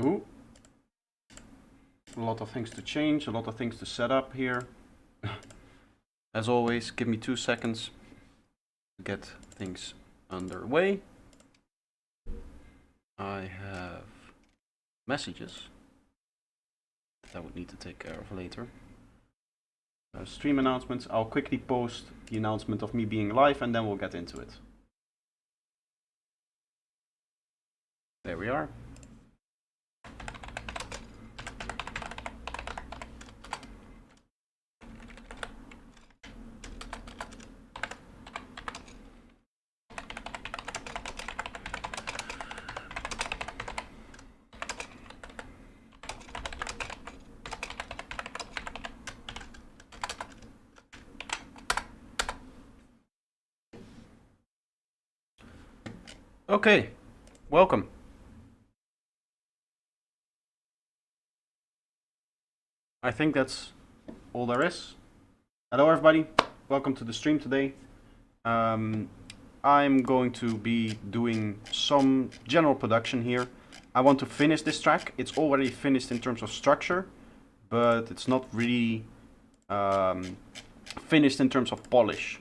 Ooh. A lot of things to change, a lot of things to set up here. As always, give me 2 seconds to get things underway. I have messages that I would need to take care of later. Stream announcements. I'll quickly post the announcement of me being live and then we'll get into it. There we are. Okay, welcome. I think that's all there is. Hello everybody, welcome to the stream today. I'm going to be doing some general production here. I want to finish this track. It's already finished in terms of structure, but it's not really finished in terms of polish,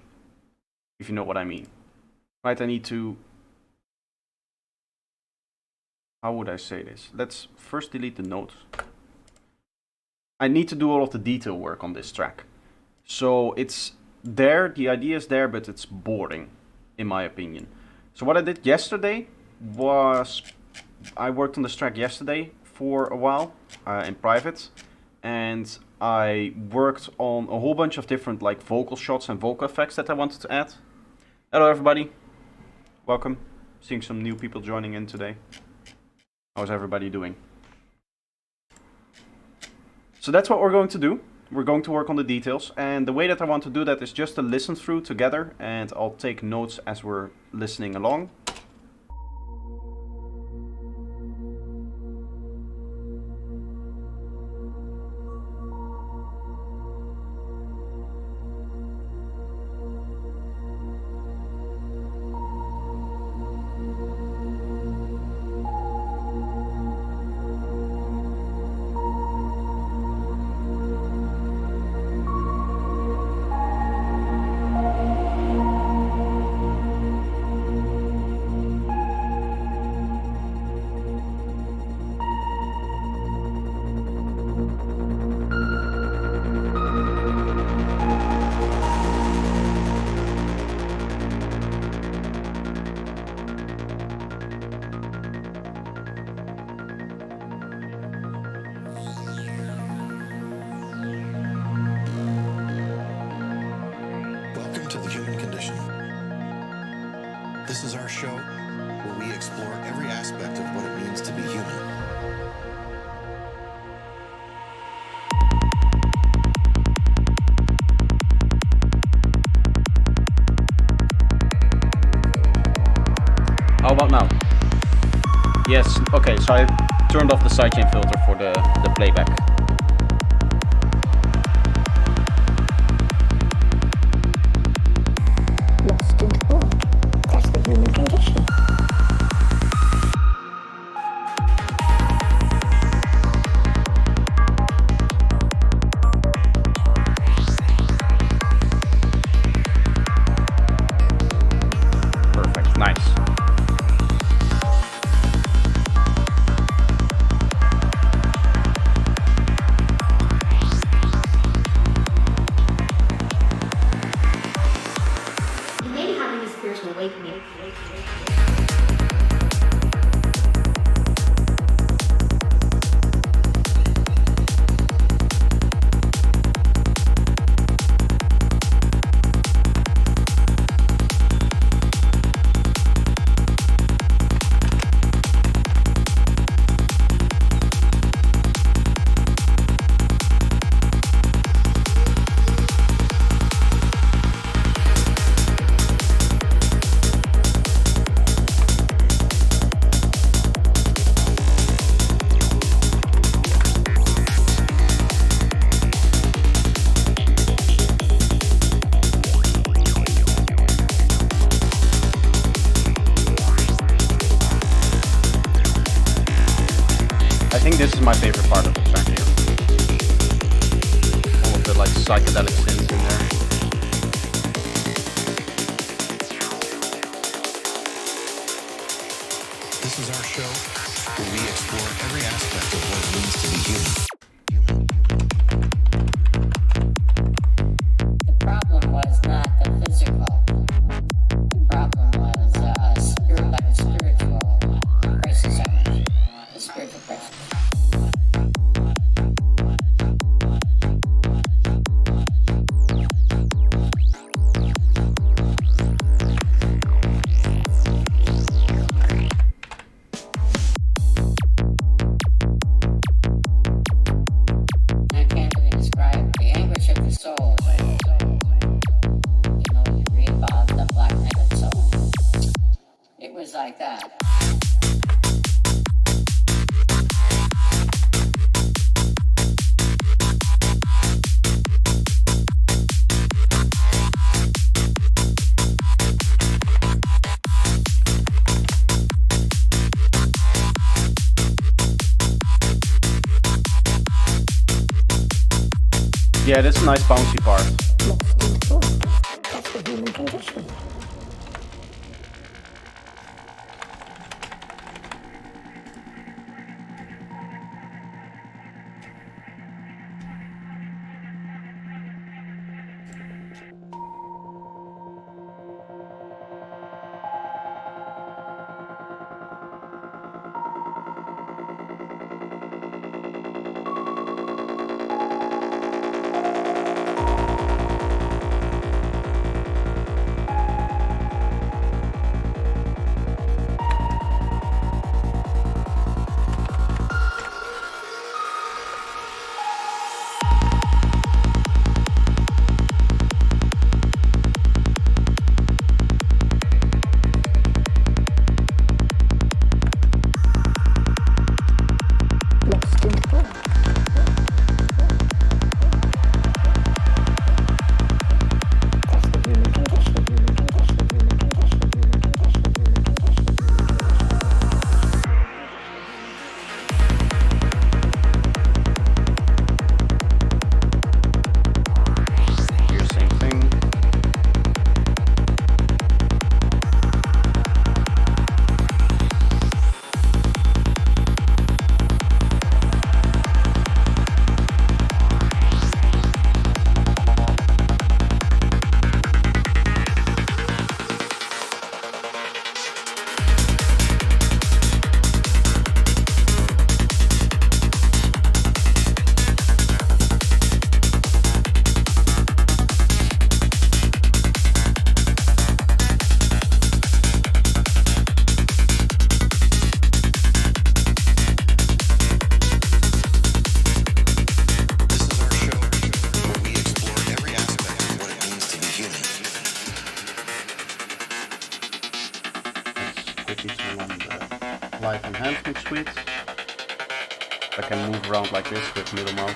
if you know what I mean. Right, I need to... How would I say this? Let's first delete the notes. I need to do all of the detail work on this track. So it's there, the idea is there, but it's boring, in my opinion. So what I did yesterday was, I worked on this track yesterday for a while in private. And I worked on a whole bunch of different like vocal shots and vocal effects that I wanted to add. Hello everybody, welcome. Seeing some new people joining in today. How's everybody doing? So that's what we're going to do. We're going to work on the details, and the way that I want to do that is just to listen through together, and I'll take notes as we're listening along. How about now? Yes, okay, so I turned off the sidechain filter for the playback. Lost in thought. That's the human condition. Perfect, nice. psychedelic synths in there. This is our show where we explore every aspect of what it means to be human. The problem was not the physical. The problem was like a spiritual crisis. A spiritual crisis. I can't really describe the anguish of the soul. You know, you read about the black-headed soul. It was like that. Yeah, that's a nice bouncy part. Lost in thought. That's the human condition. Lost in thought. That's the human condition. Human condition. Human condition. Human condition. Human condition. Here, same thing. This is our show where we explore every aspect of what it means to be human. Let's quickly turn on the live enhancement suite. I can move around like this with middle mouse.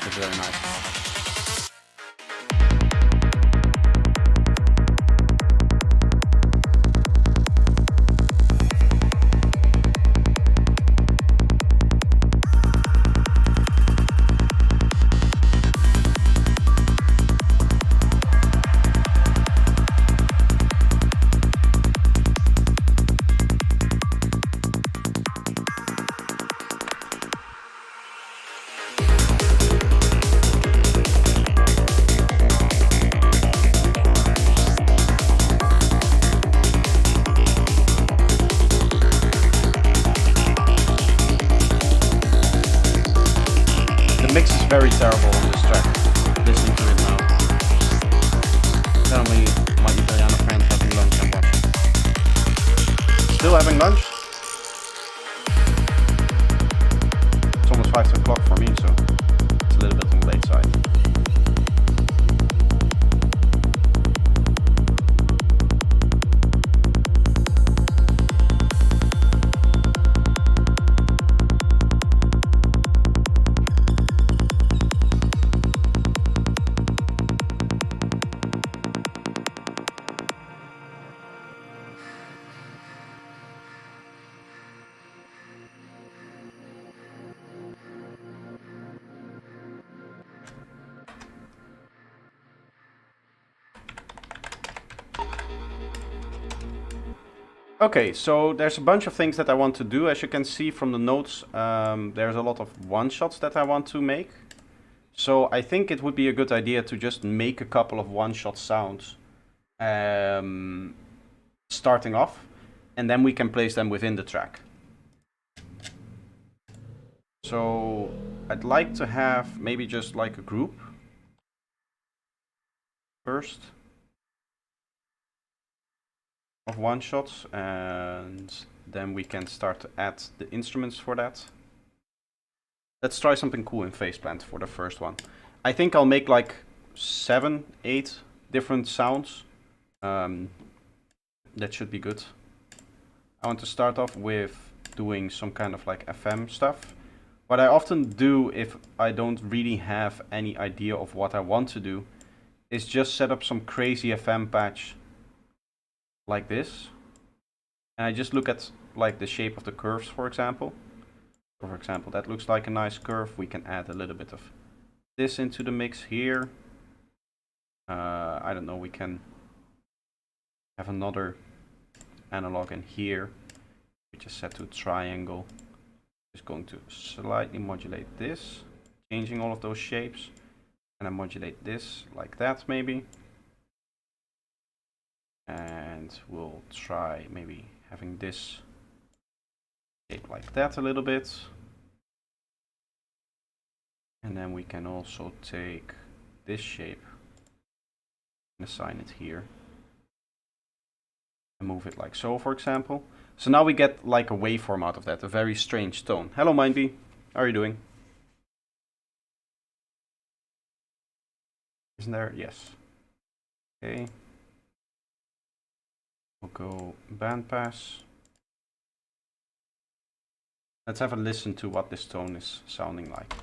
It's very nice. The mix is very terrible on this track. Listening to it now. Tell me my Italiano friends having lunch and watching. Still having lunch? It's almost 5 o'clock for me, so it's a little bit on the late side. Okay, so there's a bunch of things that I want to do. As you can see from the notes, there's a lot of one-shots that I want to make. So I think it would be a good idea to just make a couple of one-shot sounds starting off, and then we can place them within the track. So I'd like to have maybe just like a group first of one-shots, and then we can start to add the instruments for that. Let's try something cool in Faceplant for the first one. I think I'll make like 7, 8 different sounds. That should be good. I want to start off with doing some kind of like FM stuff. What I often do if I don't really have any idea of what I want to do is just set up some crazy FM patch like this. And I just look at like the shape of the curves, for example. So for example, that looks like a nice curve. We can add a little bit of this into the mix here. I don't know, we can have another analog in here, which is set to a triangle. Just going to slightly modulate this, changing all of those shapes, and I modulate this like that maybe. And we'll try maybe having this shape like that a little bit. And then we can also take this shape and assign it here. And move it like so, for example. So now we get like a waveform out of that, a very strange tone. Hello Mindbee, how are you doing? Isn't there? Yes. Okay. We'll go bandpass. Let's have a listen to what this tone is sounding like.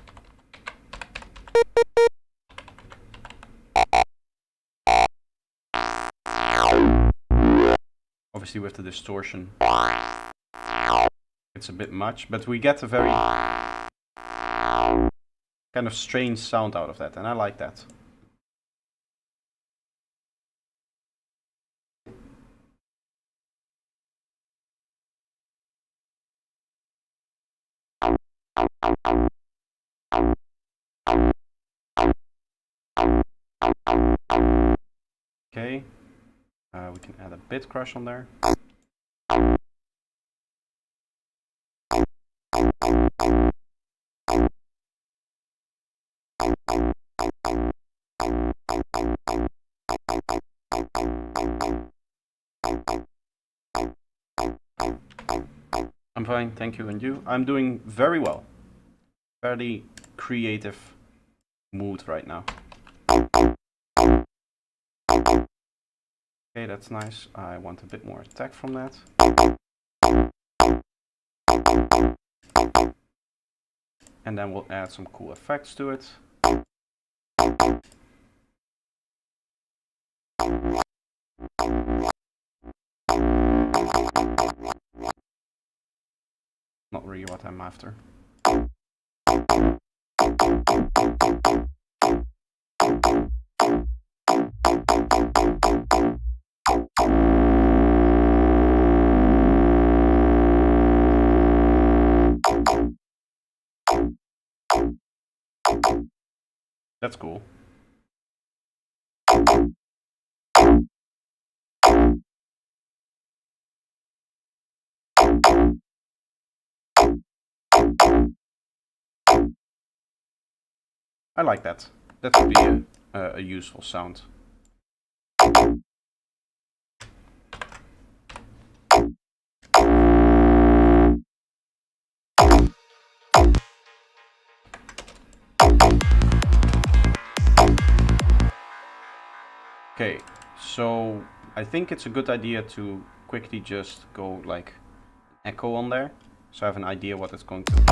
Obviously with the distortion, it's a bit much, but we get a very kind of strange sound out of that, and I like that. Okay, we can add a bit crush on there. I'm fine, thank you, and you? I'm doing very well. Fairly creative mood right now. Okay, that's nice. I want a bit more attack from that. And then we'll add some cool effects to it. Not really what I'm after. That's cool. I like that. That would be a useful sound. Okay, so I think it's a good idea to quickly just go like echo on there, so I have an idea what it's going to be.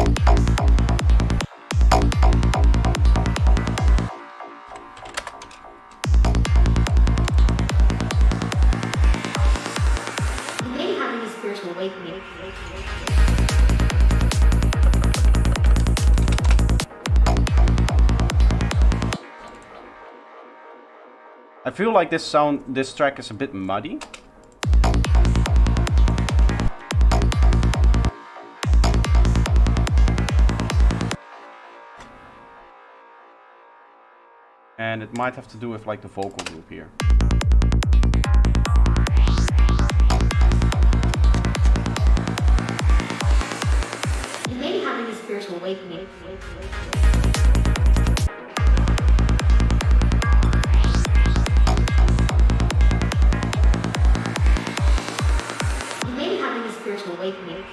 You may be having a spiritual awakening. I feel like this track is a bit muddy. And it might have to do with like the vocal group here. You may be having a spiritual awakening. You may be having a spiritual awakening.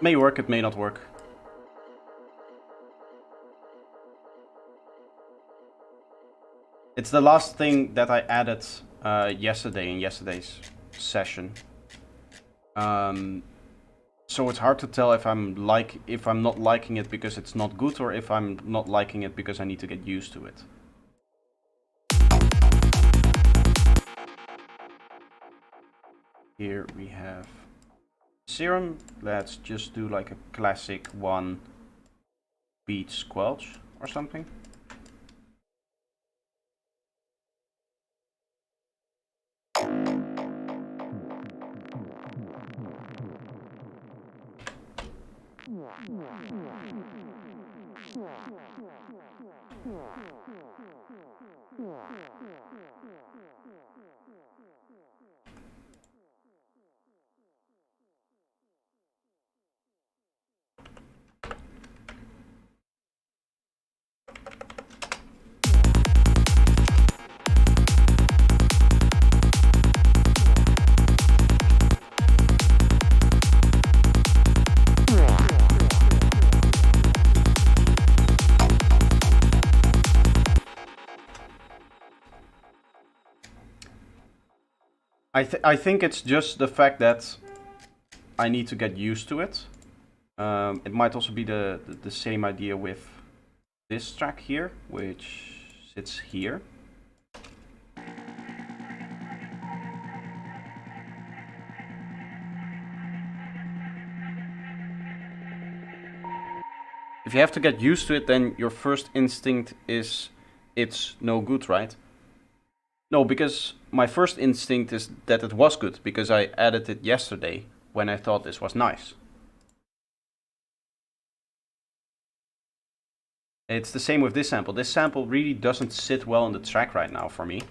May work, it may not work. It's the last thing that I added yesterday in yesterday's session. So it's hard to tell if I'm not liking it because it's not good, or if I'm not liking it because I need to get used to it. Here we have Serum. Let's just do like a classic 1 beat squelch or something. I think it's just the fact that I need to get used to it. It might also be the same idea with this track here, which sits here. If you have to get used to it, then your first instinct is it's no good, right? No, because my first instinct is that it was good, because I added it yesterday when I thought this was nice. It's the same with this sample. This sample really doesn't sit well on the track right now for me.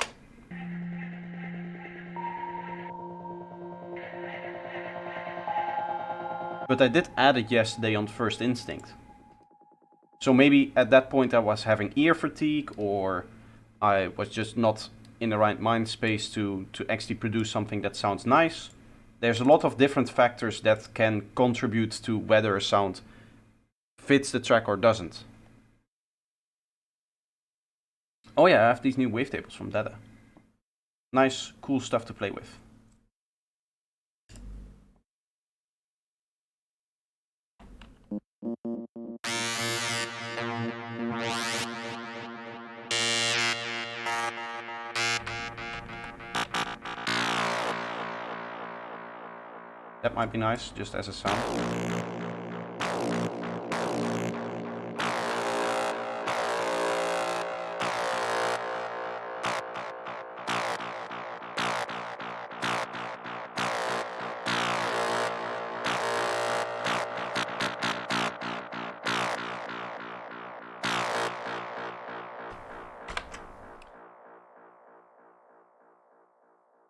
But I did add it yesterday on first instinct. So maybe at that point I was having ear fatigue, or I was just not in the right mind space to actually produce something that sounds nice. There's a lot of different factors that can contribute to whether a sound fits the track or doesn't. Oh yeah, I have these new wavetables from Dada. Nice, cool stuff to play with. That might be nice, just as a sound.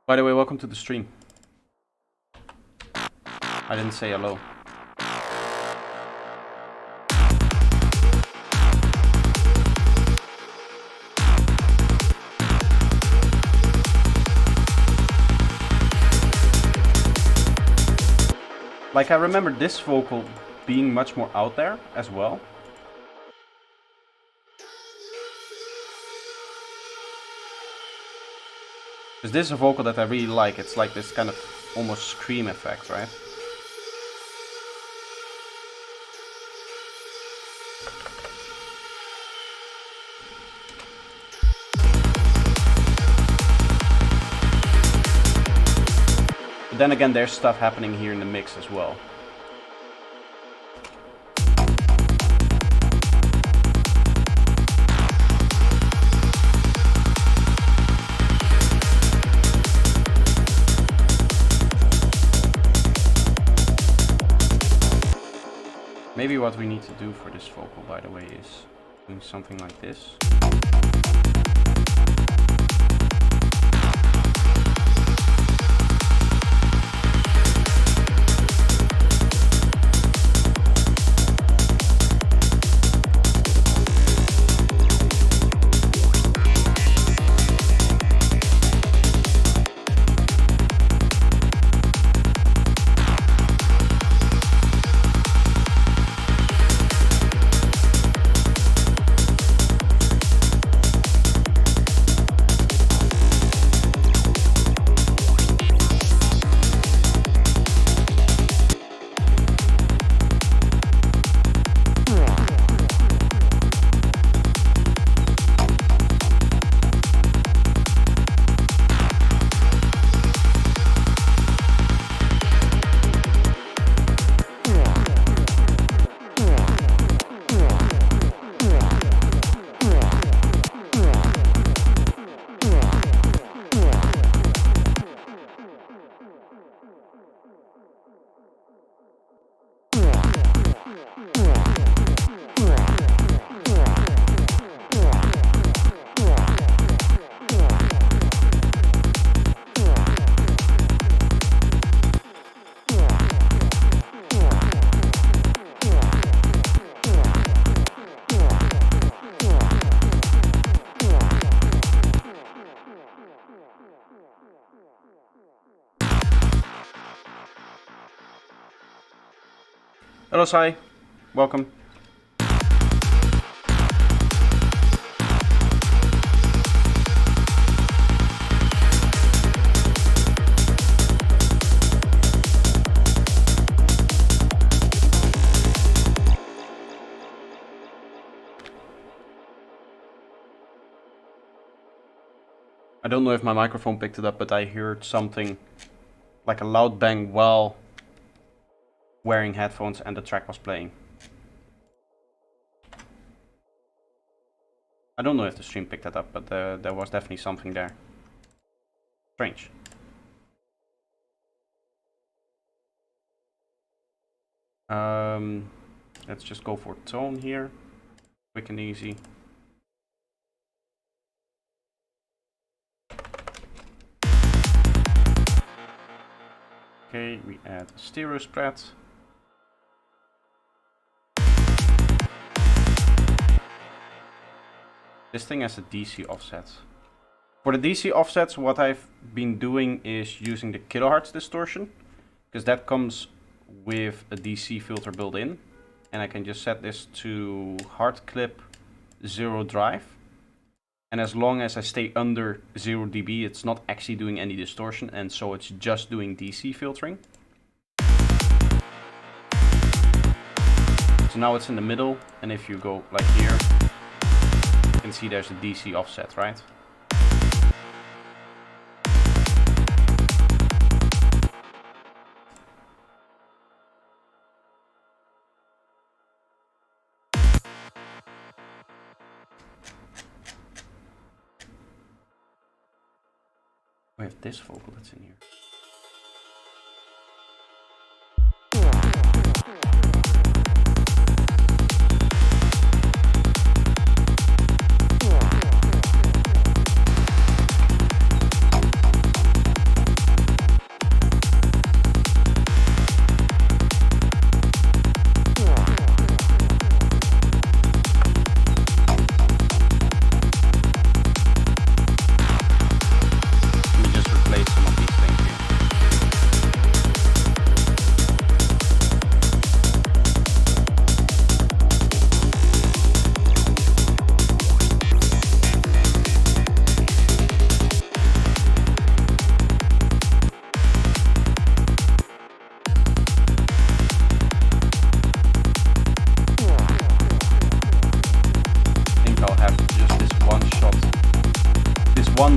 By the way, welcome to the stream. I didn't say hello. Like, I remember this vocal being much more out there as well. Because this is a vocal that I really like. It's like this kind of almost scream effect, right? then again, there's stuff happening here in the mix as well. Maybe what we need to do for this vocal, by the way, is doing something like this. Hello, Sai. Welcome. I don't know if my microphone picked it up, but I heard something like a loud bang while wearing headphones and the track was playing. I don't know if the stream picked that up, but there was definitely something there. Strange. Let's just go for tone here. Quick and easy. Okay, we add a stereo spread. This thing has a DC offset. For the DC offsets, what I've been doing is using the kilohertz distortion, because that comes with a DC filter built in, and I can just set this to hard clip 0 drive, and as long as I stay under 0 dB, it's not actually doing any distortion, and so it's just doing DC filtering. So now it's in the middle, and if you go like here, you can see there's a DC offset, right? We have this vocal that's in here.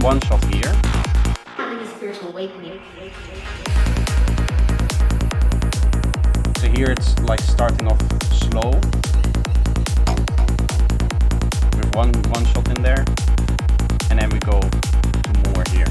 One shot here. Having a spiritual awakening. it's like starting off slow with one shot in there, and then we go to more here.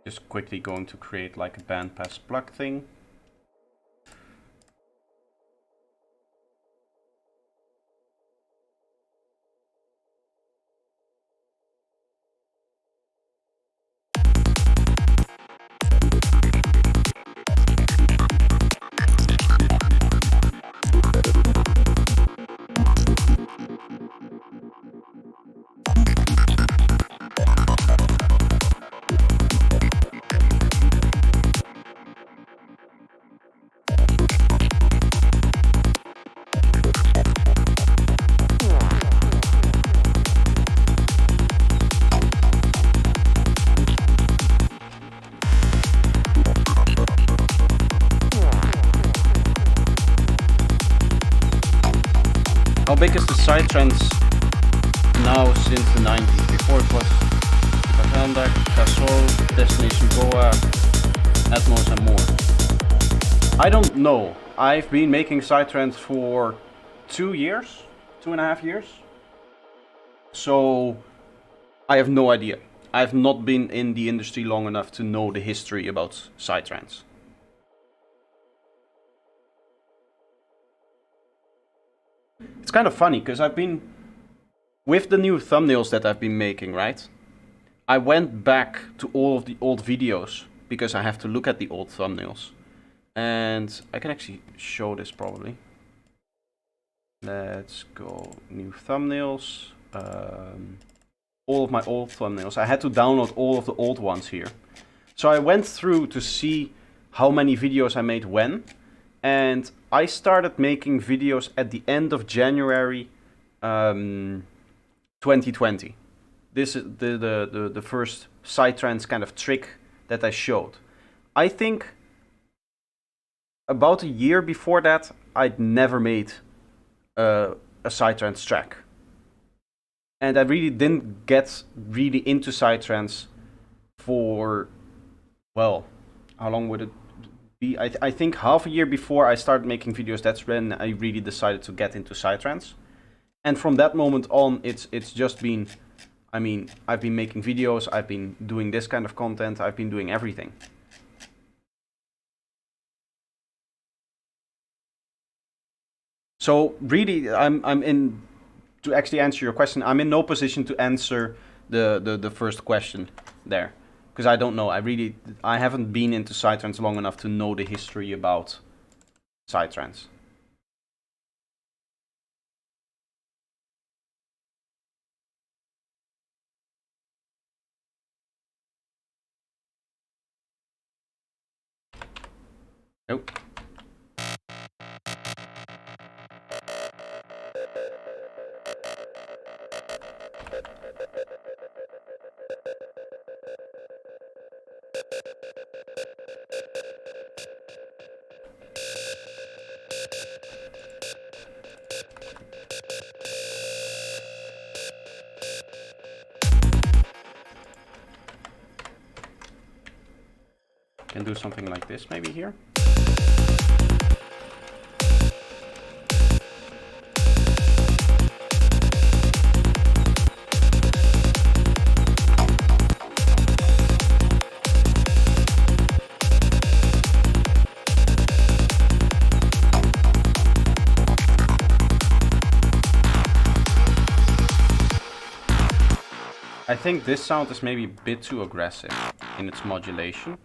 Just quickly going to create like a bandpass plug thing. How big is the psytrance now since the 90s? Before it was Propaganda, Casol, Destination Goa, Atmos and more. I don't know. I've been making psytrance for 2 years, 2.5 years. So I have no idea. I've not been in the industry long enough to know the history about psytrance. It's kind of funny because I've been, with the new thumbnails that I've been making, right? I went back to all of the old videos because I have to look at the old thumbnails. And I can actually show this probably. Let's go new thumbnails. All of my old thumbnails. I had to download all of the old ones here. So I went through to see how many videos I made when. And I started making videos at the end of January 2020. This is the first psytrance kind of trick that I showed. I think about a year before that, I'd never made a psytrance track. And I really didn't get really into psytrance for, well, how long would it be? I think half a year before I started making videos, that's when I really decided to get into psytrance. And from that moment on, it's just been, I mean, I've been making videos, I've been doing this kind of content, I've been doing everything. So really, I'm in, to actually answer your question, I'm in no position to answer the first question there. Because I don't know, I haven't been into psytrance long enough to know the history about psytrance. Nope. Can do something like this maybe here. I think this sound is maybe a bit too aggressive in its modulation.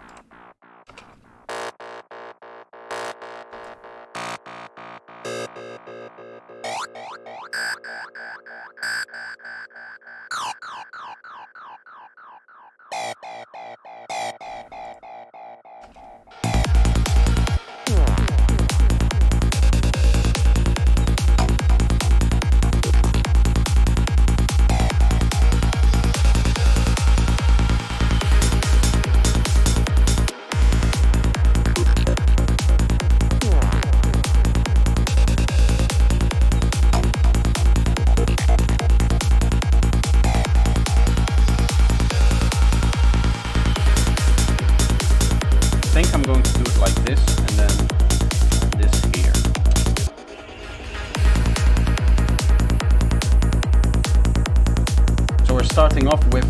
starting off with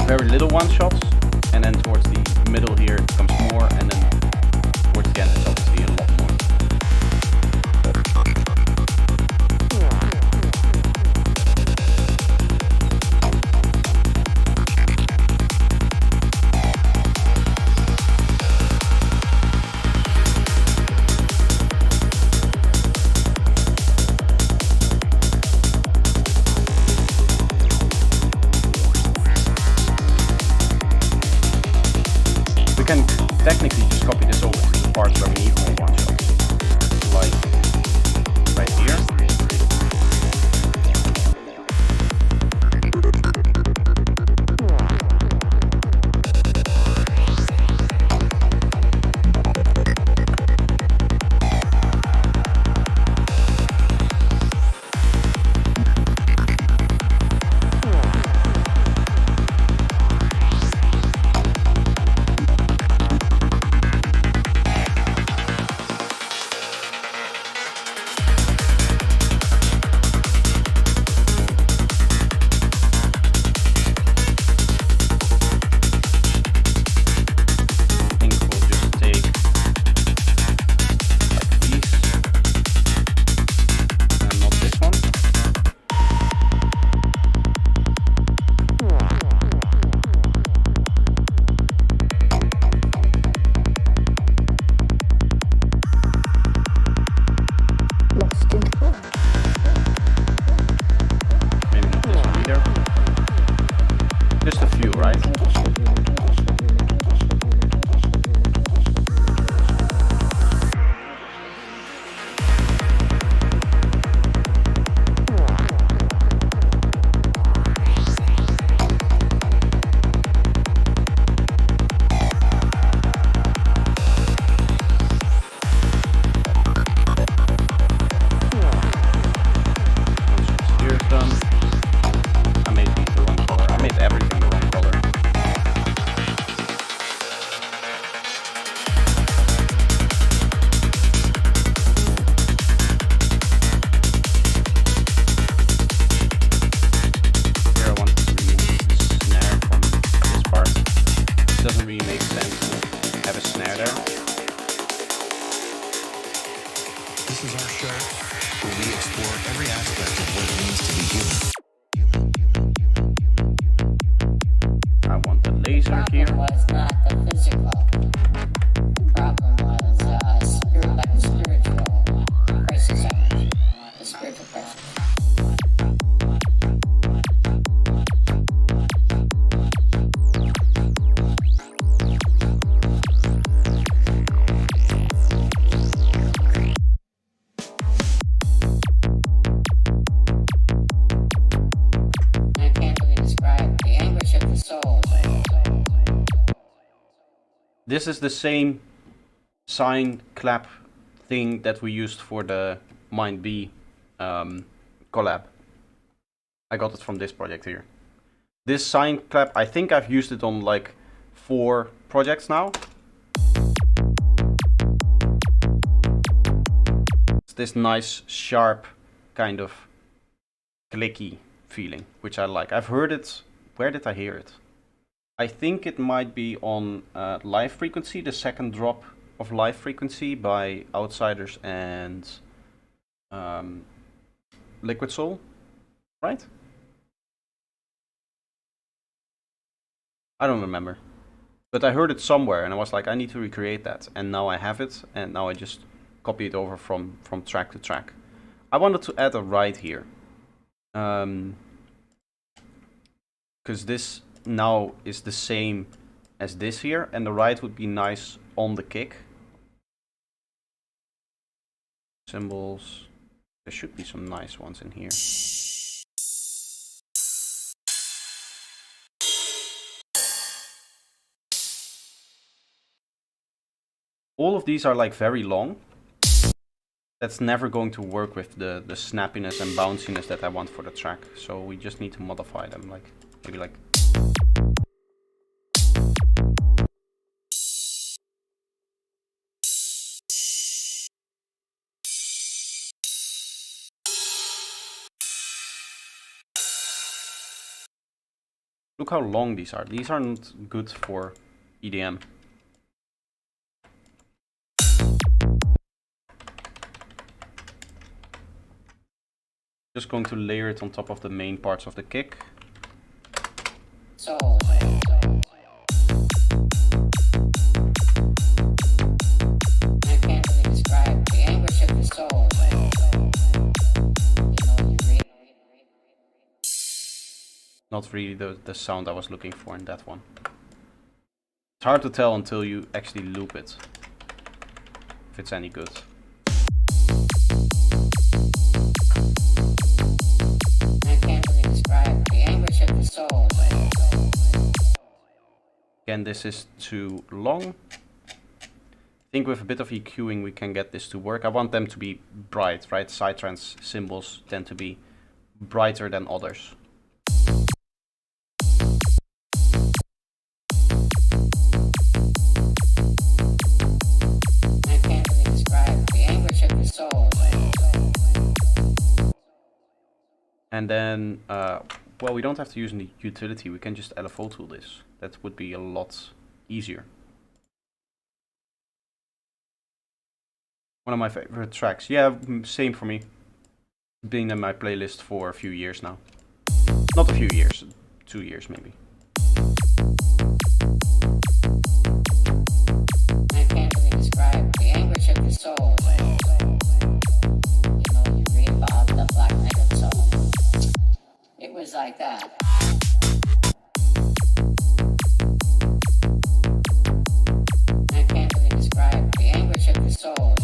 very little one shots, and then towards the middle here it becomes more, and then towards the end it's obviously a lot more. We can technically just copy this over to the parts where we need more one shots, like right here. Just a few, right? Here's done. I made these the wrong color. I made everything the wrong color. Here I want to remove the snare from this part. It doesn't really make sense to have a snare there. This is our show where we explore every aspect of what it means to be human. I want the laser problem here. was not the physical. The problem was the spiritual crisis. The spiritual crisis. I can't really describe the anguish of the soul. This is the same sine clap thing that we used for the Mind B collab. I got it from this project here. This sine clap, I think I've used it on like 4 projects now. It's this nice, sharp, kind of clicky feeling, which I like. I've heard it. Where did I hear it? I think it might be on Live Frequency, the second drop of Live Frequency by Outsiders and Liquid Soul, right? I don't remember. But I heard it somewhere and I was like, I need to recreate that. And now I have it, and now I just copy it over from track to track. I wanted to add a ride here. Because this now is the same as this here, and the ride would be nice on the kick. Cymbals. There should be some nice ones in here. All of these are like very long. That's never going to work with the snappiness and bounciness that I want for the track. So we just need to modify them, like maybe like Look how long these are. These aren't good for EDM. Just going to layer it on top of the main parts of the kick. So. I can't really describe the anguish of the soul. You know, you read. Not really the sound I was looking for in that one. It's hard to tell until you actually loop it, if it's any good. I can't really describe the anguish of the soul. Again, this is too long. I think with a bit of EQing we can get this to work. I want them to be bright, right? Psytrance symbols tend to be brighter than others. I can't really describe the anguish of the soul. And then, well, we don't have to use any utility. We can just LFO tool this. That would be a lot easier. One of my favorite tracks. Yeah, same for me. Been in my playlist for a few years now. Not a few years, 2 years maybe. I can't really describe the anguish of the soul. You know, you read about the black naked soul. It was like that. I can't really describe the anguish of the soul.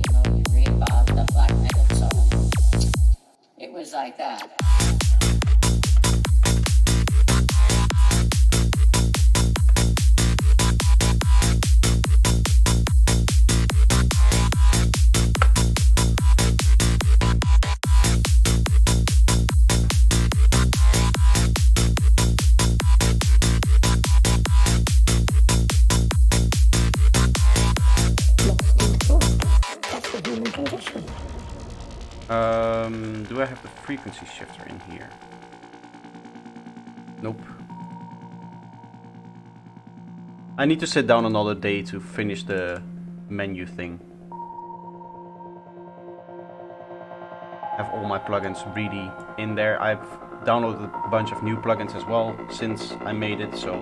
You know, you read about the black naked soul. It was like that. Do I have the frequency shifter in here? Nope. I need to sit down another day to finish the menu thing. Have all my plugins really in there. I've downloaded a bunch of new plugins as well since I made it, so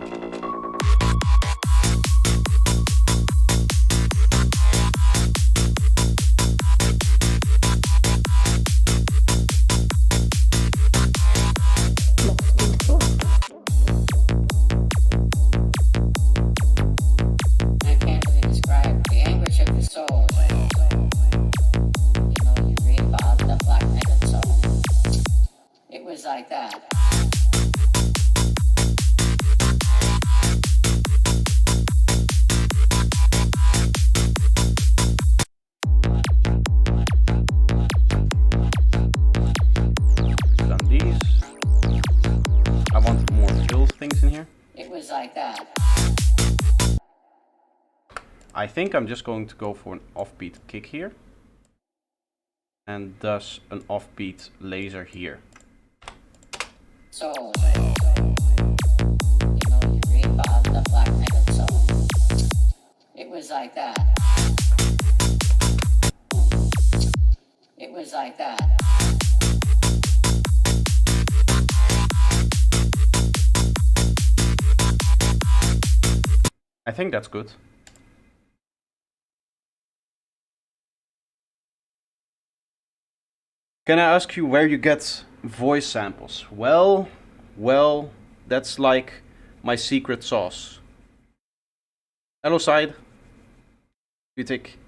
I can't really describe the anguish of the soul. You know, you read about the black naked soul. It was like that. done these. I want more filled things in here. It was like that. I think I'm just going to go for an offbeat kick here. And thus an offbeat laser here. Soul. You know, you read about the black naked soul. It was like that. It was like that. I think that's good. Can I ask you where you get voice samples? Well, that's like my secret sauce. Hello, side. You take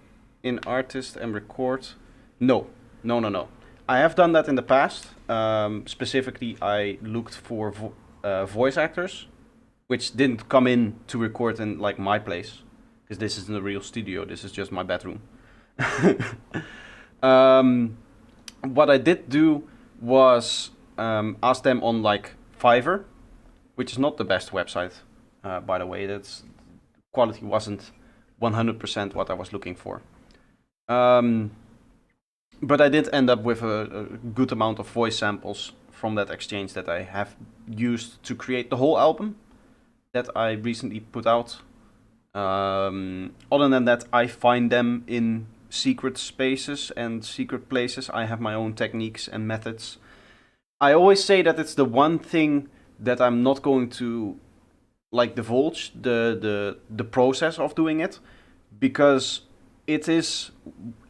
in artist and record. No. I have done that in the past. Specifically, I looked for voice actors, which didn't come in to record in like my place, because this isn't a real studio. This is just my bedroom. What I did do was ask them on like Fiverr, which is not the best website, by the way. That's quality wasn't 100% what I was looking for. But I did end up with a good amount of voice samples from that exchange that I have used to create the whole album that I recently put out. Other than that, I find them in secret spaces and secret places. I have my own techniques and methods. I always say that it's the one thing that I'm not going to like divulge the process of doing it, because it is,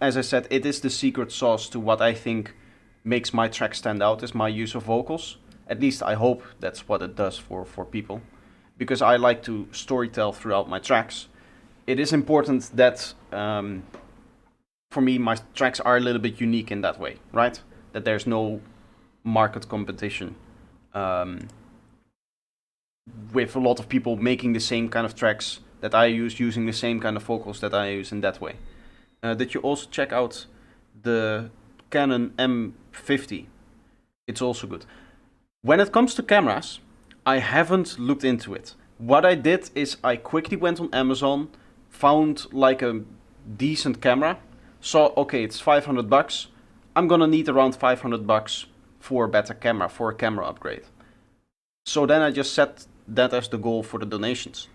as I said, it is the secret sauce to what I think makes my track stand out, is my use of vocals. At least I hope that's what it does for people, because I like to storytell throughout my tracks. It is important that for me my tracks are a little bit unique in that way, right? That there's no market competition with a lot of people making the same kind of tracks that I use, using the same kind of vocals that I use in that way. Did you also check out the Canon M50? It's also good. When it comes to cameras, I haven't looked into it. What I did is I quickly went on Amazon, found like a decent camera, saw, okay, it's $500. I'm gonna need around $500 for a better camera, for a camera upgrade. So then I just set that as the goal for the donations.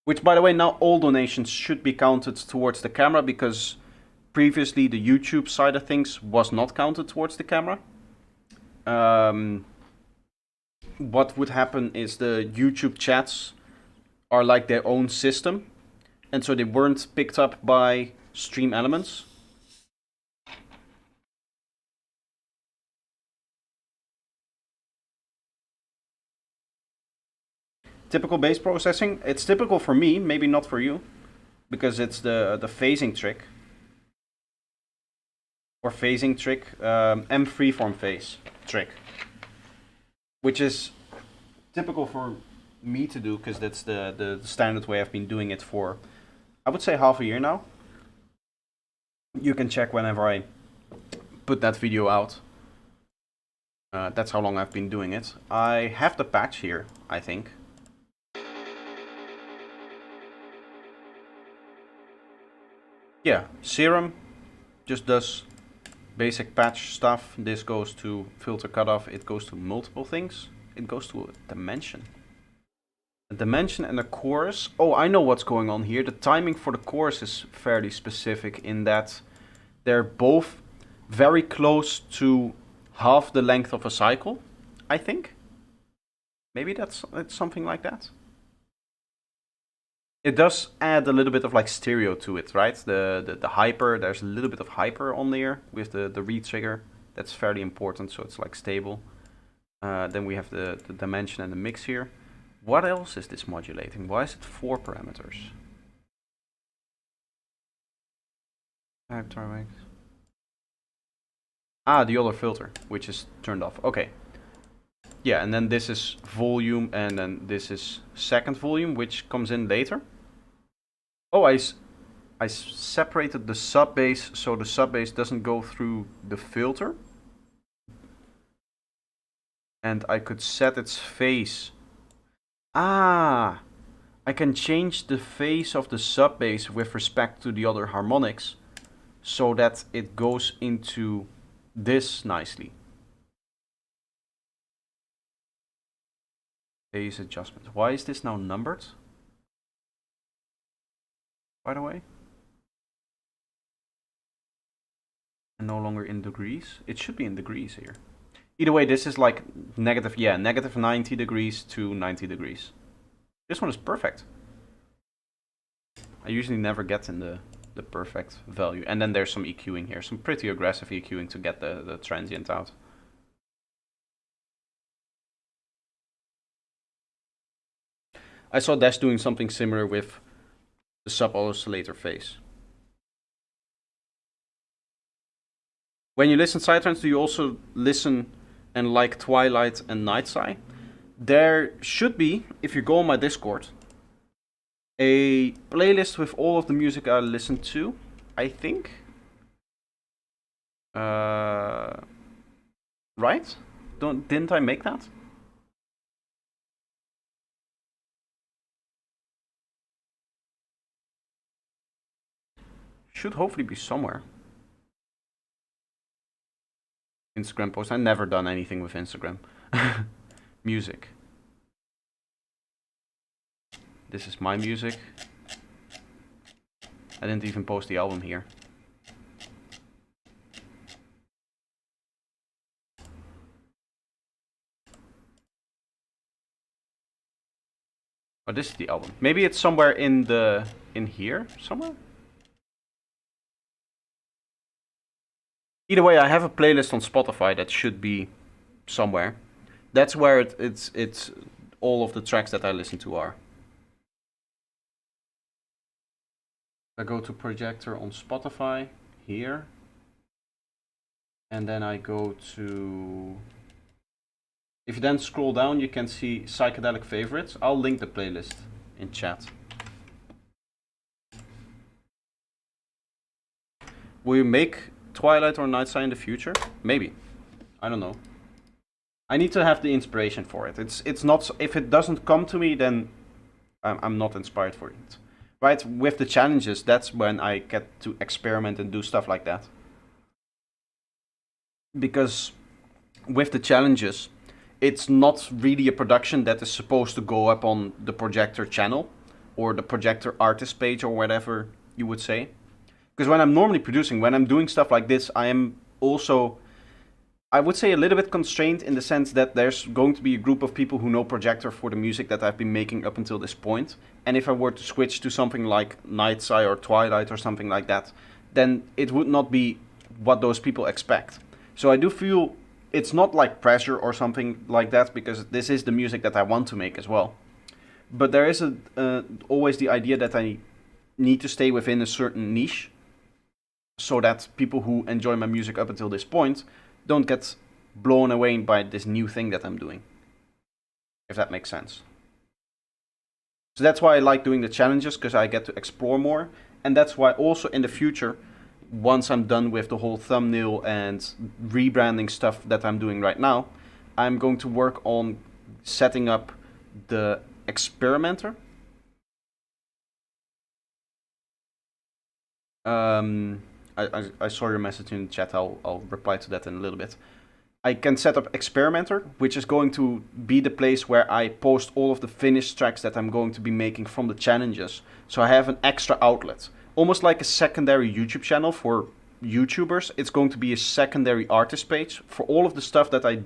Which, by the way, now all donations should be counted towards the camera, because previously the YouTube side of things was not counted towards the camera. What would happen is the YouTube chats are like their own system, and so they weren't picked up by Stream Elements. Typical bass processing. It's typical for me, maybe not for you, because it's the phasing trick. Or phasing trick, M freeform phase trick. Which is typical for me to do, because that's the standard way I've been doing it for, I would say, half a year now. You can check whenever I put that video out. That's how long I've been doing it. I have the patch here, I think. Yeah, Serum just does basic patch stuff. This goes to filter cutoff. It goes to multiple things. It goes to a dimension. A dimension and a chorus. Oh, I know what's going on here. The timing for the chorus is fairly specific in that they're both very close to half the length of a cycle, I think. Maybe it's something like that. It does add a little bit of like stereo to it, right? The hyper, there's a little bit of hyper on there with the retrigger. That's fairly important, so it's like stable. Then we have the dimension and the mix here. What else is this modulating? Why is it 4 parameters? Ah, the other filter, which is turned off. Okay. Yeah, and then this is volume, and then this is second volume, which comes in later. Oh, I separated the sub bass so the sub bass doesn't go through the filter. And I could set its phase. Ah, I can change the phase of the sub bass with respect to the other harmonics so that it goes into this nicely. Phase adjustment. Why is this now numbered? By the way, and no longer in degrees. It should be in degrees here. Either way, this is like negative 90 degrees to 90 degrees. This one is perfect. I usually never get in the perfect value. And then there's some EQing here, some pretty aggressive EQing to get the transient out. I saw Dash doing something similar with the sub-oscillator phase. When you listen Psytrance, do you also listen and like Twilight and Night Sky? There should be, if you go on my Discord, a playlist with all of the music I listened to, I think. Right? Didn't I make that? Should hopefully be somewhere. Instagram post. I never done anything with Instagram. Music. This is my music. I didn't even post the album here. Oh, this is the album. Maybe it's somewhere in here somewhere. Either way, I have a playlist on Spotify that should be somewhere. That's where it's all of the tracks that I listen to are. I go to projector on Spotify here. And then I go to... If you then scroll down, you can see psychedelic favorites. I'll link the playlist in chat. Will you make Twilight or Night Sky in the future? Maybe. I don't know. I need to have the inspiration for it. It's not... If it doesn't come to me, then I'm not inspired for it. Right? With the challenges, that's when I get to experiment and do stuff like that. Because with the challenges, it's not really a production that is supposed to go up on the projector channel or the projector artist page or whatever you would say. Because when I'm normally producing, when I'm doing stuff like this, I am also, I would say, a little bit constrained in the sense that there's going to be a group of people who know projector for the music that I've been making up until this point. And if I were to switch to something like Night Sky or Twilight or something like that, then it would not be what those people expect. So I do feel it's not like pressure or something like that, because this is the music that I want to make as well. But there is always the idea that I need to stay within a certain niche, so that people who enjoy my music up until this point don't get blown away by this new thing that I'm doing. If that makes sense. So that's why I like doing the challenges, because I get to explore more. And that's why also in the future, once I'm done with the whole thumbnail and rebranding stuff that I'm doing right now, I'm going to work on setting up the experimenter. I saw your message in the chat. I'll reply to that in a little bit. I can set up experimenter, which is going to be the place where I post all of the finished tracks that I'm going to be making from the challenges. So I have an extra outlet. Almost like a secondary YouTube channel for YouTubers. It's going to be a secondary artist page for all of the stuff that I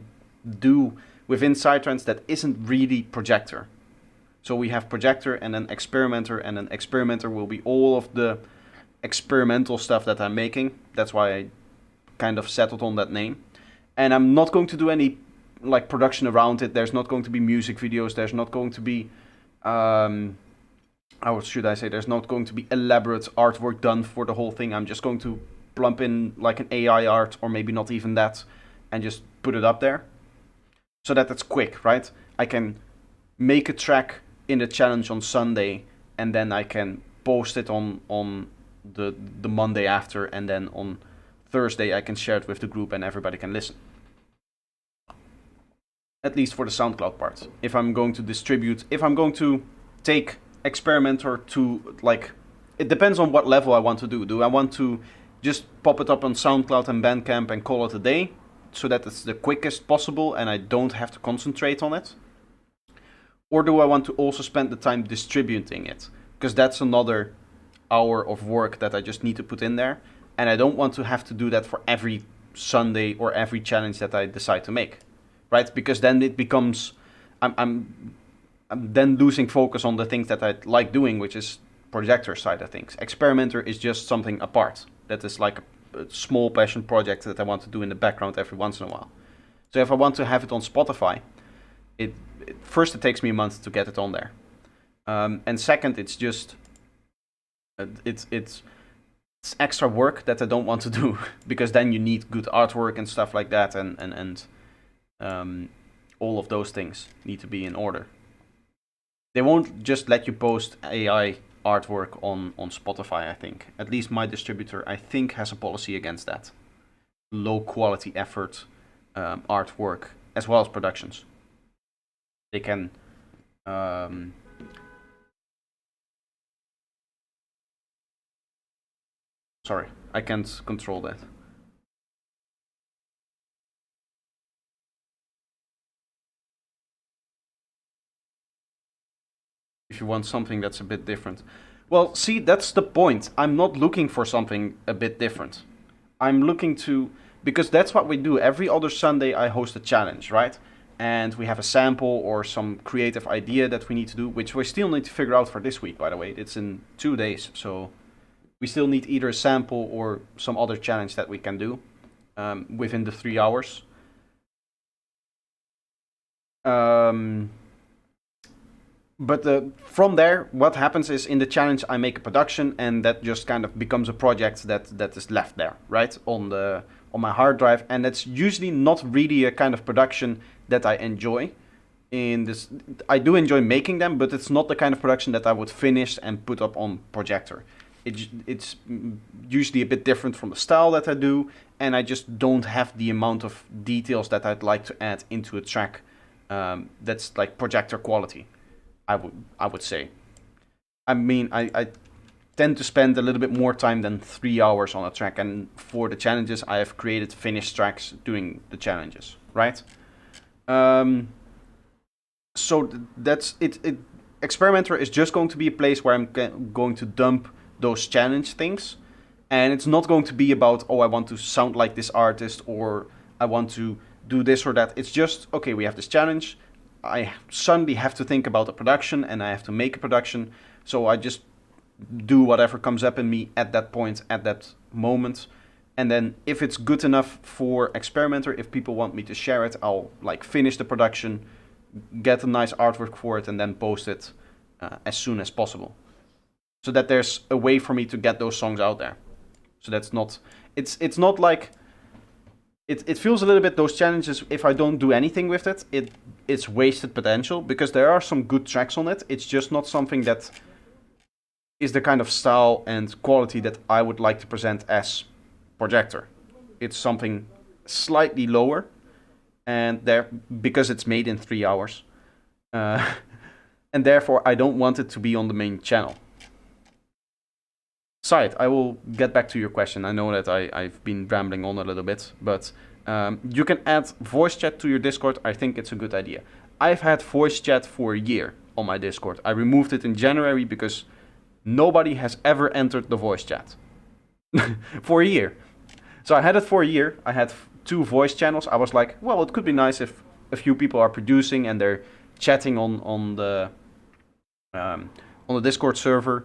do within Psytrance that isn't really projector. So we have projector and then experimenter, and then experimenter will be all of the experimental stuff that I'm making. That's why I kind of settled on that name. And I'm not going to do any like production around it. There's not going to be music videos. There's not going to be how should I say, there's not going to be elaborate artwork done for the whole thing. I'm just going to plump in like an AI art, or maybe not even that, and just put it up there. So that it's quick, right? I can make a track in the challenge on Sunday, and then I can post it on the Monday after, and then on Thursday I can share it with the group and everybody can listen. At least for the SoundCloud part. If I'm going to distribute, if I'm going to take experimenter to, like, it depends on what level I want to do. Do I want to just pop it up on SoundCloud and Bandcamp and call it a day, so that it's the quickest possible and I don't have to concentrate on it? Or do I want to also spend the time distributing it? Because that's another hour of work that I just need to put in there, and I don't want to have to do that for every Sunday or every challenge that I decide to make, right? Because then it becomes, I'm then losing focus on the things that I like doing, which is projector side of things. Experimenter is just something apart. That is like a small passion project that I want to do in the background every once in a while. So if I want to have it on Spotify, first it takes me a month to get it on there. And second, it's just, it's extra work that I don't want to do, because then you need good artwork and stuff like that, and all of those things need to be in order. They won't just let you post AI artwork on Spotify, I think. At least my distributor, I think, has a policy against that. Low quality effort artwork, as well as productions. They can... Sorry, I can't control that. If you want something that's a bit different. Well, see, that's the point. I'm not looking for something a bit different. I'm looking to, because that's what we do. Every other Sunday I host a challenge, right? And we have a sample or some creative idea that we need to do, which we still need to figure out for this week, by the way. It's in 2 days, so we still need either a sample or some other challenge that we can do within the 3 hours. But from there, what happens is in the challenge I make a production, and that just kind of becomes a project that is left there, right, on my hard drive, and that's usually not really a kind of production that I enjoy. I do enjoy making them, but it's not the kind of production that I would finish and put up on projector. It's usually a bit different from the style that I do, and I just don't have the amount of details that I'd like to add into a track that's like projector quality. I would say. I mean, I tend to spend a little bit more time than 3 hours on a track, and for the challenges I have created finished tracks doing the challenges, right? So that's it. Experimenter is just going to be a place where I'm going to dump those challenge things, and it's not going to be about, oh, I want to sound like this artist, or I want to do this or that. It's just, okay, we have this challenge, I suddenly have to think about a production, and I have to make a production, so I just do whatever comes up in me at that point, at that moment, and then if it's good enough for Experimenter, if people want me to share it, I'll like finish the production, get a nice artwork for it, and then post it as soon as possible, so that there's a way for me to get those songs out there. So that's not, it's not like, it feels a little bit, those challenges, if I don't do anything with it, it's wasted potential, because there are some good tracks on it. It's just not something that is the kind of style and quality that I would like to present as projector. It's something slightly lower, and because it's made in 3 hours, and therefore I don't want it to be on the main channel. Syed, I will get back to your question. I know that I've been rambling on a little bit, but you can add voice chat to your Discord. I think it's a good idea. I've had voice chat for a year on my Discord. I removed it in January because nobody has ever entered the voice chat. For a year. So I had it for a year. I had 2 voice channels. I was like, well, it could be nice if a few people are producing and they're chatting on the Discord server.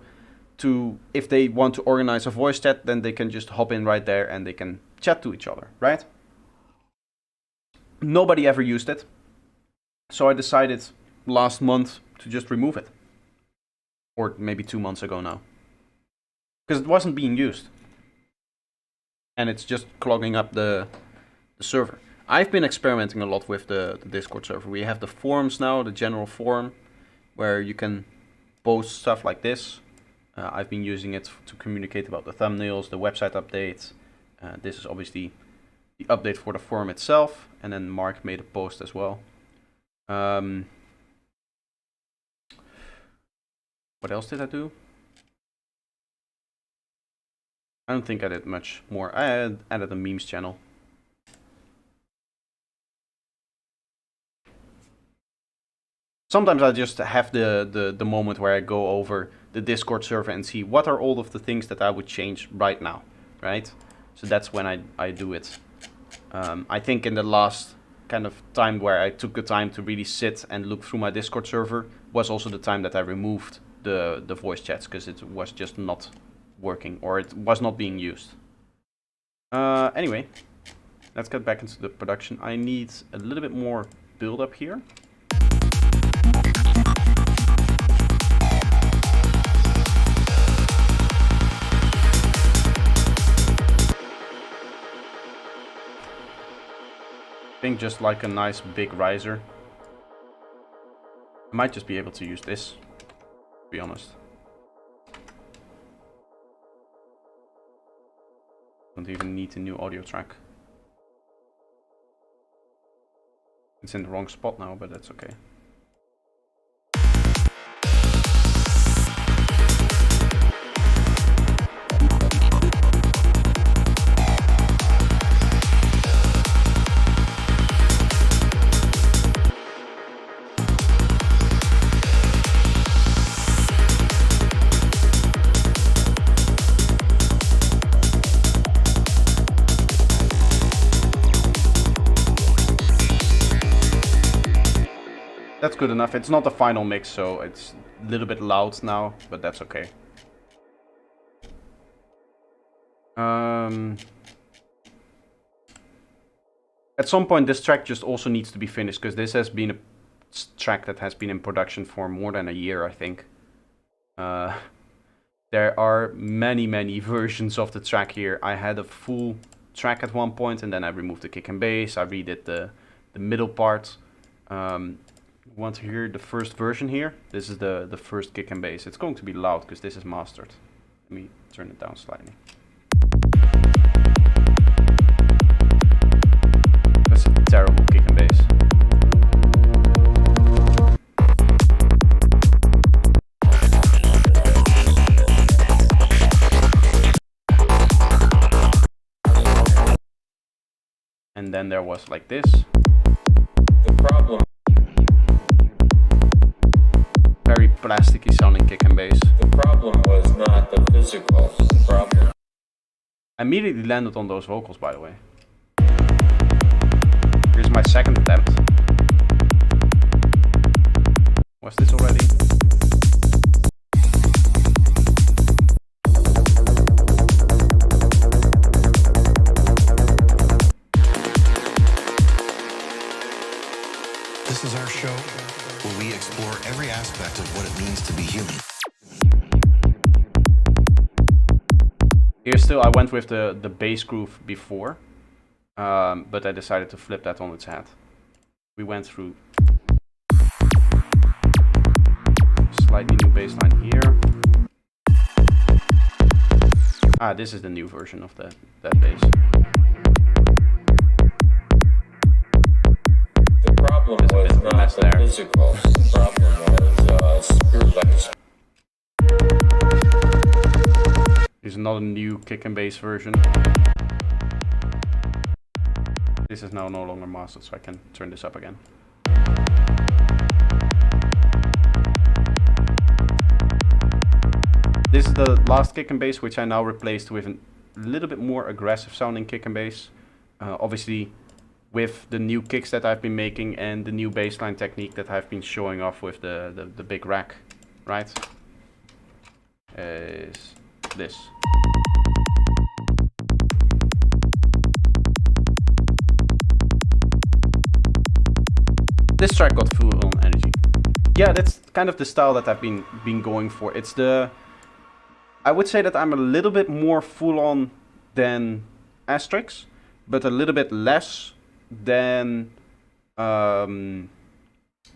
If they want to organize a voice chat, then they can just hop in right there and they can chat to each other, right? Nobody ever used it. So I decided last month to just remove it. Or maybe 2 months ago now. Because it wasn't being used. And it's just clogging up the server. I've been experimenting a lot with the Discord server. We have the forums now, the general forum, where you can post stuff like this. I've been using it to communicate about the thumbnails, the website updates. This is obviously the update for the forum itself. And then Mark made a post as well. What else did I do? I don't think I did much more. I added a memes channel. Sometimes I just have the moment where I go over the Discord server and see what are all of the things that I would change right now, right? So that's when I do it. I think in the last kind of time where I took the time to really sit and look through my Discord server was also the time that I removed the voice chats, because it was just not working, or it was not being used. Anyway, let's get back into the production. I need a little bit more build up here. I think just like a nice big riser. I might just be able to use this, to be honest. Don't even need a new audio track. It's in the wrong spot now, but that's okay. that's good enough. It's not the final mix, so it's a little bit loud now, but that's okay. At some point this track just also needs to be finished, because this has been a track that has been in production for more than a year, I think. There are many versions of the track here. I had a full track at one point, and then I removed the kick and bass. I redid the middle part. Want to hear the first version here? This is the first kick and bass. It's going to be loud because this is mastered. Let me turn it down slightly. That's a terrible kick and bass. And then there was like this. The problem. Very plasticky sounding kick and bass. The problem was not the physical problem. I immediately landed on those vocals, by the way. Here's my second attempt. Was this already? This is our show where we explore every aspect of what it means to be human. Here still I went with the bass groove before, but I decided to flip that on its head. We went through slightly new bass line here. Ah, this is the new version of that bass. The problem was not the physical. The problem was spiritual. Here's another new kick and bass version. This is now no longer mastered, so I can turn this up again. This is the last kick and bass, which I now replaced with a little bit more aggressive sounding kick and bass. Obviously, with the new kicks that I've been making and the new bassline technique that I've been showing off with the big rack, right? Is this. This track got full on energy. Yeah, that's kind of the style that I've been going for. It's I would say that I'm a little bit more full on than Asterix, but a little bit less than who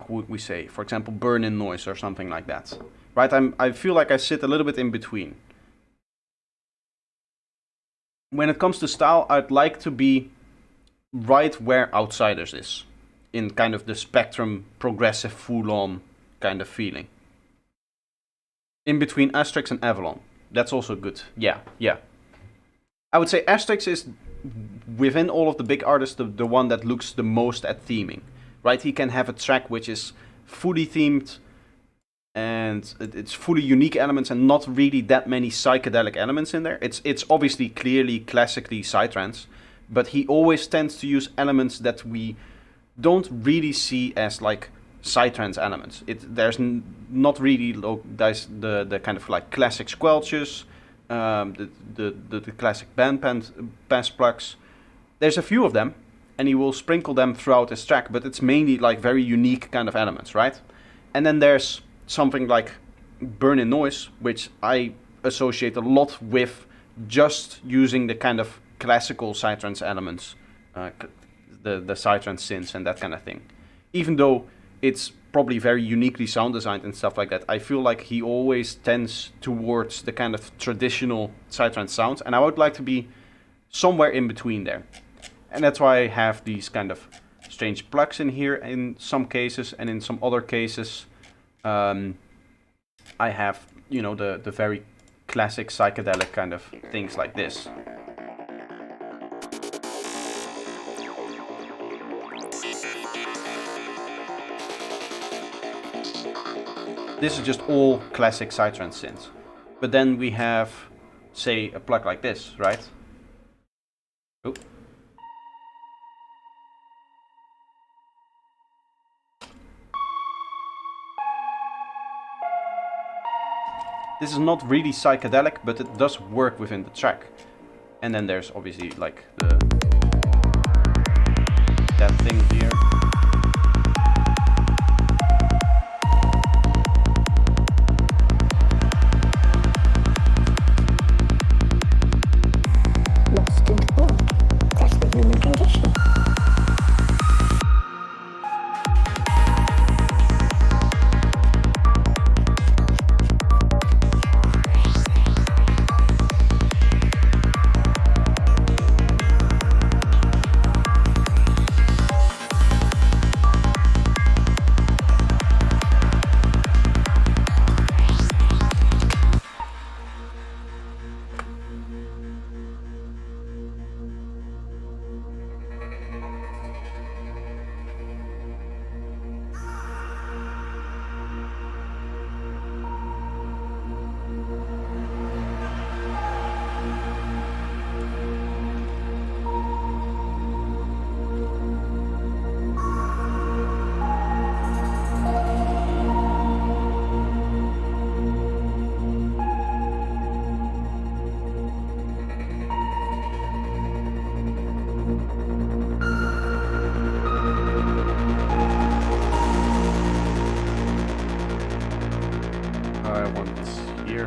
would we say? For example, Burn in Noise or something like that. Right? I feel like I sit a little bit in between. When it comes to style, I'd like to be right where Outsiders is, in kind of the spectrum, progressive, full-on kind of feeling. In between Asterix and Avalon. That's also good. Yeah. I would say Asterix is, within all of the big artists, the one that looks the most at theming. Right? He can have a track which is fully themed, and it's fully unique elements and not really that many psychedelic elements in there. It's obviously clearly classically psytrance, but he always tends to use elements that we don't really see as like psytrance elements. There's not really there's the kind of like classic squelches, the classic bass plugs. There's a few of them, and he will sprinkle them throughout his track, but it's mainly like very unique kind of elements, right? And then there's something like Burn in Noise, which I associate a lot with just using the kind of classical psytrance elements, the psytrance synths and that kind of thing. Even though it's probably very uniquely sound designed and stuff like that, I feel like he always tends towards the kind of traditional psytrance sounds, and I would like to be somewhere in between there. And that's why I have these kind of strange plugs in here in some cases, and in some other cases I have, you know, the very classic psychedelic kind of things like this. This is just all classic psytrance synths. But then we have, say, a plug like this, right? Oh. This is not really psychedelic, but it does work within the track. And then there's obviously like that thing here. Lost in thought. That's the human condition.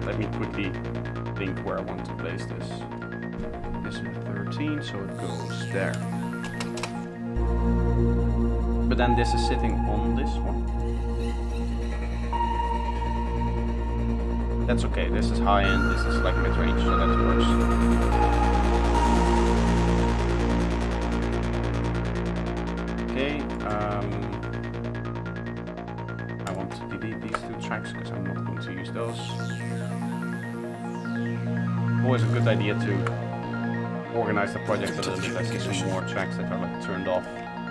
Let me quickly think where I want to place this. This is 13, so it goes there. But then this is sitting on this one. That's okay, this is high end, this is like mid-range, so that works. Okay, I want to delete these two tracks because I'm not going to use those. Always a good idea to organize the project a little bit. I see some more tracks that are like turned off.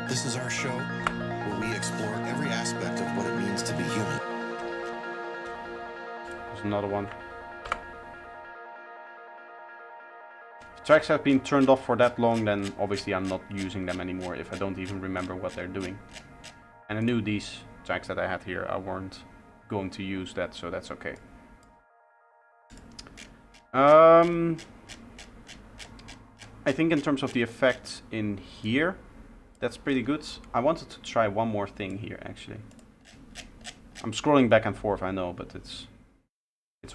This is our show where we explore every aspect of what it means to be human. There's another one. If tracks have been turned off for that long, then obviously I'm not using them anymore if I don't even remember what they're doing. And I knew these tracks that I had here, I weren't going to use that, so that's okay. I think in terms of the effects in here, that's pretty good. I wanted to try one more thing here, actually. I'm scrolling back and forth, I know, but it's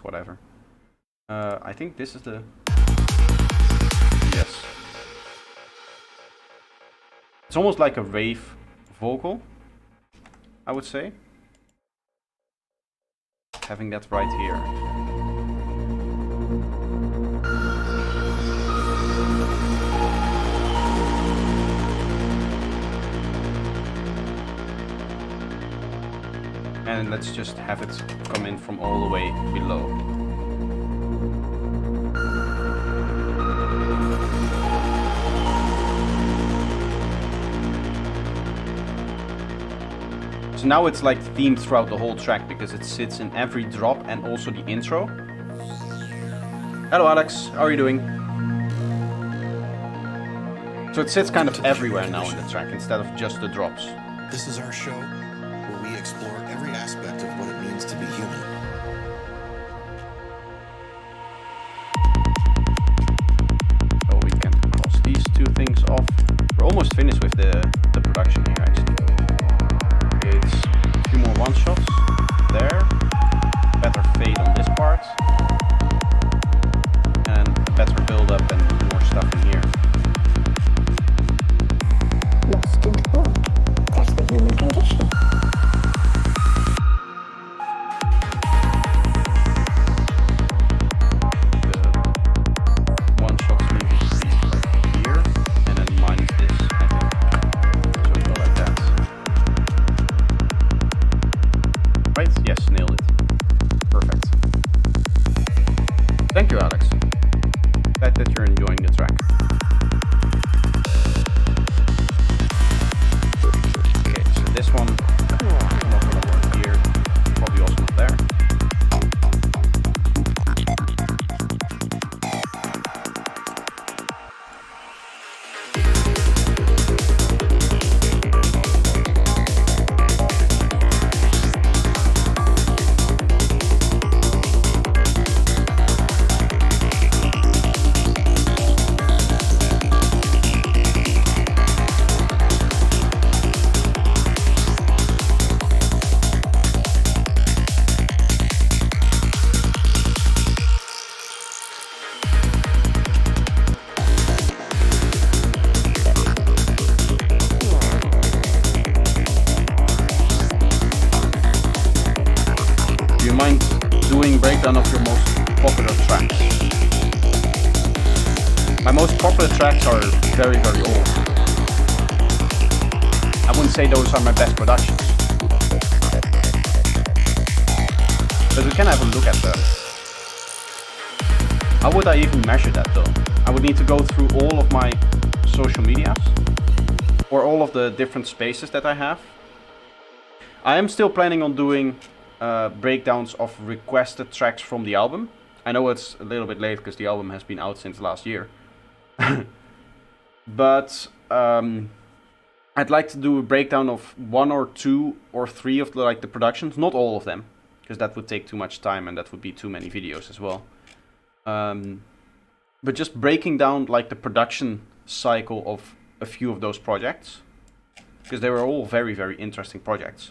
whatever. I think this is the... Yes. It's almost like a rave vocal, I would say. Having that right here. And let's just have it come in from all the way below. So now it's like themed throughout the whole track because it sits in every drop and also the intro. Hello Alex, how are you doing? So it sits kind of everywhere now in the track instead of just the drops. This is our show where we explore every aspect of what it means to be human. So we can cross these two things off. We're almost finished with the production here actually. Okay, it's a few more one-shots there. Better fade on this part. And a better build-up and more stuff in here. Lost in thought. That's the human condition. The one-shots need to be like here, and then minus this, I think. So go like that. Right? Yes, nailed it. Perfect. Thank you, Alex. Glad that you're enjoying the track. Okay, so this one is not going to work here. Probably also not there. popular tracks. My most popular tracks are very, very old. I wouldn't say those are my best productions. But we can have a look at them. How would I even measure that though? I would need to go through all of my social medias or all of the different spaces that I have. I am still planning on doing breakdowns of requested tracks from the album. I know it's a little bit late because the album has been out since last year. But I'd like to do a breakdown of 1 or 2 or 3 of the productions, not all of them, because that would take too much time and that would be too many videos as well. But just breaking down like the production cycle of a few of those projects, because they were all very, very interesting projects.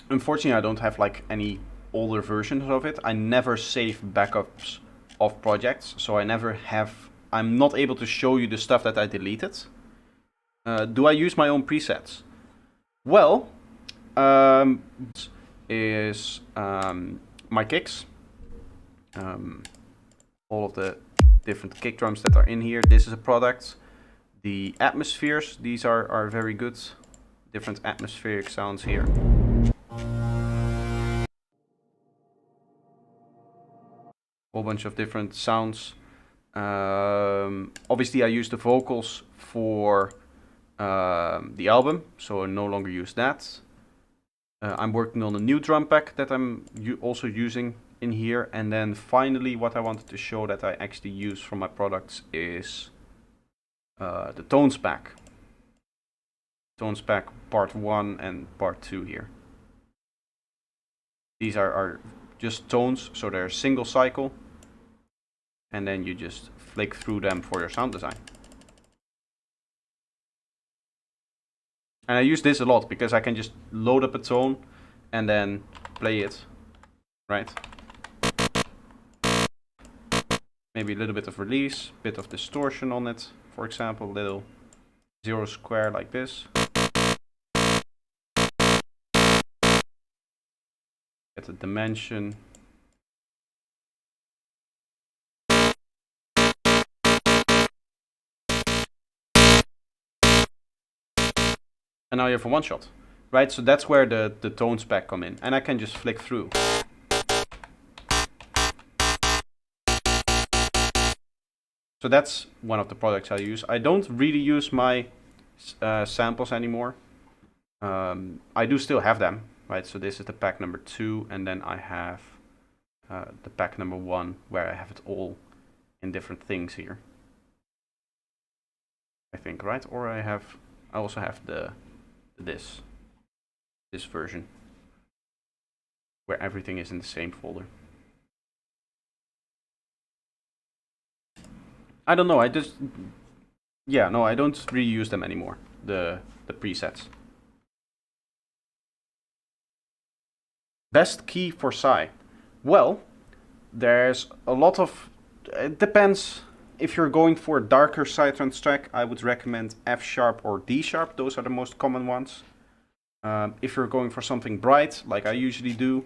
Unfortunately, I don't have like any older versions of it. I never save backups of projects, so I'm not able to show you the stuff that I deleted. Do I use my own presets? Well, is my kicks, all of the different kick drums that are in here. This is a product. The atmospheres, these are very good. Different atmospheric sounds here. Whole bunch of different sounds. Obviously I use the vocals for the album, so I no longer use that. I'm working on a new drum pack that I'm also using in here. And then finally what I wanted to show that I actually use for my products is the tones pack. Tones pack part 1 and part 2 here. These are just tones, so they're single cycle. And then you just flick through them for your sound design. And I use this a lot because I can just load up a tone and then play it, right? Maybe a little bit of release, bit of distortion on it, for example, little 0 square like this. Get the dimension. And now you have a one shot, right? So that's where the tones pack come in, and I can just flick through. So that's one of the products I use. I don't really use my samples anymore. I do still have them, right? So this is the pack number 2, and then I have the pack number 1 where I have it all in different things here. I think, right? Or I also have this version where everything is in the same folder. I don't know, I don't really use them anymore, the presets. Best key for Psy. Well, there's a lot of, it depends. If you're going for a darker psytrance track, I would recommend F sharp or D sharp. Those are the most common ones. If you're going for something bright, like I usually do,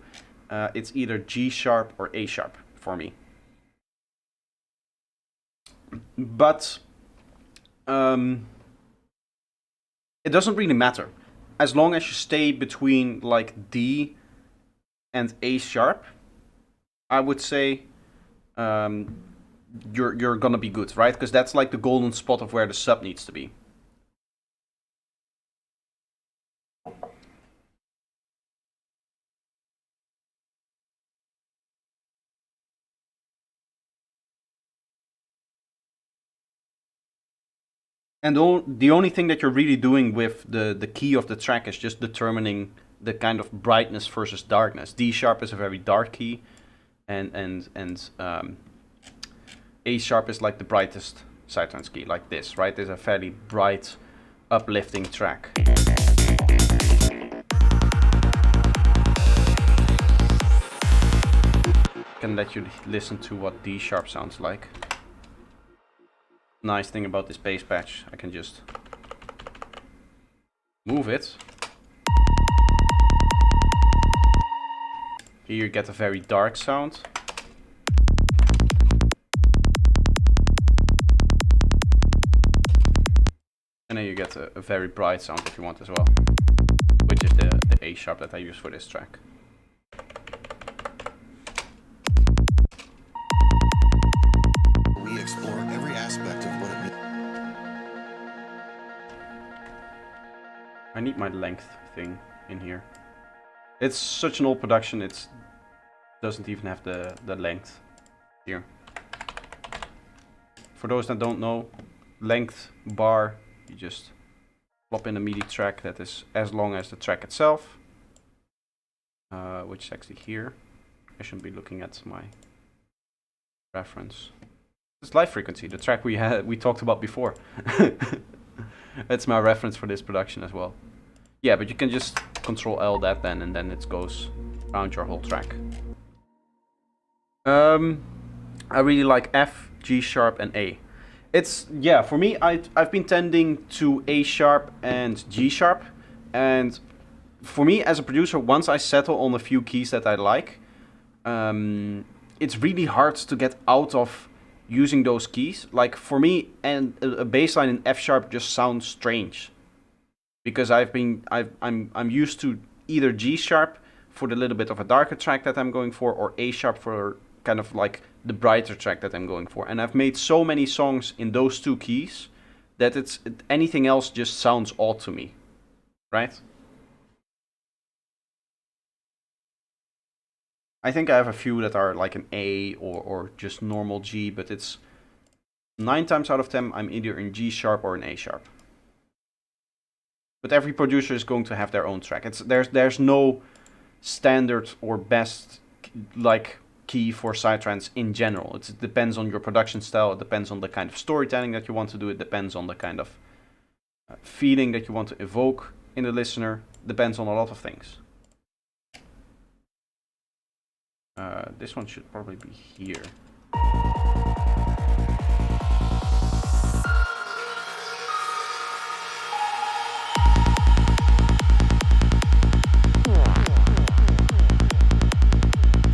it's either G sharp or A sharp for me. But it doesn't really matter. As long as you stay between like D and A sharp, I would say you're gonna be good, right? Because that's like the golden spot of where the sub needs to be. And the only thing that you're really doing with the key of the track is just determining the kind of brightness versus darkness. D sharp is a very dark key, and A sharp is like the brightest psytrance key, like this, right? It's a fairly bright, uplifting track. Can let you listen to what D sharp sounds like. Nice thing about this bass patch, I can just move it. Here you get a very dark sound. And then you get a very bright sound if you want as well, which is the A sharp that I use for this track. We explore every aspect of what it means. I need my length thing in here. It's such an old production, it doesn't even have the length here. For those that don't know, length bar, you just plop in a MIDI track that is as long as the track itself, which is actually here. I shouldn't be looking at my reference. It's live frequency, the track we talked about before. That's my reference for this production as well. Yeah, but you can just Control L that then, and then it goes around your whole track. I really like F, G sharp, and A. It's, yeah, for me, I've been tending to A sharp and G sharp, and for me as a producer, once I settle on a few keys that I like, it's really hard to get out of using those keys. Like for me, and a bass line in F sharp just sounds strange, because I'm used to either G sharp for the little bit of a darker track that I'm going for, or A sharp for kind of like the brighter track that I'm going for. And I've made so many songs in those two keys that anything else just sounds odd to me, right? I think I have a few that are like an A or just normal G, but it's 9 times out of 10 I'm either in G sharp or in A sharp. But every producer is going to have their own track. There's no standard or best like key for psytrance in general. It depends on your production style. It depends on the kind of storytelling that you want to do. It depends on the kind of feeling that you want to evoke in the listener. Depends on a lot of things. This one should probably be here.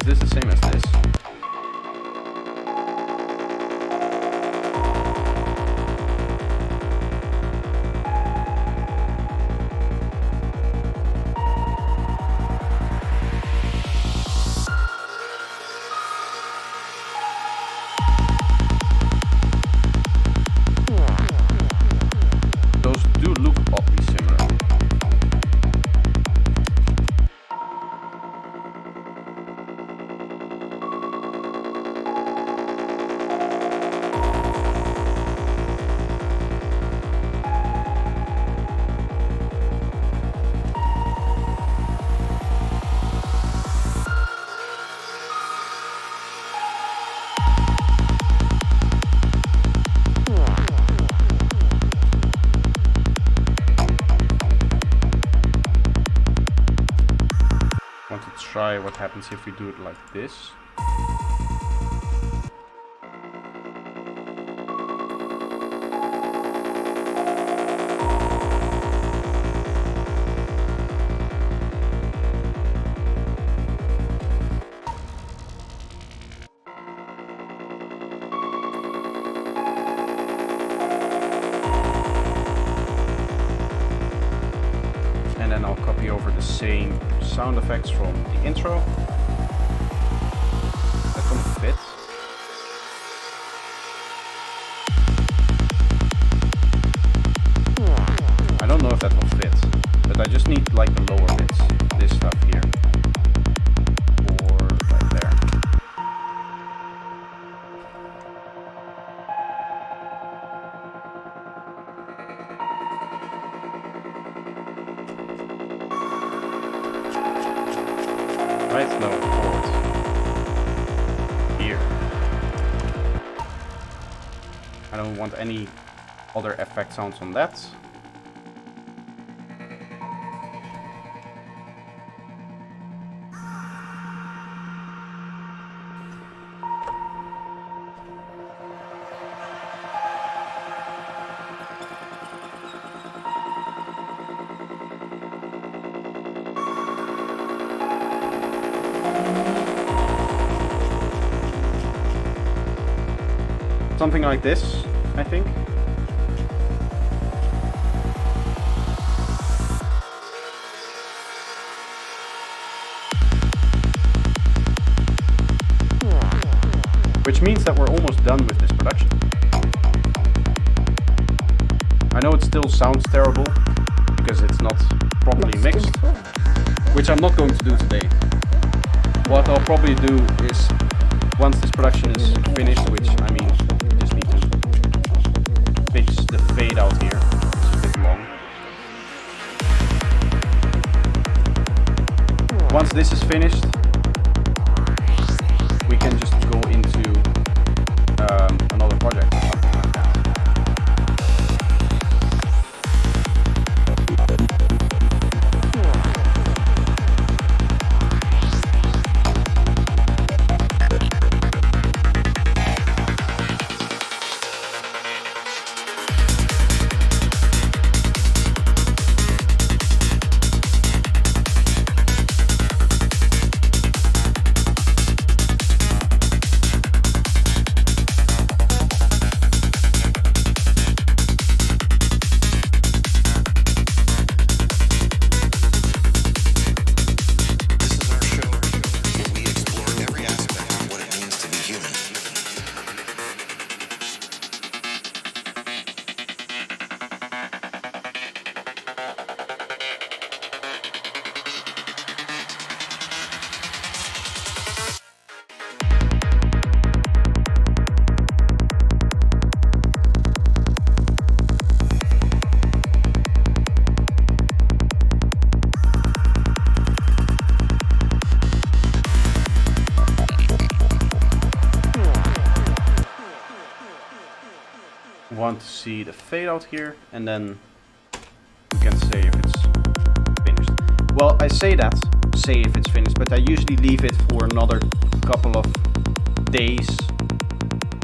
Is this the same as this? Those do look oddly similar. Want to try what happens if we do it like this. And then I'll copy over the same sound effects from the intro. That can fit. I don't know if that will fit, but I just need like the lower bits, this stuff here, or right there. Right, no, forward. Here. I don't want any other effect sounds on that. Something like this, I think. Which means that we're almost done with this production. I know it still sounds terrible because it's not properly mixed, which I'm not going to do today. What I'll probably do is, once this production is finished, which I mean, you just need to fix the fade out here, it's a bit long. Once this is finished, we can just go into another project or something like that. This is our show where we explore every aspect of what it means to be human. Want to see the fade out here, and then we can say if it's finished. Well, I say if it's finished, but I usually leave it for another couple of days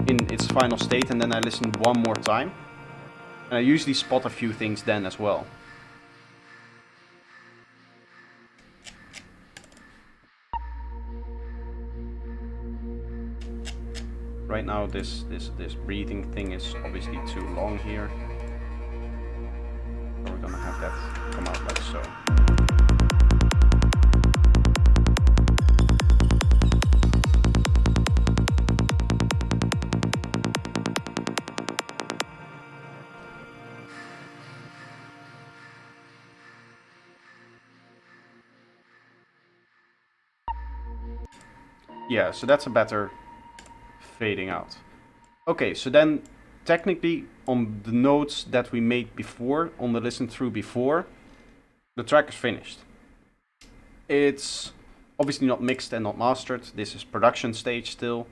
in its final state, and then I listen one more time. And I usually spot a few things then as well. Right now this breathing thing is obviously too long here. So we're gonna have that come out like so. Yeah, so that's a better fading out. Okay, so then technically on the notes that we made before, on the listen through before, the track is finished. It's obviously not mixed and not mastered. This is production stage still.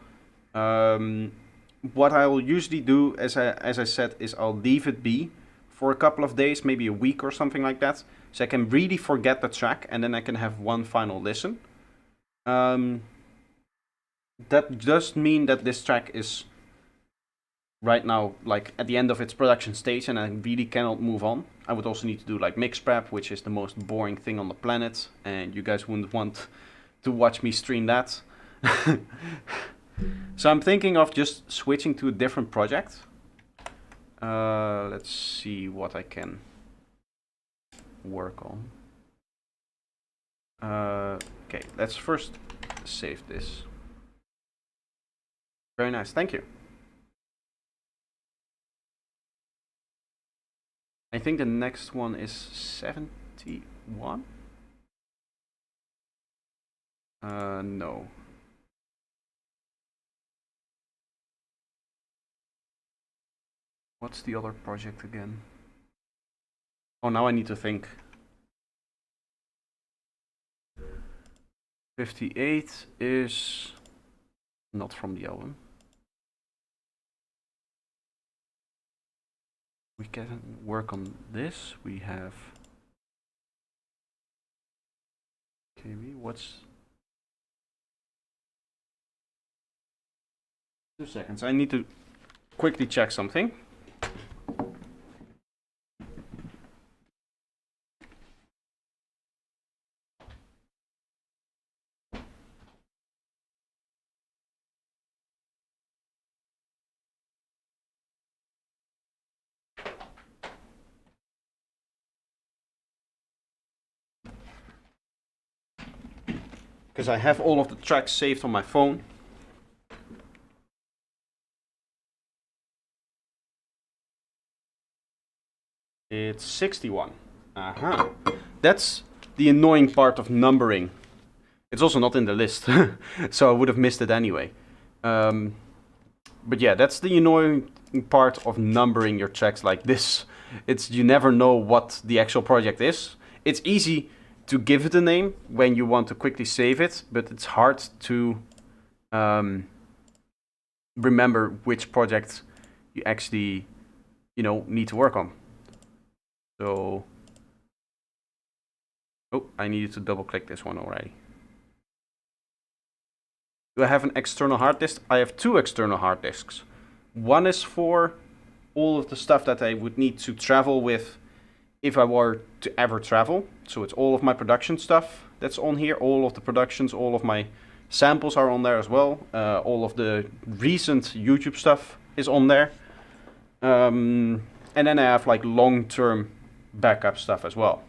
What I'll usually do, as I said, is I'll leave it be for a couple of days, maybe a week or something like that, so I can really forget the track, and then I can have one final listen. That does mean that this track is right now like at the end of its production stage, and I really cannot move on. I would also need to do like mix prep, which is the most boring thing on the planet, and you guys wouldn't want to watch me stream that. So I'm thinking of just switching to a different project. Let's see what I can work on. Okay, let's first save this. Very nice, thank you. I think the next one is 71? No. What's the other project again? Oh, now I need to think. 58 is not from the album. We can work on this. We have KB. What's 2 seconds? I need to quickly check something. because I have all of the tracks saved on my phone. It's 61. Aha. That's the annoying part of numbering. It's also not in the list, so I would have missed it anyway. But yeah, that's the annoying part of numbering your tracks like this. It's you never know what the actual project is. It's easy to give it a name when you want to quickly save it, but it's hard to remember which project you actually, need to work on. So, I needed to double click this one already. Do I have an external hard disk? I have 2 external hard disks. One is for all of the stuff that I would need to travel with if I were to ever travel. So it's all of my production stuff that's on here, all of the productions, all of my samples are on there as well. All of the recent YouTube stuff is on there. And then I have like long-term backup stuff as well.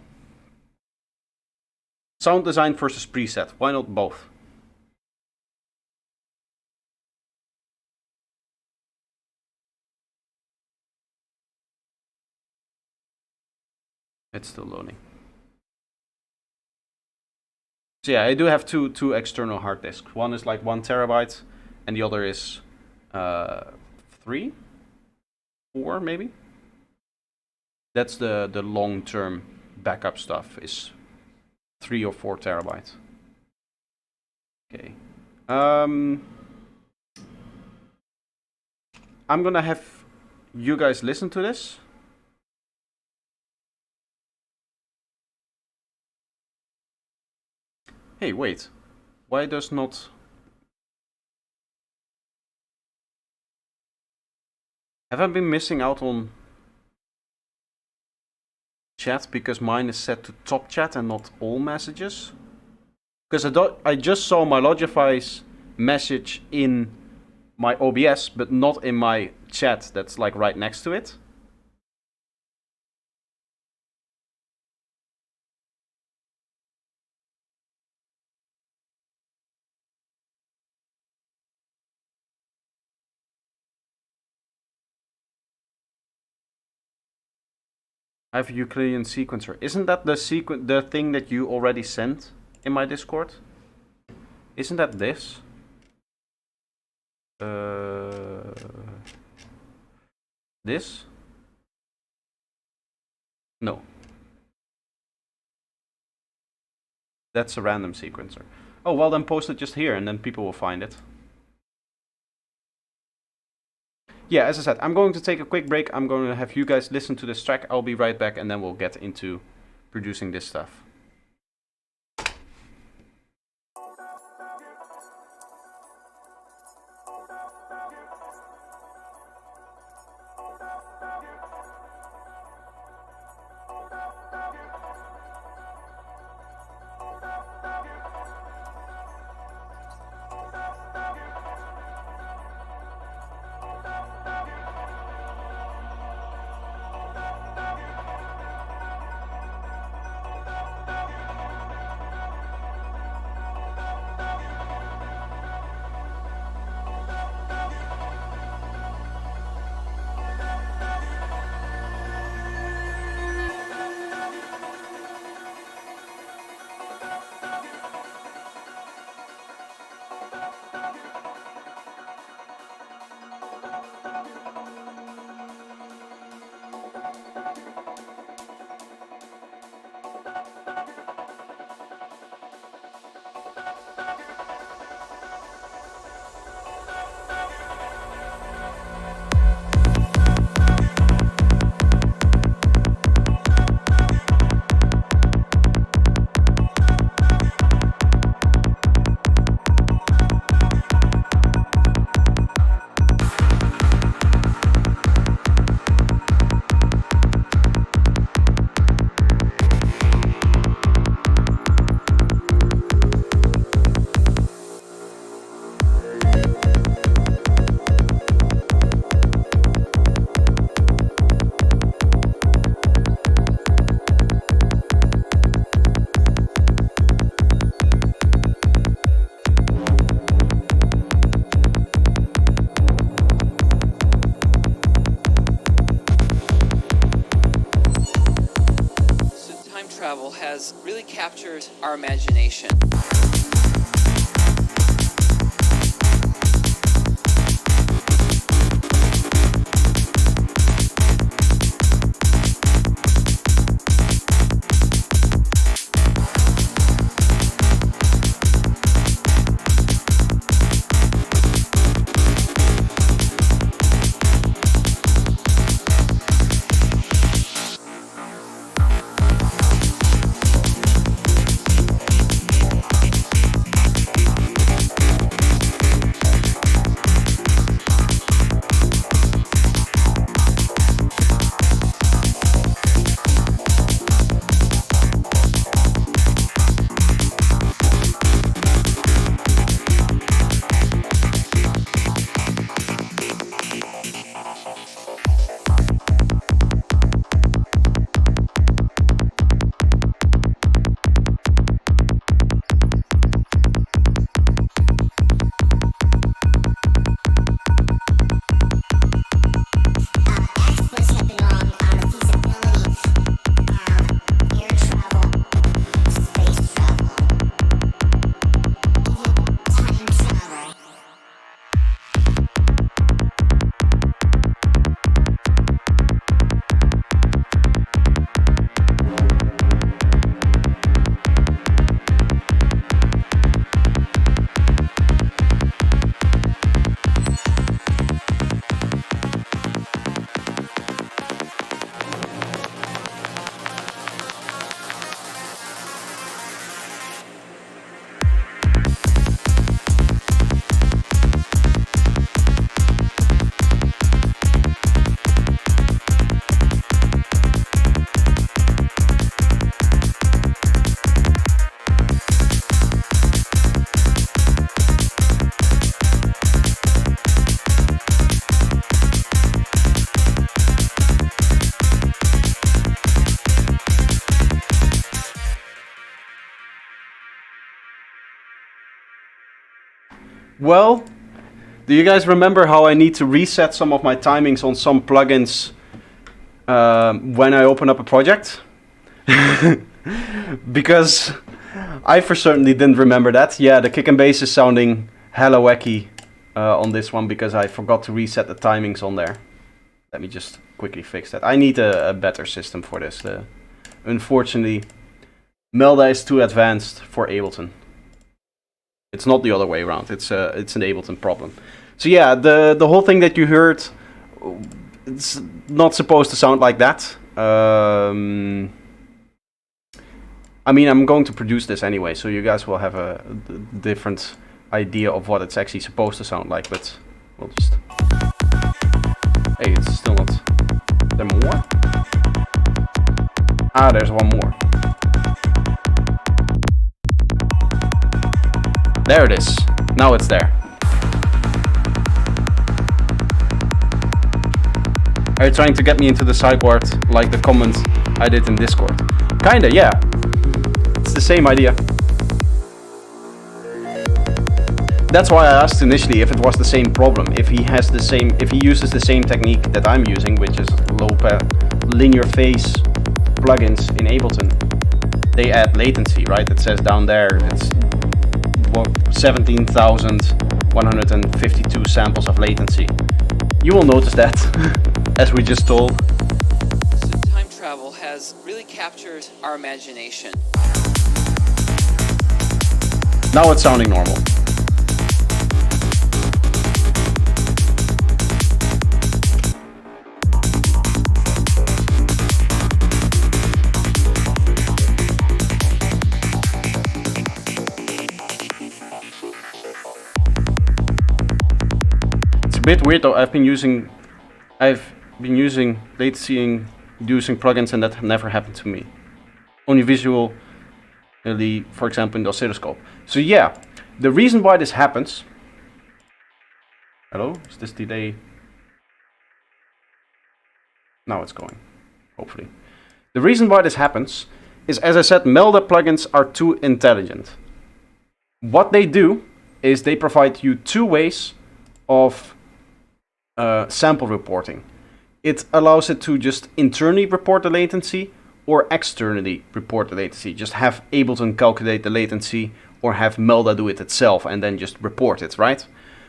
Sound design versus preset. Why not both? It's still loading. So yeah, I do have two external hard disks. One is like 1 terabyte, and the other is 3, 4 maybe. That's the long-term backup stuff is 3 or 4 terabytes. Okay. I'm gonna have you guys listen to this. Hey, wait. Why does not... Have I been missing out on chat because mine is set to top chat and not all messages? Because I just saw my Logify's message in my OBS, but not in my chat that's like right next to it. I have a Euclidean sequencer. Isn't that the thing that you already sent in my Discord? Isn't that this? This? No. That's a random sequencer. Oh, well then post it just here and then people will find it. Yeah, as I said, I'm going to take a quick break. I'm going to have you guys listen to this track. I'll be right back and then we'll get into producing this stuff. has really captured our imagination. Experts have been wrong on the feasibility of air travel, space travel, even time travel. Well, do you guys remember how I need to reset some of my timings on some plugins when I open up a project? Because I for certainly didn't remember that. Yeah, the kick and bass is sounding hella wacky on this one because I forgot to reset the timings on there. Let me just quickly fix that. I need a better system for this. Unfortunately, Melda is too advanced for Ableton. It's not the other way around. It's an Ableton problem. So yeah, the whole thing that you heard, it's not supposed to sound like that. I mean, I'm going to produce this anyway, so you guys will have a different idea of what it's actually supposed to sound like. But we'll just. Hey, it's still not. Is there more? Ah, there's one more. There it is. Now it's there. Are you trying to get me into the sideboard like the comment I did in Discord? Kinda, yeah. It's the same idea. That's why I asked initially if it was the same problem. If he uses the same technique that I'm using, which is linear phase plugins in Ableton. They add latency, right? It says down there it's 17,152 samples of latency. You will notice that, as we just told. So time travel has really captured our imagination. Now it's sounding normal. A bit weird though. I've been using latency inducing plugins and that never happened to me. Only visually, for example, in the oscilloscope. So yeah, the reason why this happens. Hello, is this delay? Now it's going, hopefully. The reason why this happens is, as I said, Melda plugins are too intelligent. What they do is they provide you two ways of sample reporting. It allows it to just internally report the latency, or externally report the latency. Just have Ableton calculate the latency, or have Melda do it itself and then just report it, right?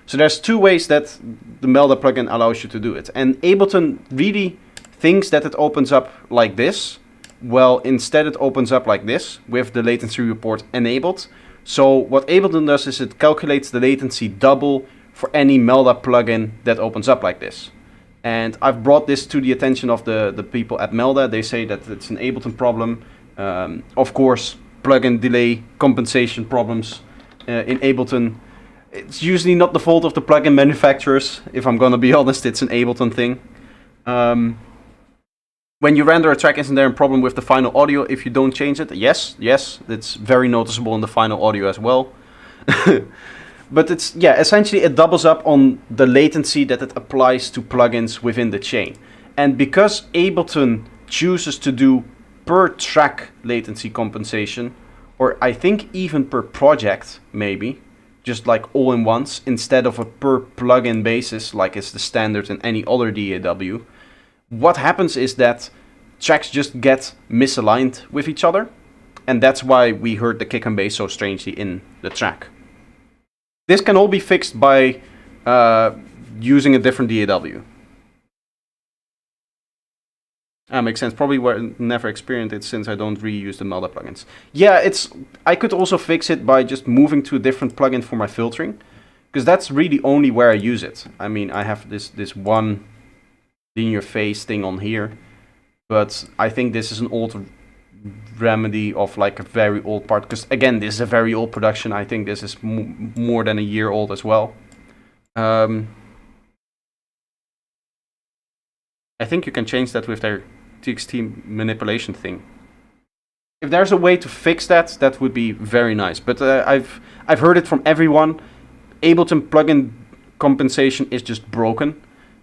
So there's two ways that the Melda plugin allows you to do it. And Ableton really thinks that it opens up like this. Well, instead it opens up like this with the latency report enabled. So what Ableton does is it calculates the latency double for any Melda plugin that opens up like this. And I've brought this to the attention of the people at Melda. They say that it's an Ableton problem. Of course, plugin delay compensation problems in Ableton. It's usually not the fault of the plugin manufacturers. If I'm gonna be honest, it's an Ableton thing. When you render a track, isn't there a problem with the final audio if you don't change it? Yes, it's very noticeable in the final audio as well. But it's, yeah, essentially it doubles up on the latency that it applies to plugins within the chain. And because Ableton chooses to do per track latency compensation, or I think even per project maybe, just like all in once, instead of a per plugin basis like is the standard in any other DAW, what happens is that tracks just get misaligned with each other, and that's why we heard the kick and bass so strangely in the track. This can all be fixed by using a different DAW. Makes sense. Probably never experienced it since I don't really use the Melda plugins. Yeah, I could also fix it by just moving to a different plugin for my filtering, because that's really only where I use it. I mean, I have this one linear phase thing on here, but I think this is an old remedy of like a very old part, because again, this is a very old production. I think this is more than a year old as well. I think you can change that with their TXT manipulation thing. If there's a way to fix that, that would be very nice. But I've heard it from everyone. Ableton plugin compensation is just broken.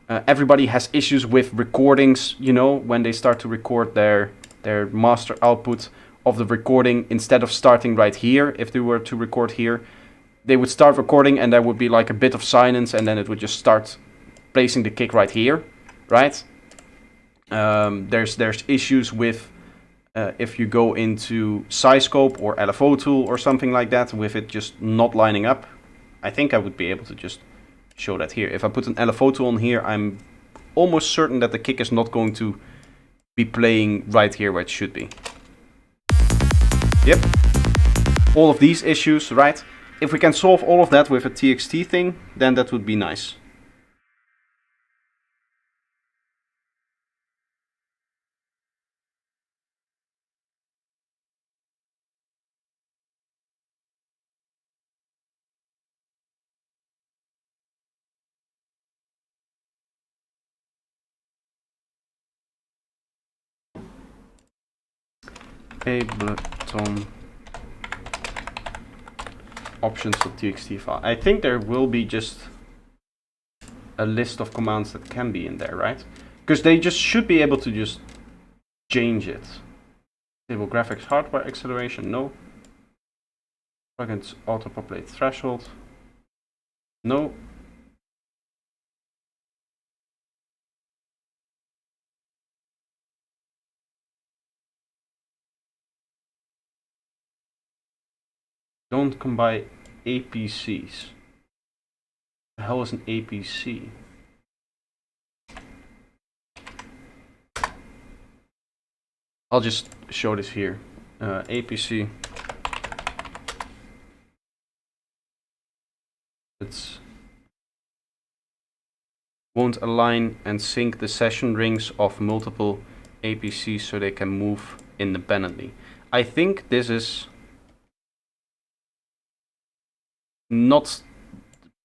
Everybody has issues with recordings, you know, when they start to record their master output of the recording. Instead of starting right here, if they were to record here, they would start recording and there would be like a bit of silence, and then it would just start placing the kick right here, right? There's issues with if you go into SizeScope or LFO tool or something like that, with it just not lining up. I think I would be able to just show that here. If I put an LFO tool on here, I'm almost certain that the kick is not going to be playing right here where it should be. Yep. All of these issues, right? If we can solve all of that with a TXT thing, then that would be nice. Ableton options.txt file. I think there will be just a list of commands that can be in there, right? Because they just should be able to just change it. Stable graphics hardware acceleration, no. Plugins auto-populate threshold, no. Don't combine APCs. The hell is an APC? I'll just show this here. APC. It won't align and sync the session rings of multiple APCs so they can move independently. I think this is not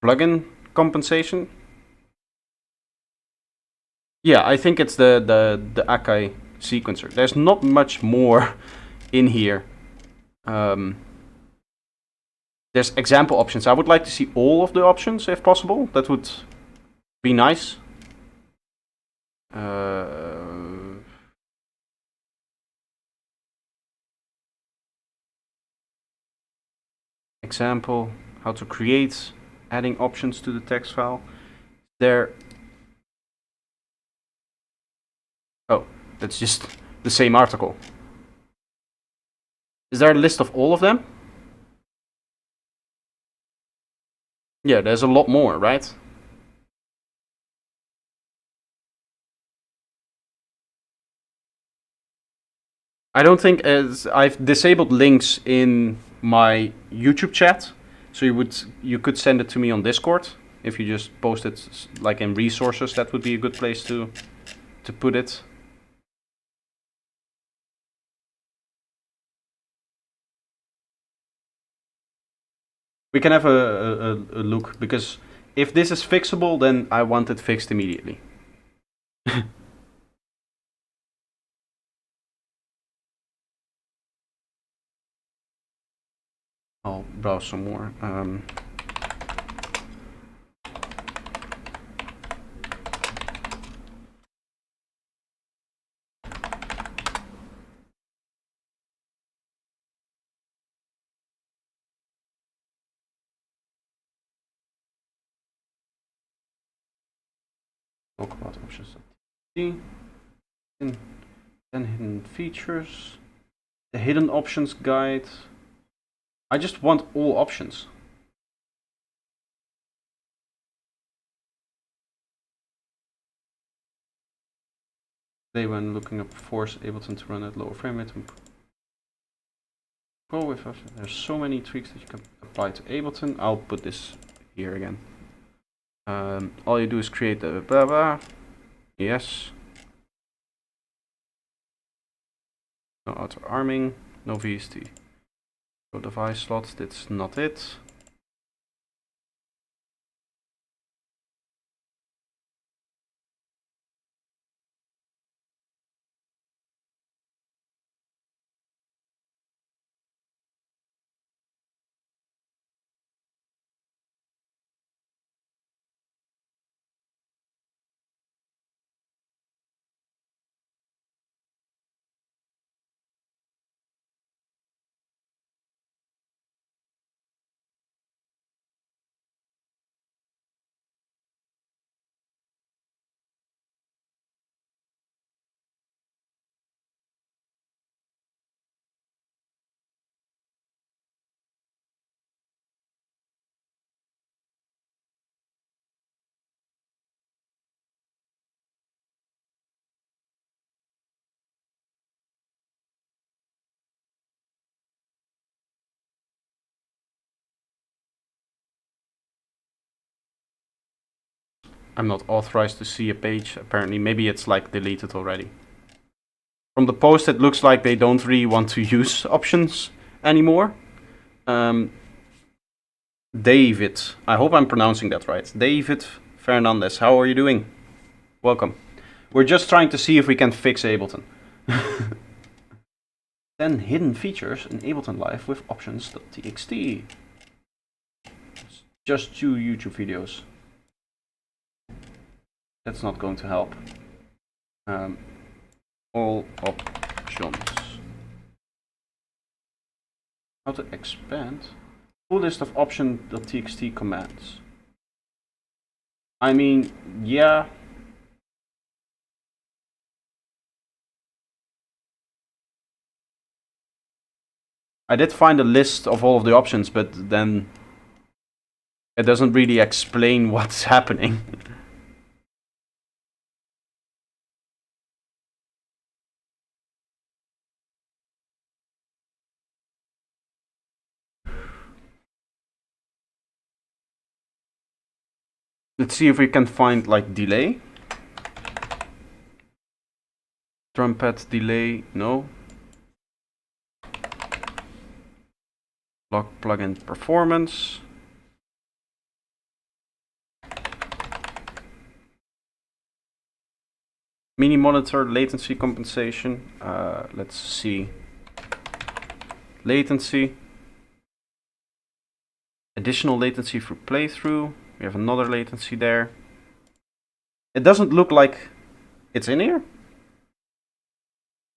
plugin compensation. Yeah, I think it's the Akai sequencer. There's not much more in here. There's example options. I would like to see all of the options if possible. That would be nice. Example, how to create, adding options to the text file. There. Oh, that's just the same article. Is there a list of all of them? Yeah, there's a lot more, right? I don't think as I've disabled links in my YouTube chat, so you could send it to me on Discord. If you just post it like in resources, that would be a good place to put it. We can have a look, because if this is fixable, then I want it fixed immediately. I'll browse some more. Talk about options. 10 hidden features. The hidden options guide. I just want all options. They, when looking up, force Ableton to run at lower frame rate. Go with us. There's so many tweaks that you can apply to Ableton. I'll put this here again. All you do is create the blah blah. Yes. No auto arming. No VST. So device slots. That's not it. I'm not authorized to see a page, apparently. Maybe it's like deleted already. From the post, it looks like they don't really want to use options anymore. David, I hope I'm pronouncing that right. David Fernandez, how are you doing? Welcome. We're just trying to see if we can fix Ableton. 10 hidden features in Ableton Live with options.txt. Just 2 YouTube videos. That's not going to help. All options. How to expand? Full list of option.txt commands. I mean, yeah. I did find a list of all of the options, but then it doesn't really explain what's happening. Let's see if we can find like delay. Trumpet delay, no. Plugin performance. Mini monitor latency compensation. Let's see. Latency. Additional latency for playthrough. We have another latency there. It doesn't look like it's in here.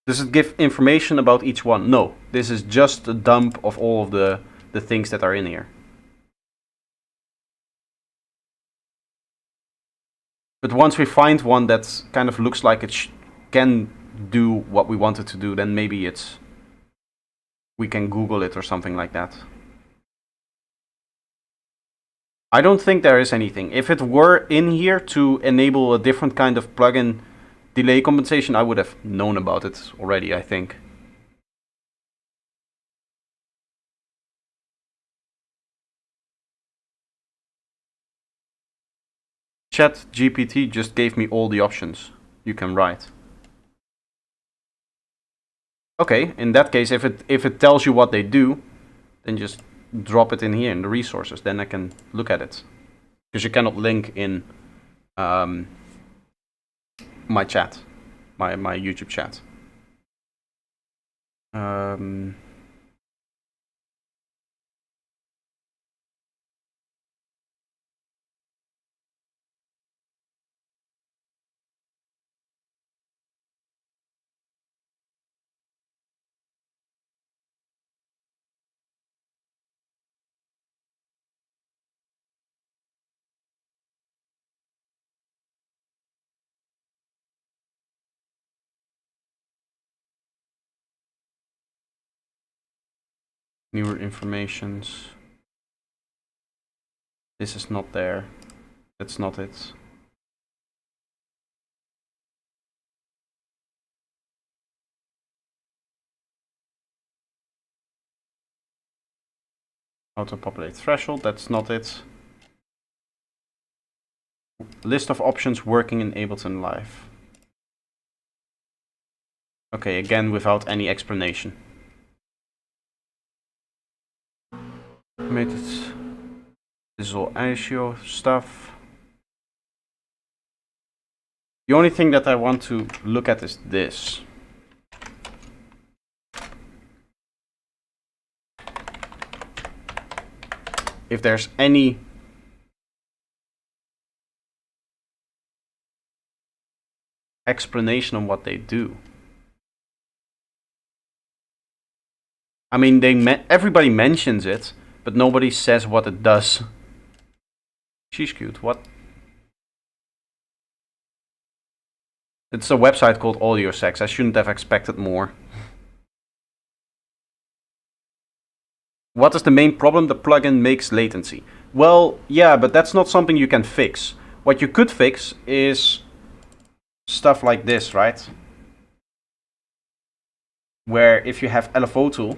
Does it give information about each one? No. This is just a dump of all of the things that are in here. But once we find one that kind of looks like it can do what we want it to do, then maybe it's We can Google it or something like that. I don't think there is anything. If it were in here to enable a different kind of plugin delay compensation, I would have known about it already, I think. ChatGPT just gave me all the options you can write. Okay, in that case, if it tells you what they do, then just drop it in here in the resources. Then I can look at it. Because you cannot link in my chat, my YouTube chat. Newer informations. This is not there. That's not it. Auto-populate threshold, that's not it. List of options working in Ableton Live. Okay, again without any explanation. Made it. This is all ISO stuff. The only thing that I want to look at is this. If there's any explanation on what they do. I mean, everybody mentions it, but nobody says what it does. She's cute. What? It's a website called Audio Sex. I shouldn't have expected more. What is the main problem? The plugin makes latency. Well, yeah, but that's not something you can fix. What you could fix is stuff like this, right? Where if you have LFO tool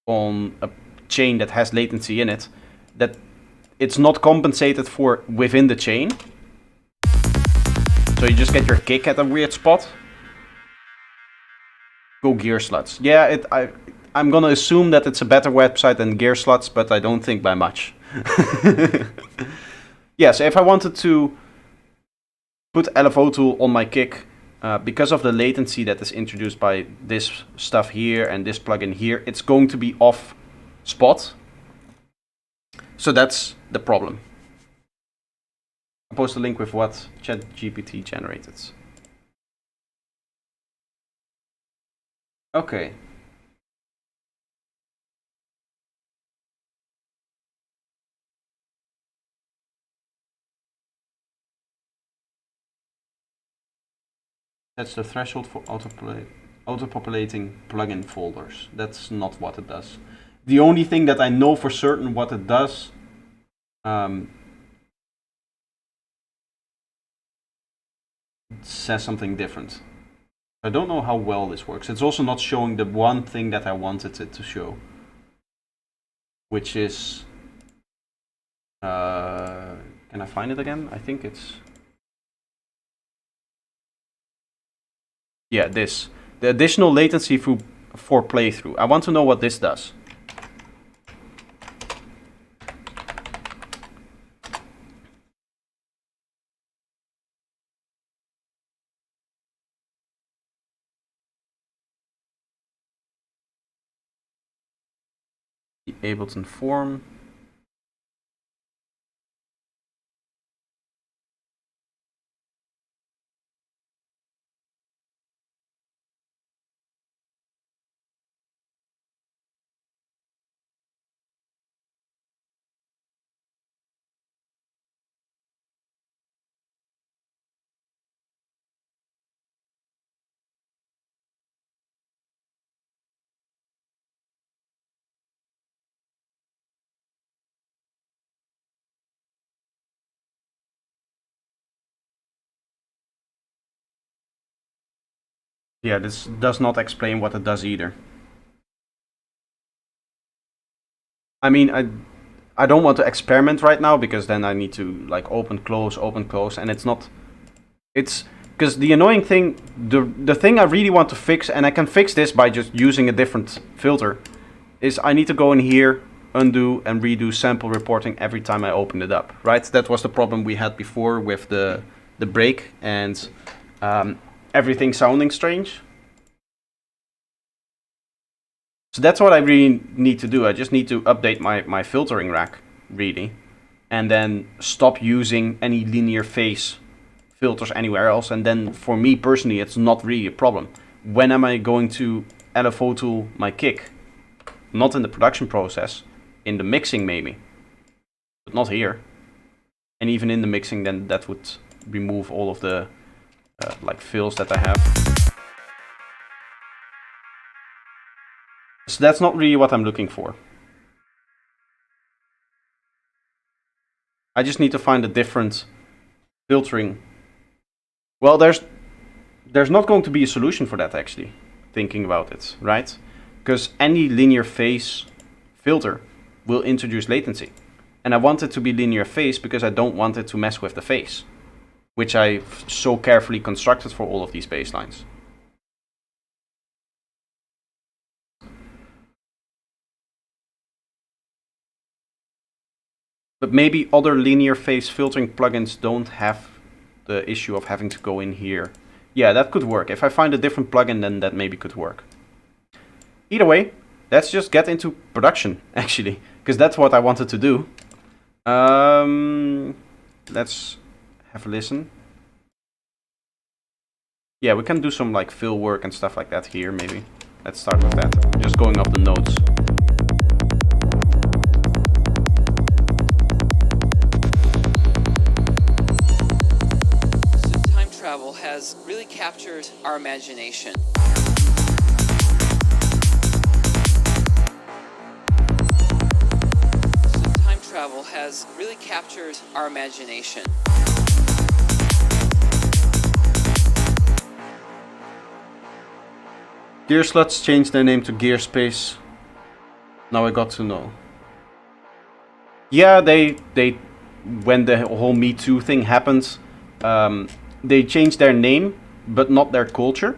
on a chain that has latency in it, that it's not compensated for within the chain. So you just get your kick at a weird spot. Go Gear Sluts. Yeah, I'm gonna assume that it's a better website than Gear Sluts, but I don't think by much. Yeah, so if I wanted to put LFO tool on my kick, because of the latency that is introduced by this stuff here and this plugin here, it's going to be off spot. So that's the problem. I'll post a link with what ChatGPT generated. Okay. That's the threshold for auto-populating plugin folders. That's not what it does. The only thing that I know for certain what it does says something different. I don't know how well this works. It's also not showing the one thing that I wanted it to show, which is can I find it again? I think it's this. The additional latency for playthrough. I want to know what this does. The Ableton form. Yeah, this does not explain what it does either. I mean, I don't want to experiment right now because then I need to like open, close, and it's not. It's because the annoying thing, the thing I really want to fix, and I can fix this by just using a different filter, is I need to go in here, undo and redo sample reporting every time I open it up. Right? That was the problem we had before with the break and everything sounding strange. So that's what I really need to do. I just need to update my filtering rack, really, and then stop using any linear phase filters anywhere else. And then for me personally, it's not really a problem. When am I going to LFO tool my kick? Not in the production process, in the mixing maybe, but not here. And even in the mixing, then that would remove all of the like fills that I have. So that's not really what I'm looking for. I just need to find a different filtering. Well, there's not going to be a solution for that actually, thinking about it, right? Because any linear phase filter will introduce latency. And I want it to be linear phase because I don't want it to mess with the phase, which I've so carefully constructed for all of these baselines. But maybe other linear phase filtering plugins don't have the issue of having to go in here. Yeah, that could work. If I find a different plugin, then that maybe could work. Either way, let's just get into production, actually, because that's what I wanted to do. Let's have a listen. Yeah, we can do some like fill work and stuff like that here, maybe. Let's start with that. Just going up the notes. Travel has really captured our imagination. Time travel has really captured our imagination. Gearsluts changed their name to Gearspace. Now I got to know. Yeah, they when the whole Me Too thing happened, they changed their name, but not their culture,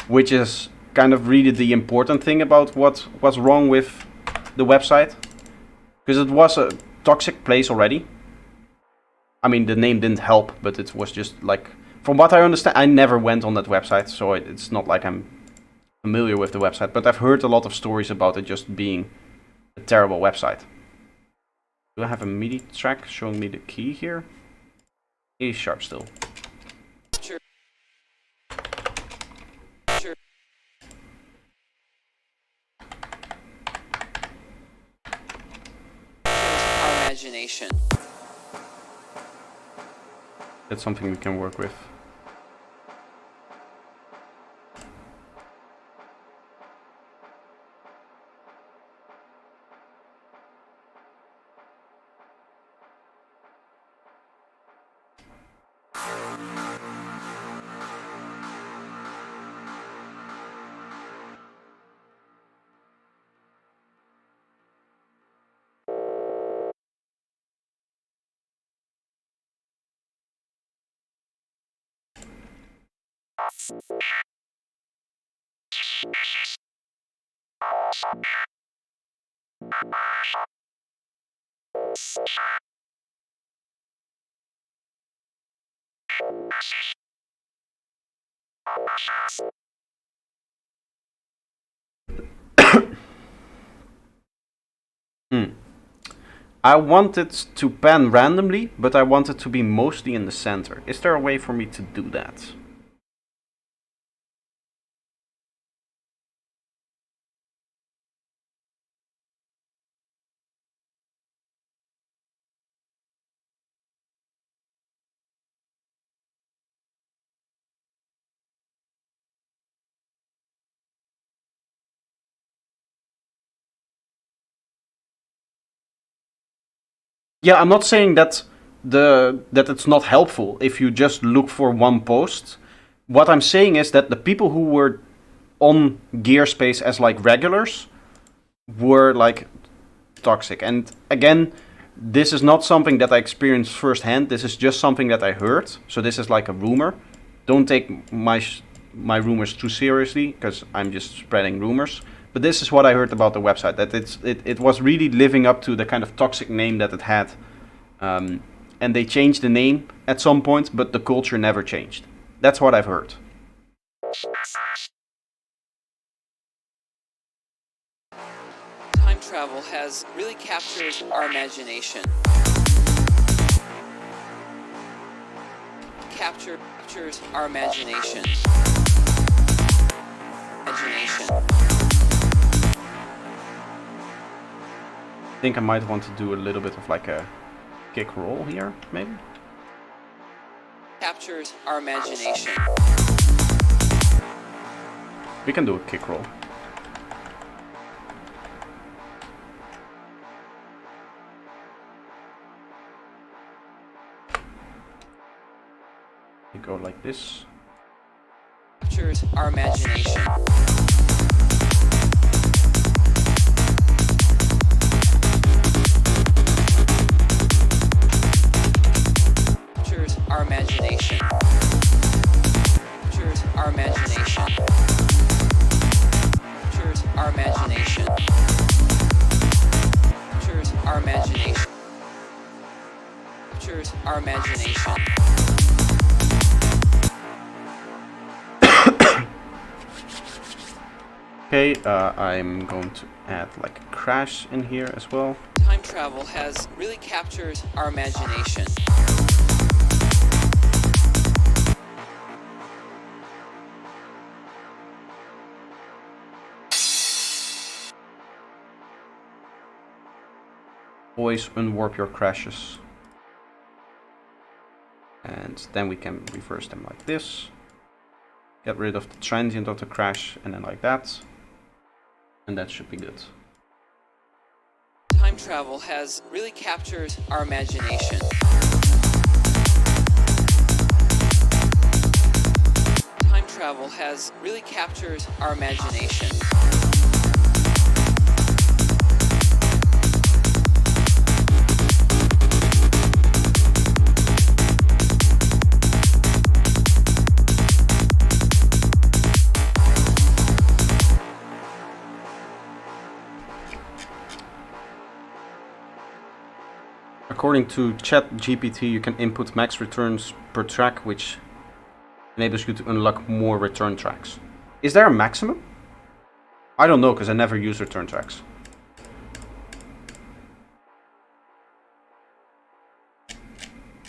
which is kind of really the important thing about what was wrong with the website, because it was a toxic place already. I mean, the name didn't help, but it was just like, from what I understand, I never went on that website, so it's not like I'm familiar with the website, but I've heard a lot of stories about it just being a terrible website. Do I have a MIDI track showing me the key here? A sharp still. Our imagination. That's something we can work with. I want it to pan randomly, but I want it to be mostly in the center. Is there a way for me to do that? Yeah, I'm not saying that that it's not helpful if you just look for one post, what I'm saying is that the people who were on Gearspace as like regulars were like toxic. And again, this is not something that I experienced firsthand. This is just something that I heard. So this is like a rumor. Don't take my rumors too seriously, because I'm just spreading rumors. But this is what I heard about the website, that it was really living up to the kind of toxic name that it had. And they changed the name at some point, but the culture never changed. That's what I've heard. Time travel has really captured our imagination. Captures our imagination. I think I might want to do a little bit of like a kick roll here, maybe? Captures our imagination. We can do a kick roll. We go like this. Captures our imagination. Captures our imagination. Captures our imagination. Captures our imagination. Captures our imagination. Captures our imagination. Okay, I'm going to add like a crash in here as well. Time travel has really captured our imagination. Always unwarp your crashes. And then we can reverse them like this. Get rid of the transient of the crash, and then like that. And that should be good. Time travel has really captured our imagination. Time travel has really captured our imagination. According to ChatGPT, you can input max returns per track, which enables you to unlock more return tracks. Is there a maximum? I don't know, because I never use return tracks.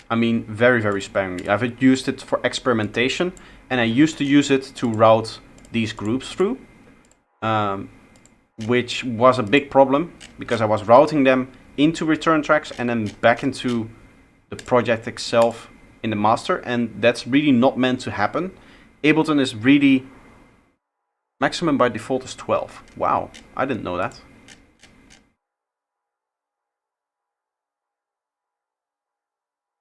I mean, very, very sparingly. I've used it for experimentation, and I used to use it to route these groups through, which was a big problem, because I was routing them into return tracks and then back into the project itself in the master, and that's really not meant to happen. Ableton is really maximum by default is 12. Wow, I didn't know that.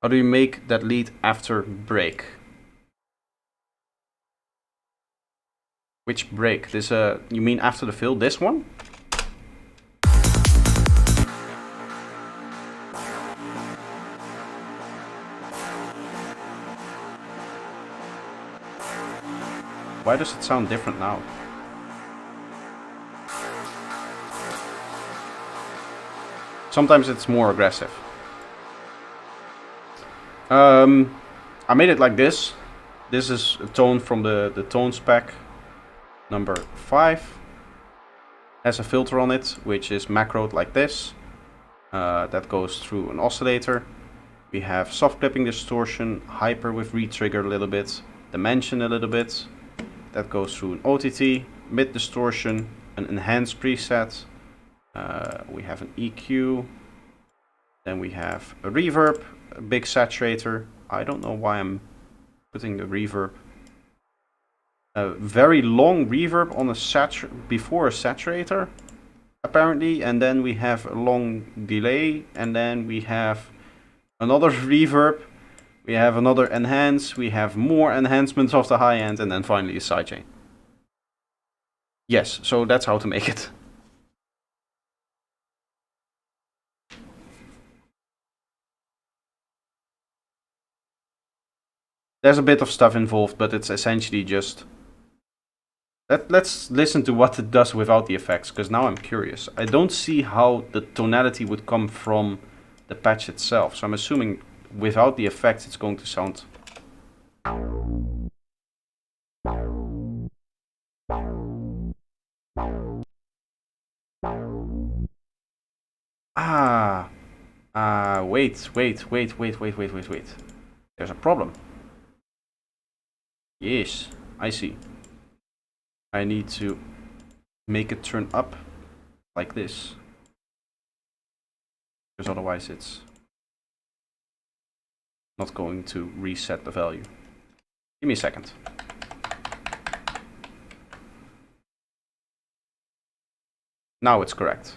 How do you make that lead after break? Which break? This you mean after the fill? This one? Why does it sound different now? Sometimes it's more aggressive. I made it like this. This is a tone from the tone spec number 5. Has a filter on it, which is macroed like this. That goes through an oscillator. We have soft clipping distortion, hyper with retrigger a little bit, dimension a little bit. That goes through an OTT, mid distortion, an enhanced preset. We have an EQ. Then we have a reverb, a big saturator. I don't know why I'm putting the reverb. A very long reverb on a before a saturator, apparently. And then we have a long delay. And then we have another reverb We have another enhance, we have more enhancements of the high end, and then finally a sidechain. Yes, so that's how to make it. There's a bit of stuff involved, but it's essentially just... Let's listen to what it does without the effects, because now I'm curious. I don't see how the tonality would come from the patch itself, so I'm assuming without the effects it's going to sound... Wait. There's a problem. Yes, I see. I need to make it turn up like this. Because otherwise it's not going to reset the value. Give me a second. Now it's correct.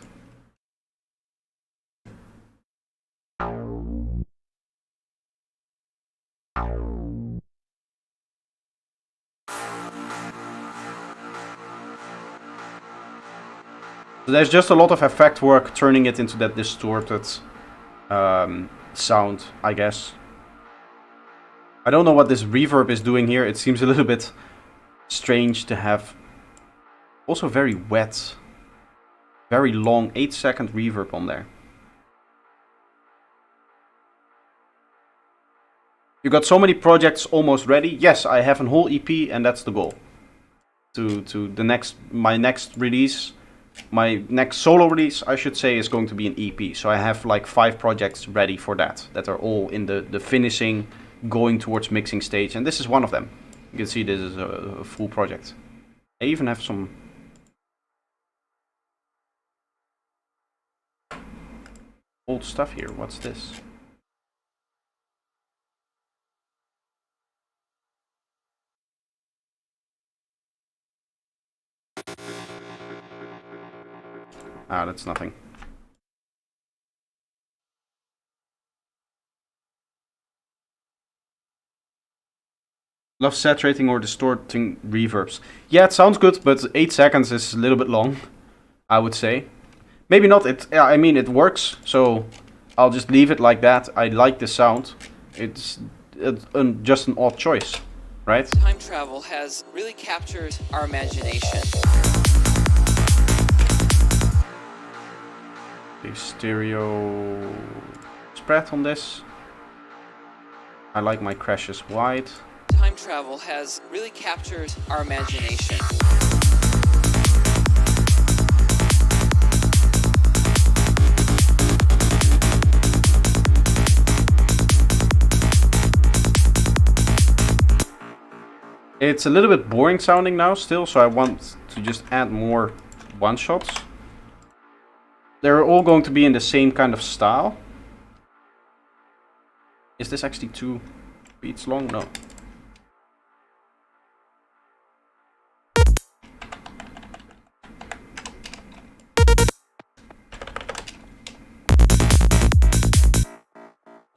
So there's just a lot of effect work turning it into that distorted sound, I guess. I don't know what this reverb is doing here. It seems a little bit strange to have also very wet, very long 8-second reverb on there. You got so many projects almost ready. Yes, I have a whole EP and that's the goal. To the my next release. My next solo release, I should say, is going to be an EP. So I have like 5 projects ready for that are all in the finishing, going towards mixing stage. And this is one of them. You can see this is a full project. I even have some old stuff here. What's this? Ah, that's nothing. Love saturating or distorting reverbs. Yeah, it sounds good, but 8 seconds is a little bit long, I would say. Maybe not. I mean, it works, so I'll just leave it like that. I like the sound. It's just an odd choice, right? Time travel has really captured our imagination. The stereo spread on this. I like my crashes wide. Time travel has really captured our imagination. It's a little bit boring sounding now still, so I want to just add more one-shots. They're all going to be in the same kind of style. Is this actually 2 beats long? No.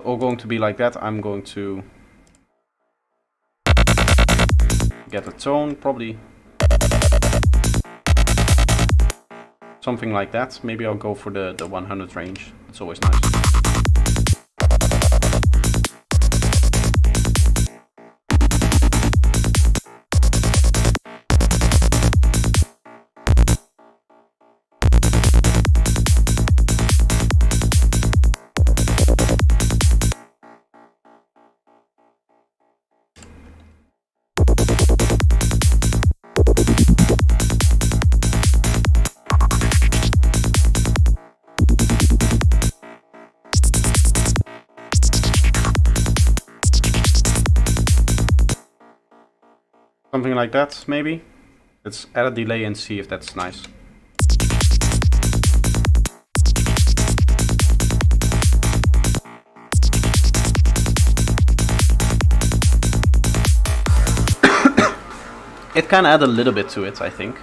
All going to be like that. I'm going to get a tone, probably something like that. Maybe I'll go for the 100 range. It's always nice. Something like that, maybe. Let's add a delay and see if that's nice. It can add a little bit to it, I think.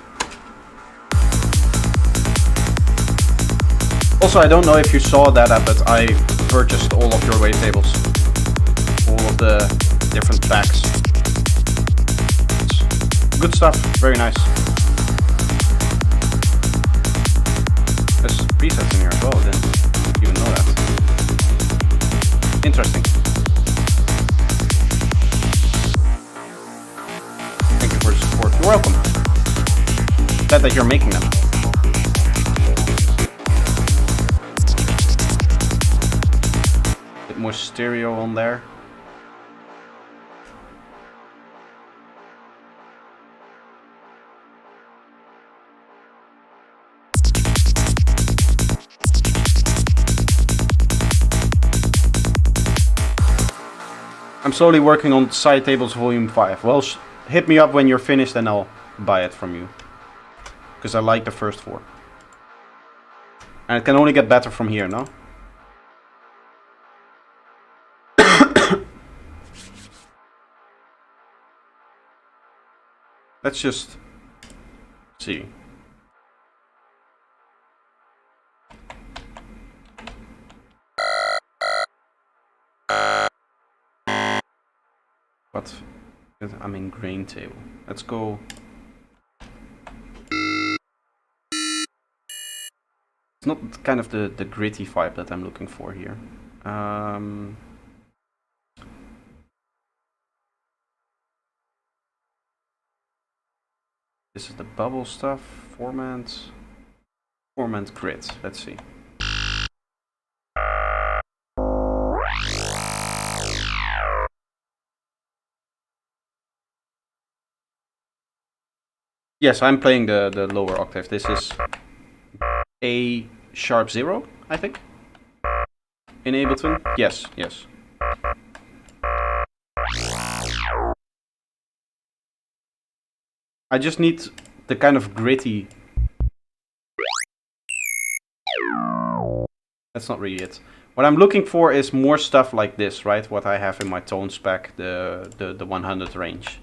Also, I don't know if you saw that, but I purchased all of your wavetables. all of the different packs. Good stuff, very nice. There's presets in here as well, I didn't even know that. Interesting. Thank you for the support. You're welcome. Glad that you're making them. Bit more stereo on there. I'm slowly working on Side Tables Volume 5. Well, hit me up when you're finished and I'll buy it from you. Because I like the first 4. And it can only get better from here, no? Let's just see. What? I'm in grain table. Let's go. It's not kind of the gritty vibe that I'm looking for here. This is the bubble stuff. Format grid. Let's see. Yes, I'm playing the lower octave. This is A sharp 0, I think. In Ableton. Yes, yes. I just need the kind of gritty. That's not really it. What I'm looking for is more stuff like this, right? What I have in my tone spec, the 100 range.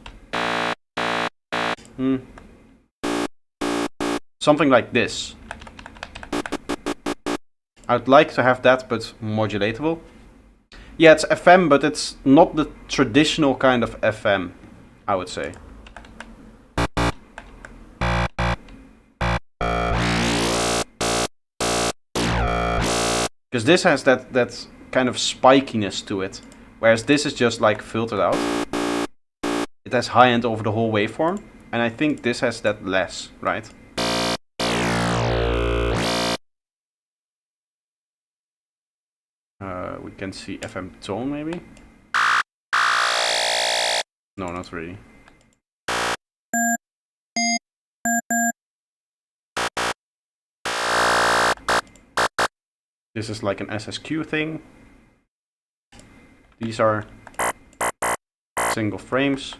Something like this. I'd like to have that, but modulatable. Yeah, it's FM, but it's not the traditional kind of FM, I would say. Because this has that kind of spikiness to it, whereas this is just like filtered out. It has high end over the whole waveform, and I think this has that less, right? We can see FM tone maybe? No, not really. This is like an SSQ thing. These are single frames.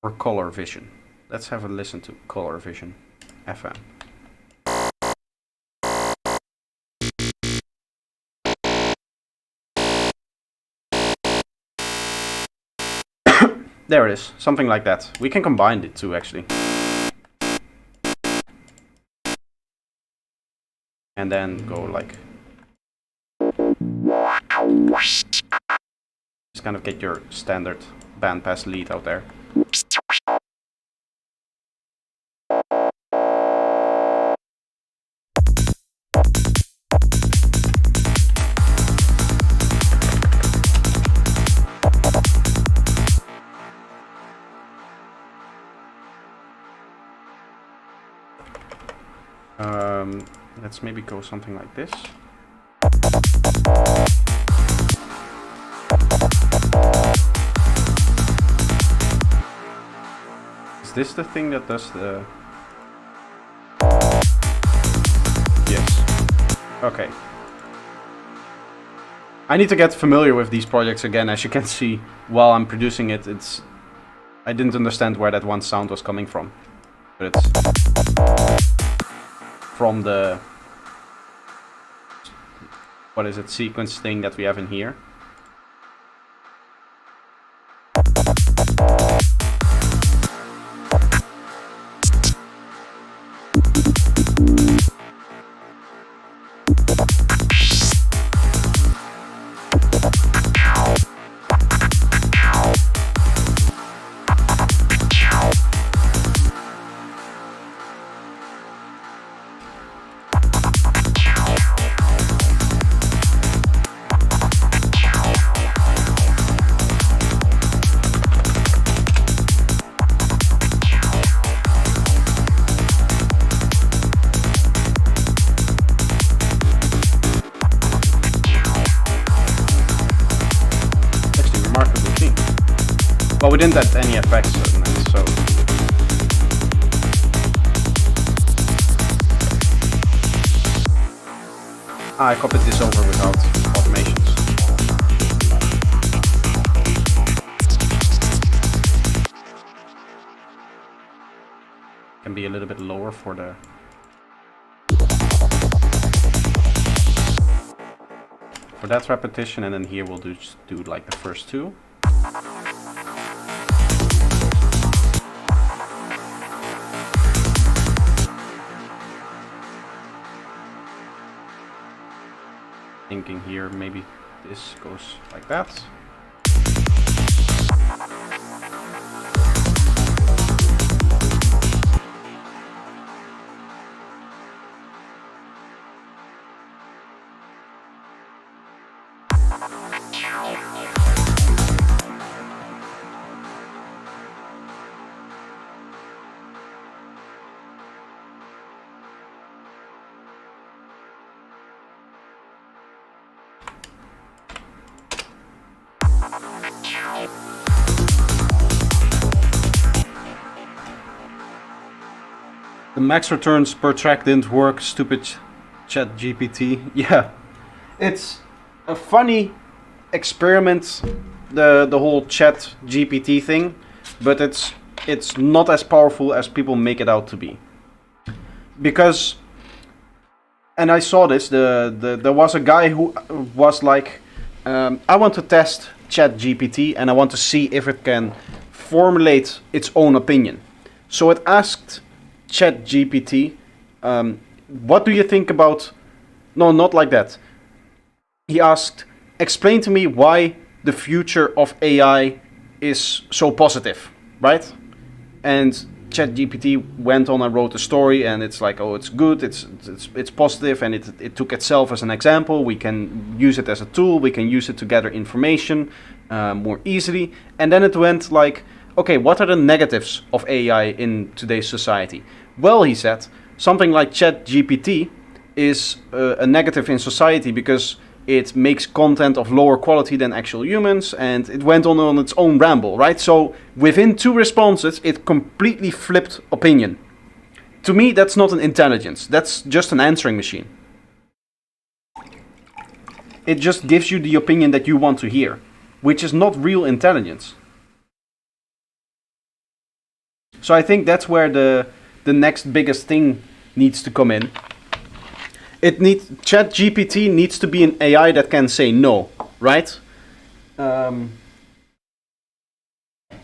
Or color vision. Let's have a listen to color vision FM. There it is, something like that. We can combine the two actually. And then go like... Just kind of get your standard bandpass lead out there. Let's maybe go something like this. Is this the thing that does the... Yes. Okay. I need to get familiar with these projects again. As you can see, while I'm producing it, I didn't understand where that one sound was coming from. But it's from the... What is it, sequence thing that we have in here. didn't add any effects on it, so. I copied this over without automations. Can be a little bit lower for that repetition, and then here we'll just do like the first two. Thinking here, maybe this goes like that. The max returns per track didn't work, stupid chat GPT. Yeah, it's a funny experiment, the whole chat GPT thing, but it's not as powerful as people make it out to be. Because, and I saw this, there was a guy who was like, I want to test chat GPT and I want to see if it can formulate its own opinion. So it asked ChatGPT, what do you think about... No, not like that. He asked, explain to me why the future of AI is so positive, right? And ChatGPT went on and wrote a story, and it's like, oh, it's good, it's positive, and it took itself as an example. We can use it as a tool, we can use it to gather information more easily. And then it went like, okay, what are the negatives of AI in today's society? Well, he said, something like ChatGPT is a negative in society because it makes content of lower quality than actual humans, and it went on its own ramble, right? So within 2 responses, it completely flipped opinion. To me, that's not an intelligence. That's just an answering machine. It just gives you the opinion that you want to hear, which is not real intelligence. So I think that's where the next biggest thing needs to come in. ChatGPT needs to be an AI that can say no, right?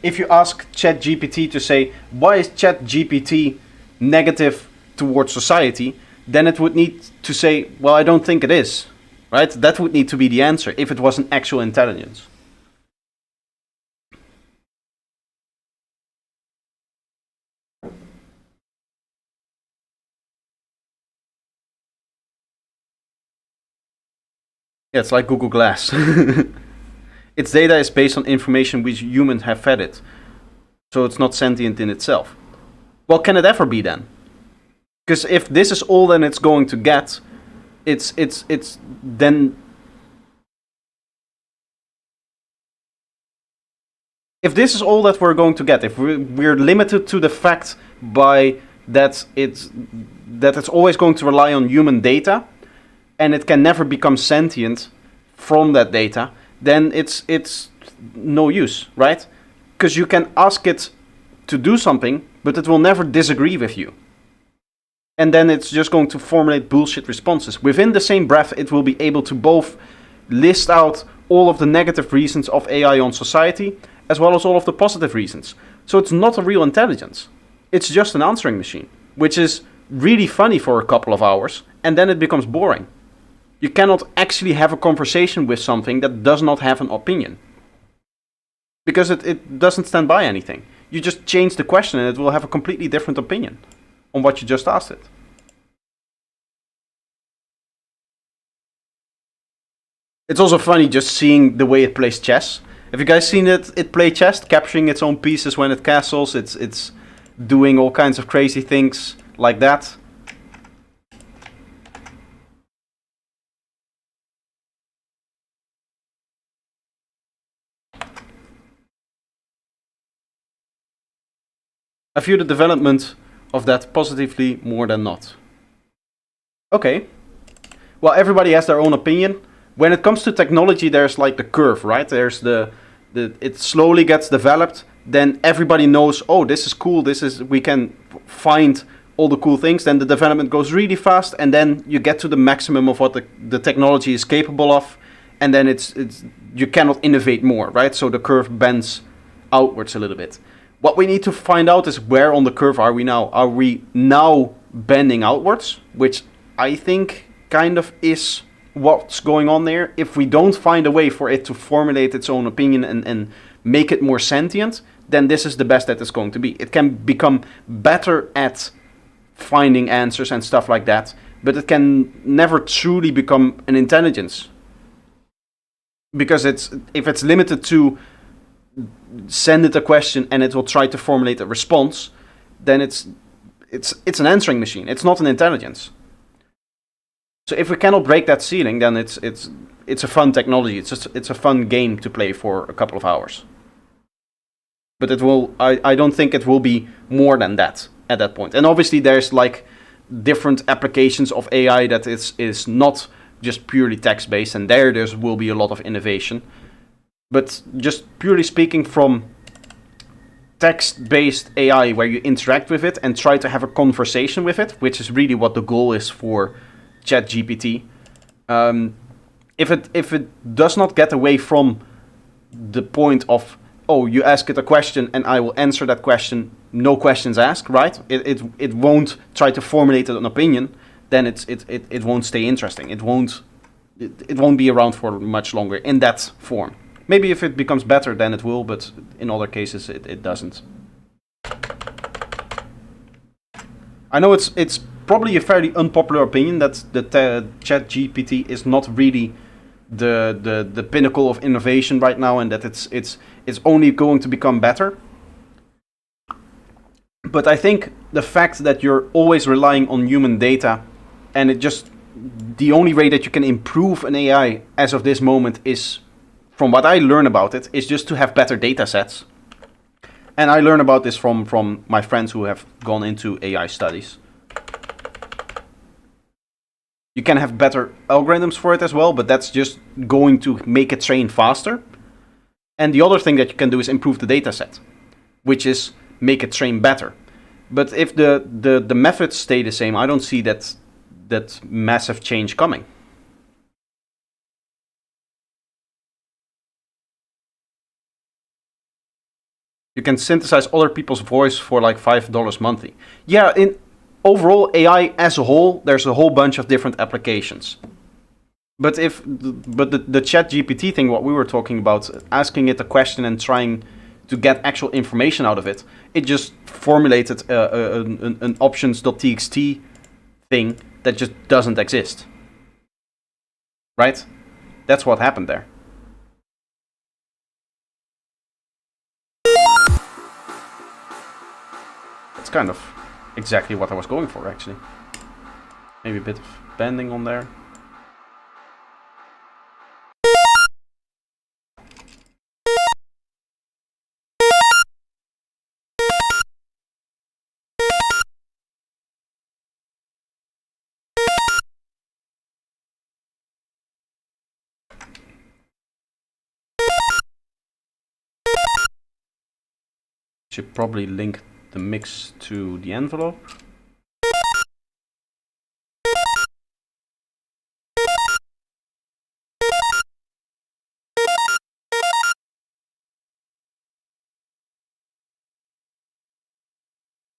If you ask ChatGPT to say, why is ChatGPT negative towards society, then it would need to say, well, I don't think it is, right? That would need to be the answer if it was an actual intelligence. Yeah, it's like Google Glass. Its data is based on information which humans have fed it. So it's not sentient in itself. Well, can it ever be then? Because if this is all then it's going to get, it's then... If this is all that we're going to get, if we're limited to the fact by that it's always going to rely on human data, and it can never become sentient from that data, then it's no use, right? Because you can ask it to do something, but it will never disagree with you. And then it's just going to formulate bullshit responses. Within the same breath, it will be able to both list out all of the negative reasons of AI on society, as well as all of the positive reasons. So it's not a real intelligence. It's just an answering machine, which is really funny for a couple of hours, and then it becomes boring. You cannot actually have a conversation with something that does not have an opinion. Because it doesn't stand by anything. You just change the question and it will have a completely different opinion on what you just asked it. It's also funny just seeing the way it plays chess. Have you guys seen it play chess, capturing its own pieces when it castles? It's doing all kinds of crazy things like that. I view the development of that positively more than not. Okay. Well, everybody has their own opinion. When it comes to technology, there's like the curve, right? There's it slowly gets developed. Then everybody knows, oh, this is cool. We can find all the cool things. Then the development goes really fast, and then you get to the maximum of what the technology is capable of, and then it's you cannot innovate more, right? So the curve bends outwards a little bit. What we need to find out is where on the curve are we now? Are we now bending outwards, which I think kind of is what's going on there. If we don't find a way for it to formulate its own opinion and make it more sentient, then this is the best that it's going to be. It can become better at finding answers and stuff like that, but it can never truly become an intelligence. Because if it's limited to send it a question and it will try to formulate a response, then it's an answering machine. It's not an intelligence. So if we cannot break that ceiling, then it's a fun technology. It's a fun game to play for a couple of hours. But I don't think it will be more than that at that point. And obviously there's like different applications of AI that is not just purely text-based, and there will be a lot of innovation. But just purely speaking from text-based AI, where you interact with it and try to have a conversation with it, which is really what the goal is for ChatGPT. If it does not get away from the point of, oh, you ask it a question and I will answer that question, no questions asked, right? It won't try to formulate an opinion, then it won't stay interesting. It won't be around for much longer in that form. Maybe if it becomes better, then it will, but in other cases it doesn't. I know it's probably a fairly unpopular opinion that the ChatGPT is not really the pinnacle of innovation right now, and that it's only going to become better. But I think the fact that you're always relying on human data, and the only way that you can improve an AI as of this moment is, from what I learn about it, is just to have better data sets. And I learn about this from my friends who have gone into AI studies. You can have better algorithms for it as well, but that's just going to make it train faster. And the other thing that you can do is improve the data set, which is make it train better. But if the methods stay the same, I don't see that massive change coming. You can synthesize other people's voice for like $5 monthly. Yeah, in overall AI as a whole, there's a whole bunch of different applications. But the ChatGPT thing, what we were talking about, asking it a question and trying to get actual information out of it, it just formulated an options.txt thing that just doesn't exist. Right? That's what happened there. That's kind of exactly what I was going for, actually. Maybe a bit of bending on there. Should probably link the mix to the envelope.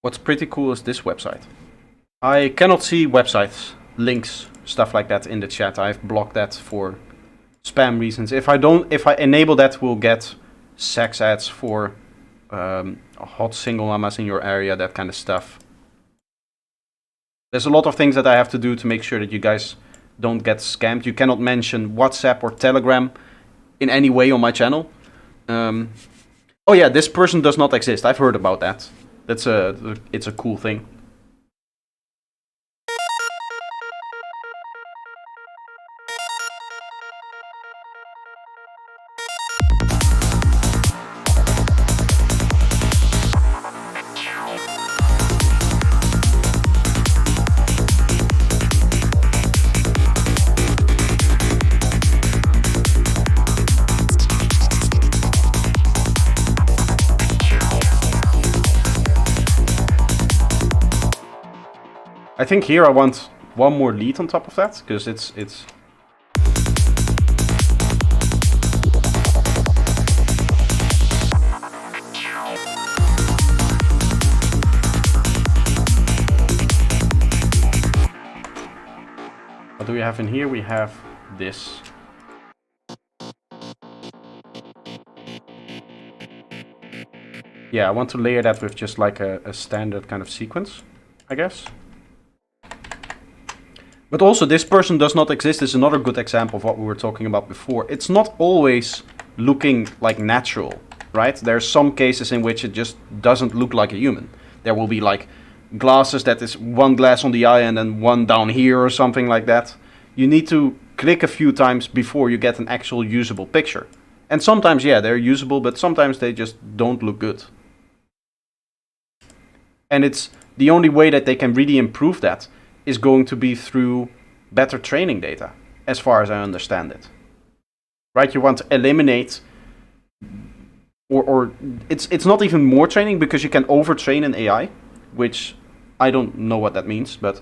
What's pretty cool is this website. I cannot see websites, links, stuff like that in the chat. I've blocked that for spam reasons. If I enable that, we'll get sex ads for hot single mamas in your area, that kind of stuff. There's a lot of things that I have to do to make sure that you guys don't get scammed. You cannot mention WhatsApp or Telegram in any way on my channel. Oh yeah, this person does not exist. I've heard about that. It's a cool thing. think here I want one more lead on top of that, because it's what do we have in here? We have this. Yeah, I want to layer that with just like a standard kind of sequence, I guess. But also, this person does not exist is another good example of what we were talking about before. It's not always looking like natural, right? There are some cases in which it just doesn't look like a human. There will be like glasses that is one glass on the eye and then one down here or something like that. You need to click a few times before you get an actual usable picture. And sometimes, yeah, they're usable, but sometimes they just don't look good. And it's the only way that they can really improve that is going to be through better training data, as far as I understand it. Right? You want to eliminate, or it's not even more training, because you can overtrain an AI, which I don't know what that means, but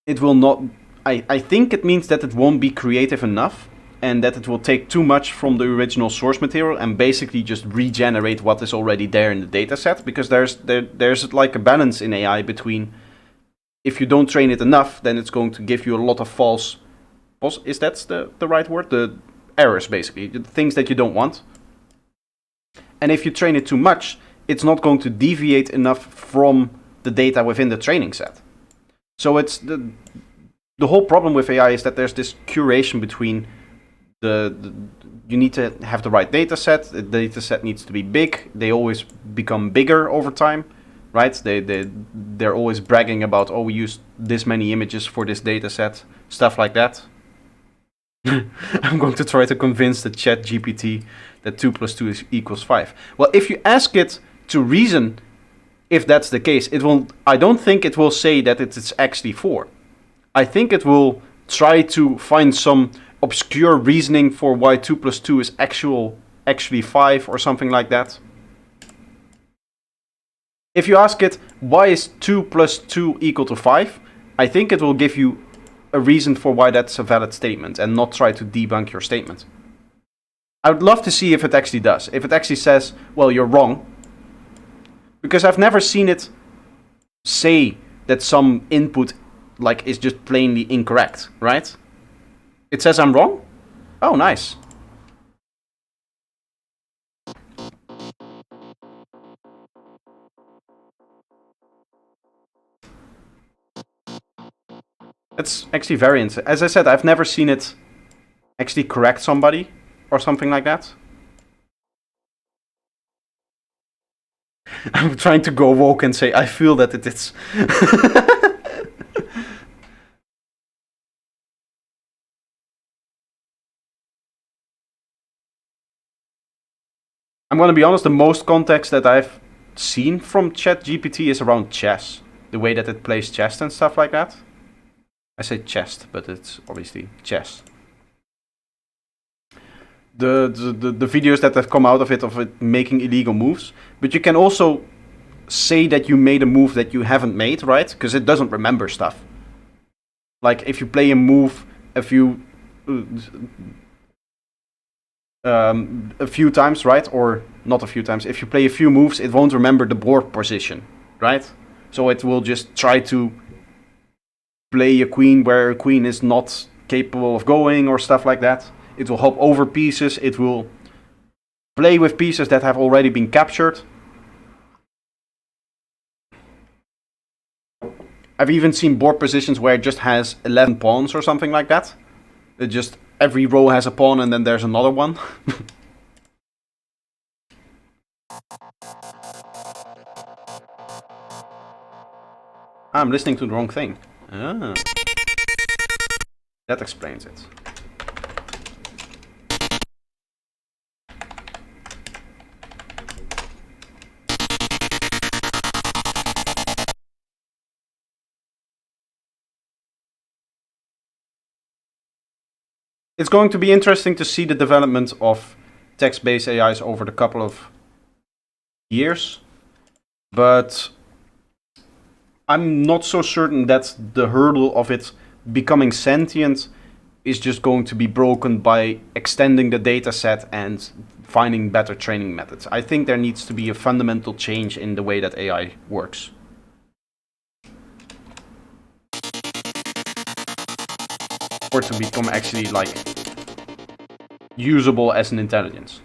it will not. I think it means that it won't be creative enough, and that it will take too much from the original source material and basically just regenerate what is already there in the data set, because there's like a balance in AI between, if you don't train it enough, then it's going to give you a lot of false, is that the right word? The errors, basically, the things that you don't want. And if you train it too much, it's not going to deviate enough from the data within the training set. So it's the whole problem with AI is that there's this curation between you need to have the right data set. The data set needs to be big. They always become bigger over time, right? They're always bragging about, oh, we used this many images for this data set, stuff like that. I'm going to try to convince the ChatGPT that 2 + 2 equals 5. Well, if you ask it to reason if that's the case, it will. I don't think it will say that it's actually 4. I think it will try to find some obscure reasoning for why 2 + 2 is actually 5 or something like that. If you ask it, why is 2 + 2 equal to 5? I think it will give you a reason for why that's a valid statement and not try to debunk your statement. I would love to see if it actually does. If it actually says, well, you're wrong. Because I've never seen it say that some input like is just plainly incorrect, right? It says I'm wrong? Oh, nice. That's actually very interesting. As I said, I've never seen it actually correct somebody or something like that. I'm trying to go woke and say, I feel that it is. I'm going to be honest, the most context that I've seen from ChatGPT is around chess. The way that it plays chess and stuff like that. I say chest, but it's obviously chess. The videos that have come out of it making illegal moves. But you can also say that you made a move that you haven't made, right? Because it doesn't remember stuff. Like if you play a move a few times, right? Or not a few times. If you play a few moves, it won't remember the board position, right? So it will just try to play a queen where a queen is not capable of going or stuff like that. It will hop over pieces. It will play with pieces that have already been captured. I've even seen board positions where it just has 11 pawns or something like that. It just, every row has a pawn and then there's another one. I'm listening to the wrong thing. Ah. That explains it. It's going to be interesting to see the development of text-based AIs over the couple of years, but I'm not so certain that the hurdle of it becoming sentient is just going to be broken by extending the data set and finding better training methods. I think there needs to be a fundamental change in the way that AI works. For it to become actually like usable as an intelligence.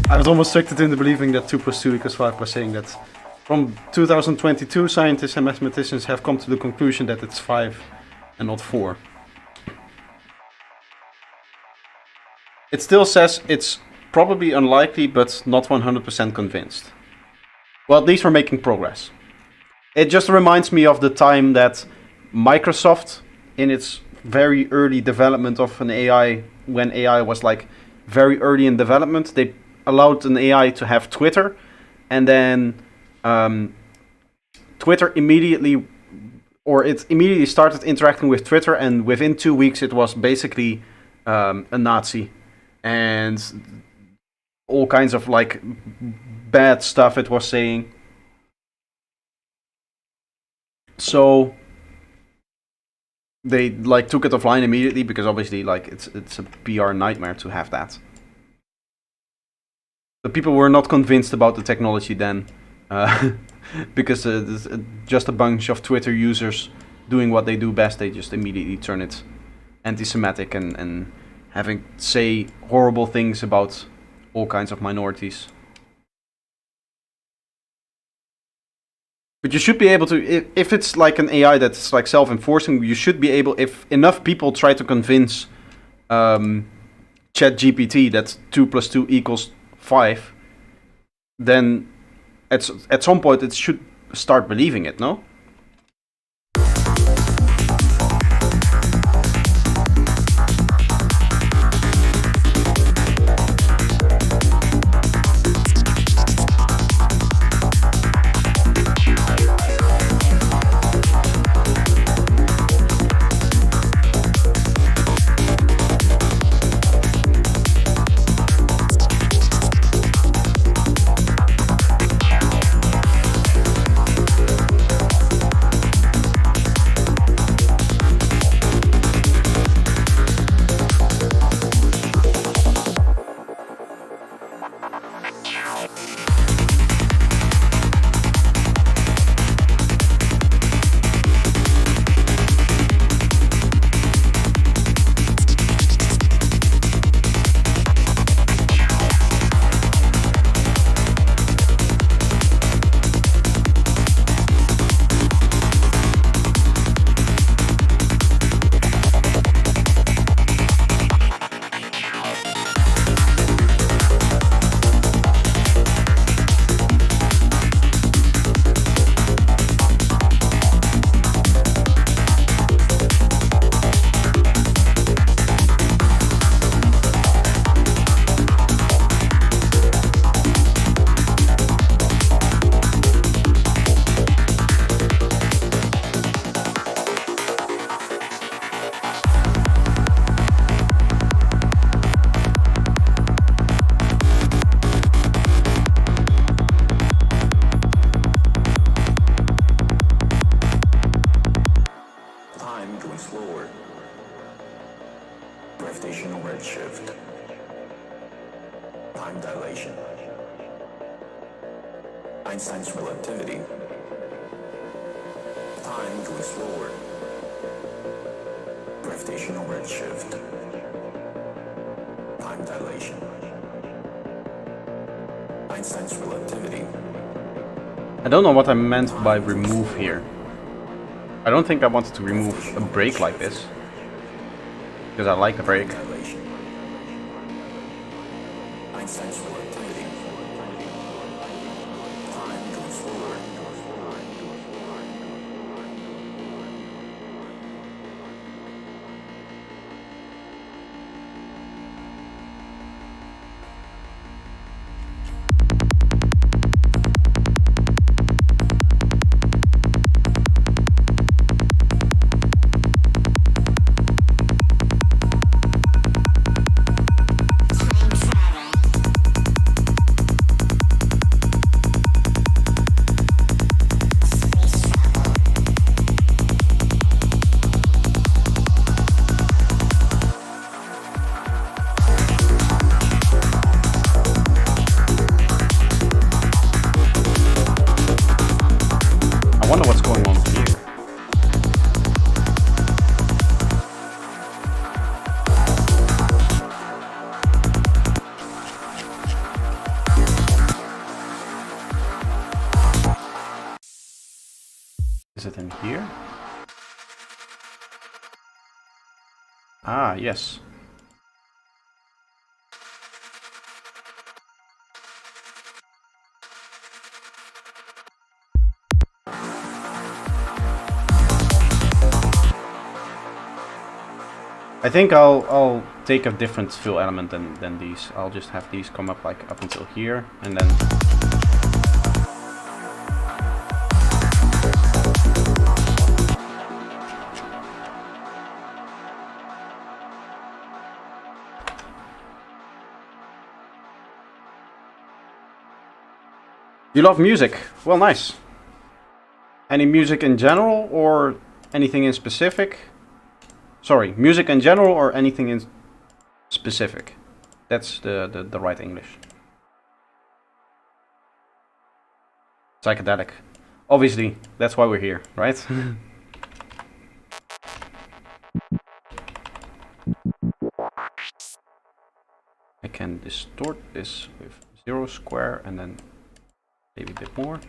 I was almost tricked into believing that 2 plus 2 equals 5 by saying that from 2022 scientists and mathematicians have come to the conclusion that it's 5 and not 4. It still says it's probably unlikely but not 100% convinced. Well, at least we're making progress. It just reminds me of the time that Microsoft, in its very early development of an AI, when AI was like very early in development, they allowed an AI to have Twitter, and then Twitter immediately started interacting with Twitter, and within 2 weeks it was basically a Nazi, and all kinds of like bad stuff it was saying. So they like took it offline immediately because obviously like it's a PR nightmare to have that. The people were not convinced about the technology then, because there's just a bunch of Twitter users doing what they do best. They just immediately turn it anti-Semitic and having say horrible things about all kinds of minorities. But you should be able to, if it's like an AI that's like self-enforcing, you should be able, if enough people try to convince ChatGPT that 2 plus 2 equals 5, then at some point it should start believing it, no? Time dilation. Einstein's relativity. Time going slower. Gravitational redshift. Time dilation. Einstein's relativity. I don't know what I meant by remove here. I don't think I wanted to remove a break like this. Because I like the break. Einstein's relativity. Time going slower. I wonder what's going on here. Is it in here? Ah, yes. I think I'll take a different fill element than these. I'll just have these come up like up until here, and then you love music? Well, nice. Any music in general or anything in specific? Sorry, music in general or anything in specific? That's the right English. Psychedelic. Obviously, that's why we're here, right? I can distort this with 0 square and then maybe a bit more.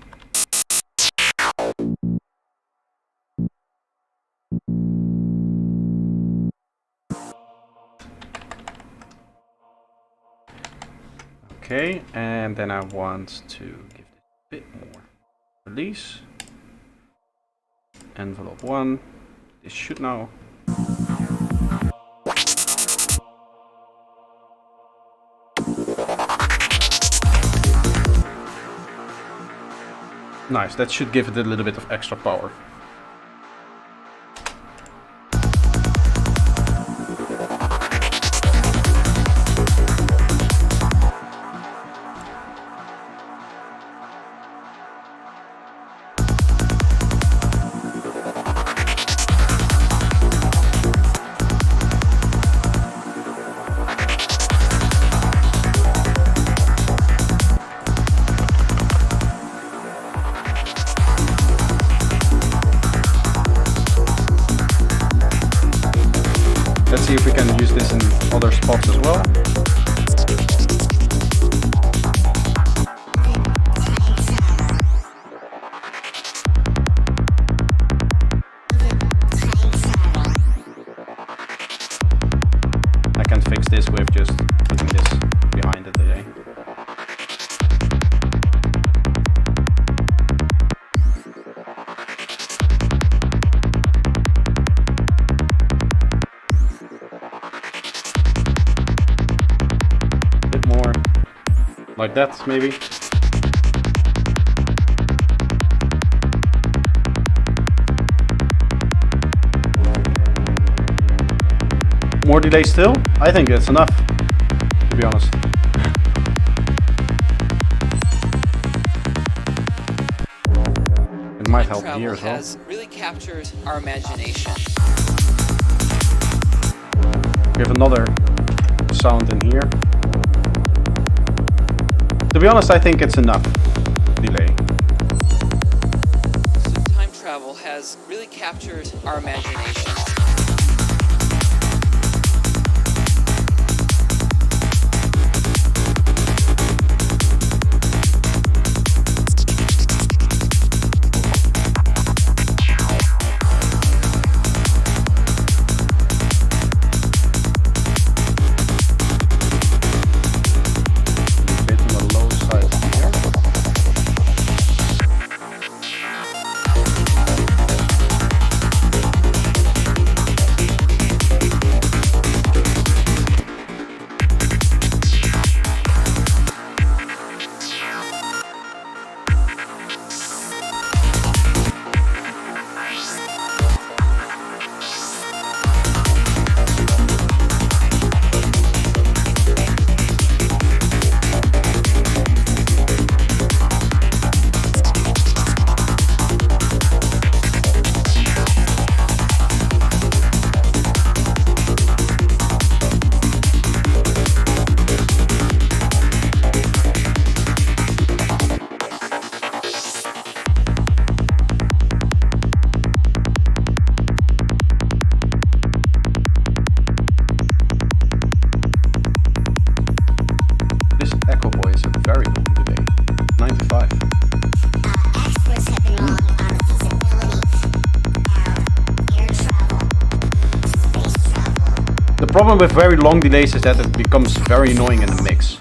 Okay, and then I want to give it a bit more release. Envelope 1. This should now. Nice, that should give it a little bit of extra power. Let's see if we can use this in other spots as well. I can fix this with just putting this behind the delay. Like that, maybe. More delay still? I think that's enough, to be honest. It might help here as well. Has really captured our imagination. We have another sound in here. To be honest, I think it's enough delay. So time travel has really captured our imagination. Bit on the low side here. This Echo Boy is a very long delay. 95. Experts have been wrong on the feasibility of air travel, space travel. The problem with very long delays is that it becomes very annoying in the mix.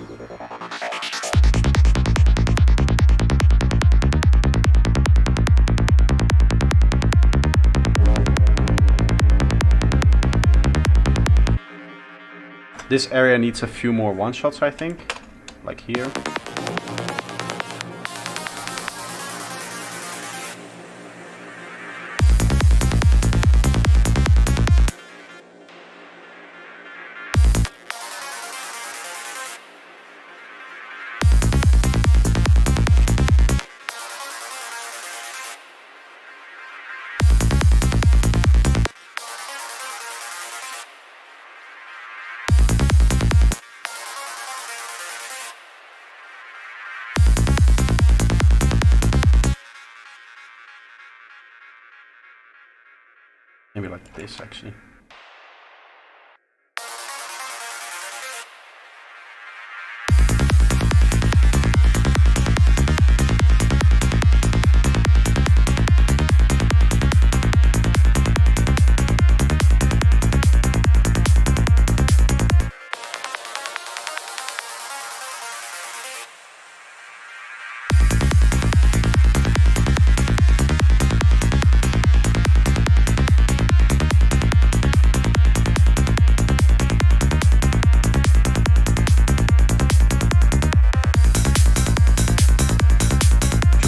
This area needs a few more one-shots, I think. Like here. Maybe like this, actually.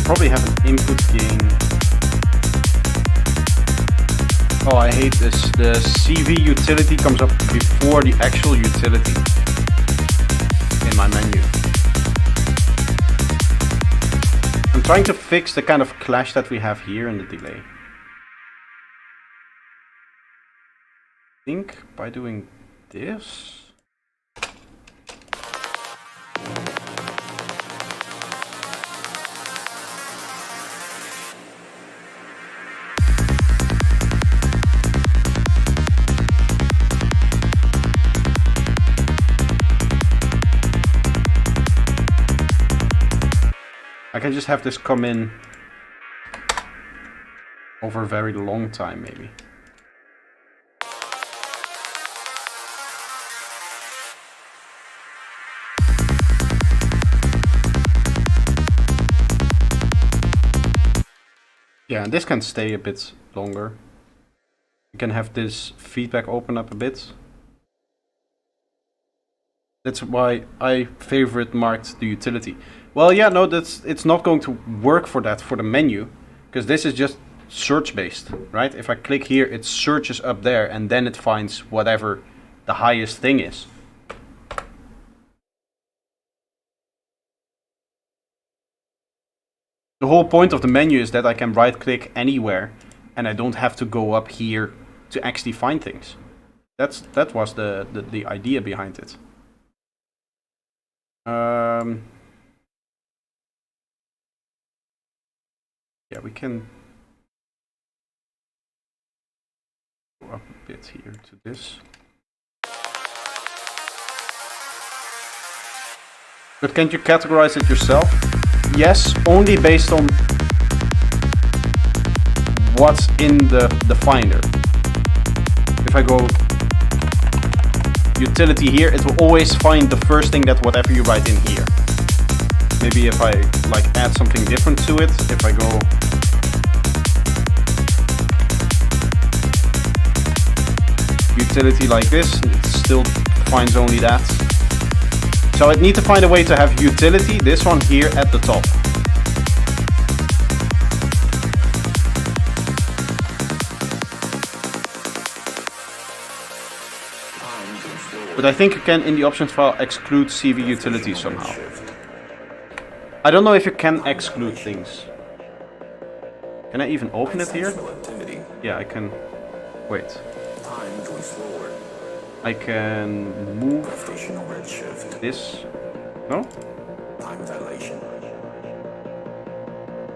Probably have an input gain. Oh, I hate this. The CV utility comes up before the actual utility in my menu. I'm trying to fix the kind of clash that we have here in the delay. I think by doing this. I can just have this come in over a very long time, maybe. Yeah, and this can stay a bit longer. You can have this feedback open up a bit. That's why I favorite marked the utility. Well, yeah, no, it's not going to work for that for the menu, because this is just search based, right? If I click here, it searches up there and then it finds whatever the highest thing is. The whole point of the menu is that I can right click anywhere and I don't have to go up here to actually find things. That was the idea behind it. Yeah, we can go up a bit here to this. But can't you categorize it yourself? Yes, only based on what's in the finder. If I go utility here, it will always find the first thing that whatever you write in here. Maybe if I like add something different to it, if I go utility like this, it still finds only that. So I'd need to find a way to have utility, this one here at the top. But I think you can, in the options file, exclude CV utility somehow. I don't know if you can exclude things. Can I even open it here? Yeah, I can. Wait. Time going slower. I can move Gravitational redshift. this. No? Time dilation.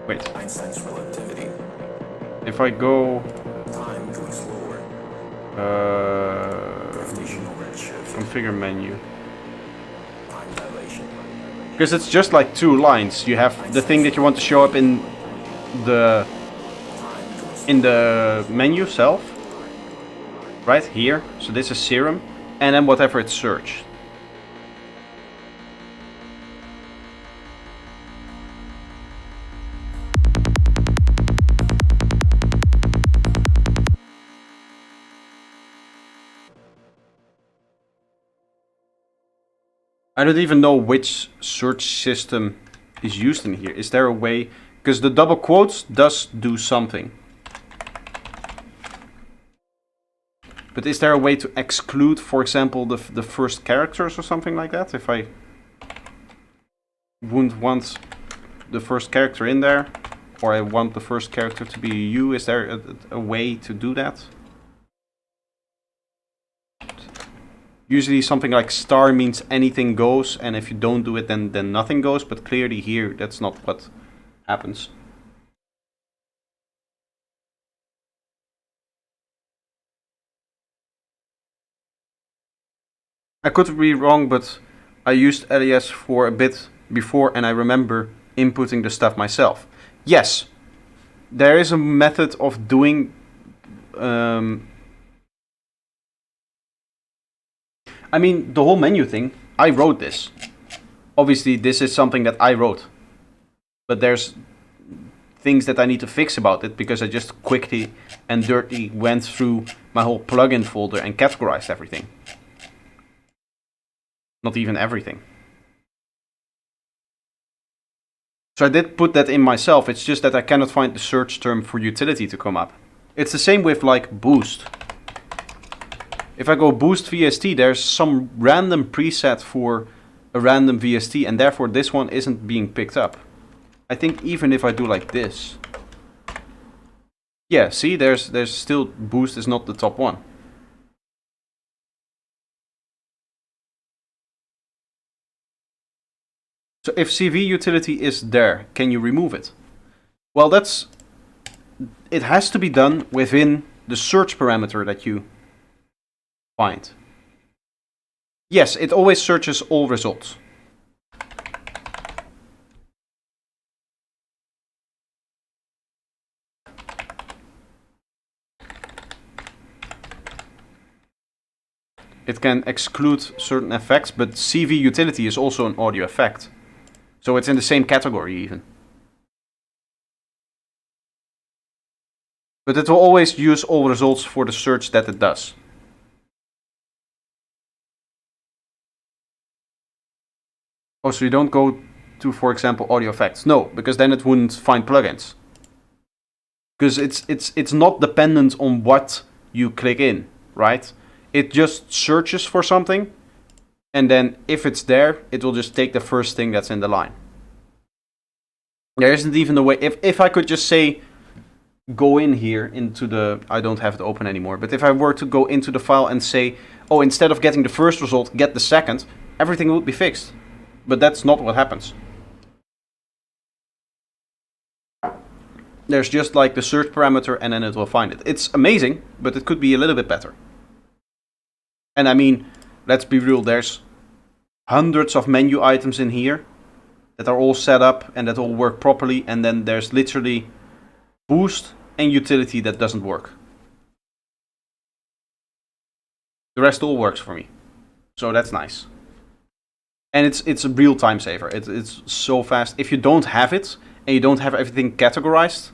Wait. Einstein's relativity. If I go Time going slower. Gravitational redshift. configure menu. Time dilation. Because it's just like two lines. You have the thing that you want to show up in the menu self, right here. So this is serum, and then whatever it's searched. I don't even know which search system is used in here. Is there a way? Because the double quotes does do something. But is there a way to exclude, for example, the first characters or something like that? If I wouldn't want the first character in there, or I want the first character to be you, is there a way to do that? Usually something like star means anything goes, and if you don't do it, then nothing goes. But clearly here, that's not what happens. I could be wrong, but I used LES for a bit before, and I remember inputting the stuff myself. Yes, there is a method of doing... I mean, the whole menu thing, I wrote this. Obviously, this is something that I wrote. But there's things that I need to fix about it, because I just quickly and dirtily went through my whole plugin folder and categorized everything. Not even everything. So I did put that in myself, it's just that I cannot find the search term for utility to come up. It's the same with like boost. If I go boost VST, there's some random preset for a random VST, and therefore this one isn't being picked up. I think even if I do like this. Yeah, see, there's still boost is not the top one. So if CV utility is there, can you remove it? Well, it has to be done within the search parameter that you find. Yes, it always searches all results. It can exclude certain effects, but CV utility is also an audio effect. So it's in the same category even. But it will always use all results for the search that it does. Oh, so you don't go to, for example, audio effects? No, because then it wouldn't find plugins. Because it's not dependent on what you click in, right? It just searches for something, and then if it's there, it will just take the first thing that's in the line. There isn't even a way, if I could just say, go in here into the, I don't have it open anymore, but if I were to go into the file and say, oh, instead of getting the first result, get the second, everything would be fixed. But that's not what happens. There's just like the search parameter and then it will find it. It's amazing, but it could be a little bit better. And I mean, let's be real, there's hundreds of menu items in here that are all set up and that all work properly, and then there's literally boost and utility that doesn't work. The rest all works for me. So that's nice. And it's a real time saver. It's so fast. If you don't have it and you don't have everything categorized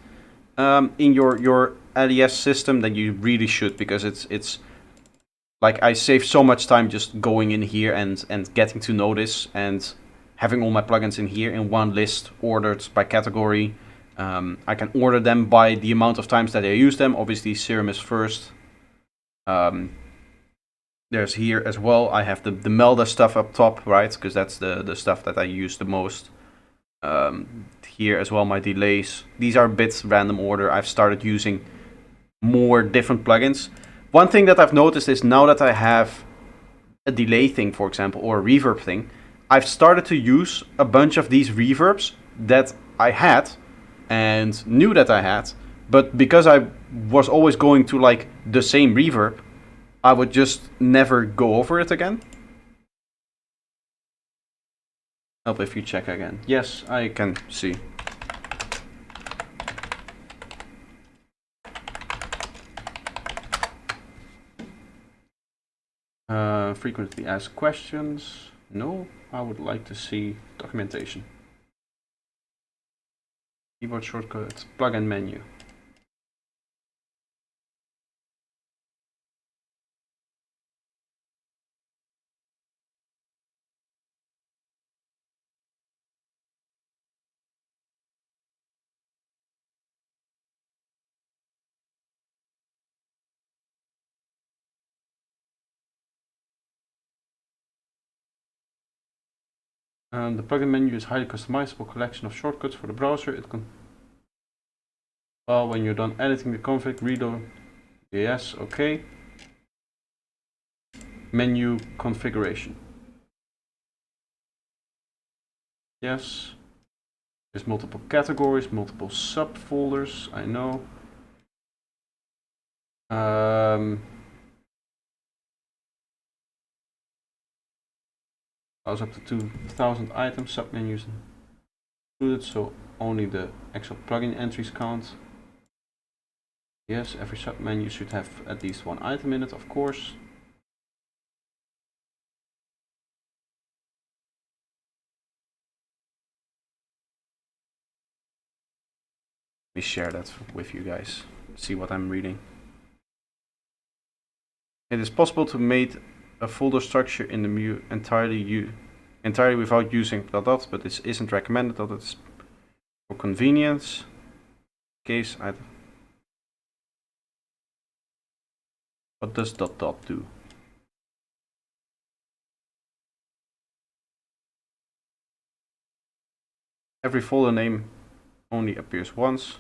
in your LES system, then you really should, because it's like I save so much time just going in here and getting to know this and having all my plugins in here in one list ordered by category. I can order them by the amount of times that I use them. Obviously Serum is first. There's here as well, I have the Melda stuff up top, right? Because that's the stuff that I use the most. Here as well, my delays. These are a bit random order. I've started using more different plugins. One thing that I've noticed is now that I have a delay thing, for example, or a reverb thing, I've started to use a bunch of these reverbs that I had and knew that I had, but because I was always going to like the same reverb, I would just never go over it again. Help if you check again. Yes, I can see. Frequently asked questions. No, I would like to see documentation. Keyboard shortcut, plugin menu. The plugin menu is a highly customizable collection of shortcuts for the browser. It can, well, when you're done editing the config, reload. Yes, okay. Menu configuration. Yes. There's multiple categories, multiple subfolders, I know. Allows up to 2,000 items, submenus included, so only the actual plugin entries count. Yes, every submenu should have at least one item in it, of course. Let me share that with you guys, see what I'm reading. It is possible to make a folder structure in the menu entirely without using dot, but this isn't recommended. It's for convenience. Case item. What does dot do? Every folder name only appears once.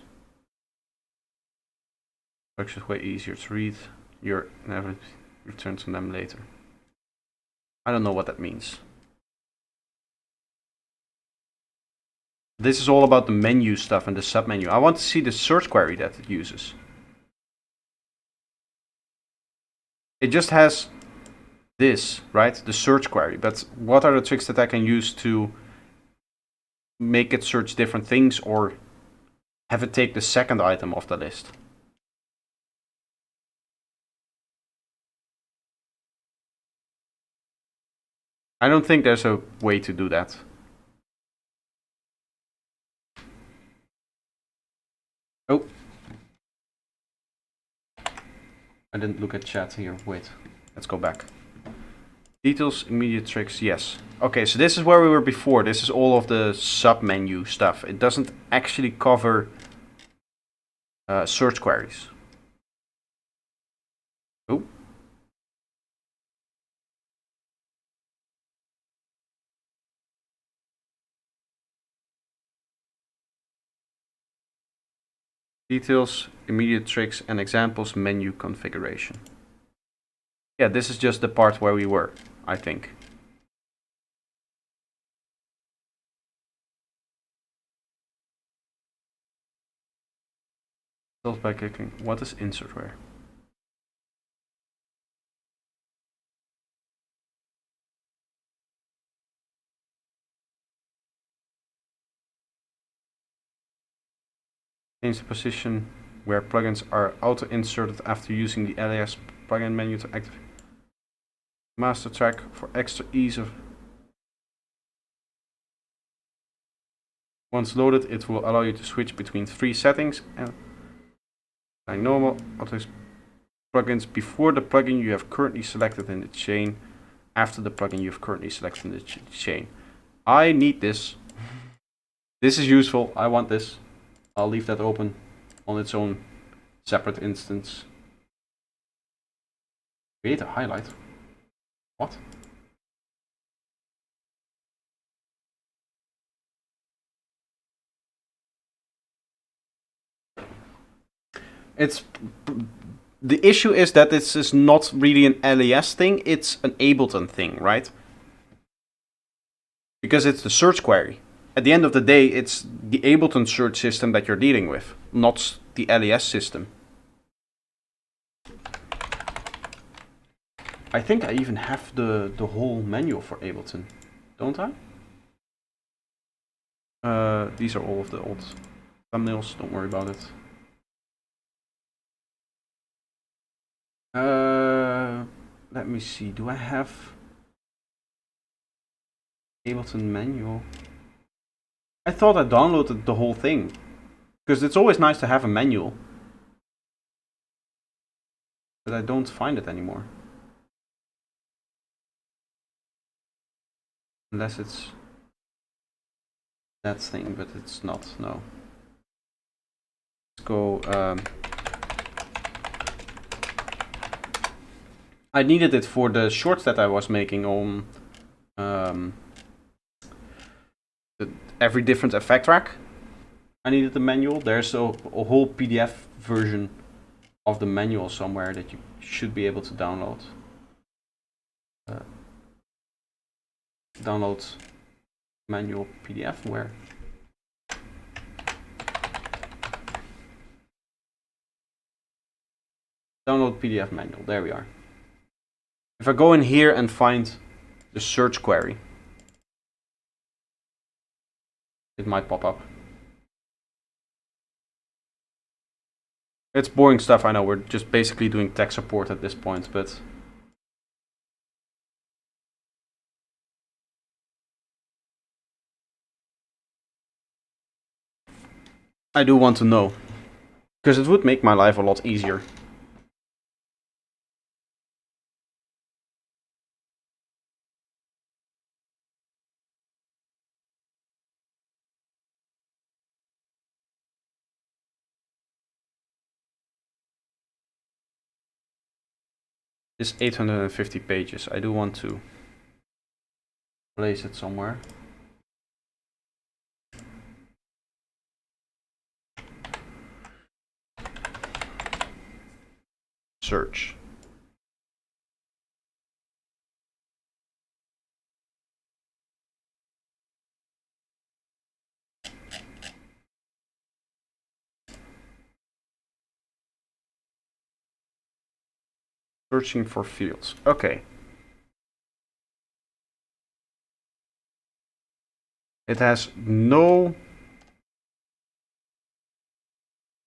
Structure is way easier to read. You're never return to them later. I don't know what that means. This is all about the menu stuff and the submenu. I want to see the search query that it uses. It just has this, right? The search query. But what are the tricks that I can use to make it search different things or have it take the second item off the list? I don't think there's a way to do that. Oh. I didn't look at chat here. Wait. Let's go back. Details, immediate tricks, yes. Okay, so this is where we were before. This is all of the sub-menu stuff. It doesn't actually cover search queries. Oh. Details, immediate tricks, and examples, menu configuration. Yeah, this is just the part where we were, I think. Self by clicking. What is insert where? Change the position where plugins are auto-inserted after using the alias plugin menu to activate master track for extra ease of. Once loaded, it will allow you to switch between 3 settings and like normal auto plugins before the plugin you have currently selected in the chain, after the plugin you have currently selected in the chain. I need this. This is useful. I want this. I'll leave that open on its own separate instance. Create a highlight. What? It's the issue is that this is not really an LES thing, it's an Ableton thing, right? Because it's the search query. At the end of the day, it's the Ableton search system that you're dealing with, not the LES system. I think I even have the whole manual for Ableton, don't I? These are all of the old thumbnails, don't worry about it. Let me see, do I have Ableton manual? I thought I downloaded the whole thing, because it's always nice to have a manual, but I don't find it anymore. Unless it's that thing, but it's not, no. Let's go, I needed it for the shorts that I was making on every different effect track. I needed the manual. There's a whole PDF version of the manual somewhere that you should be able to download. Download manual PDF where? Download PDF manual, there we are. If I go in here and find the search query, it might pop up. It's boring stuff, I know, we're just basically doing tech support at this point, but I do want to know, because it would make my life a lot easier. This 850 pages, I do want to place it somewhere. Search. Searching for fields. Okay. It has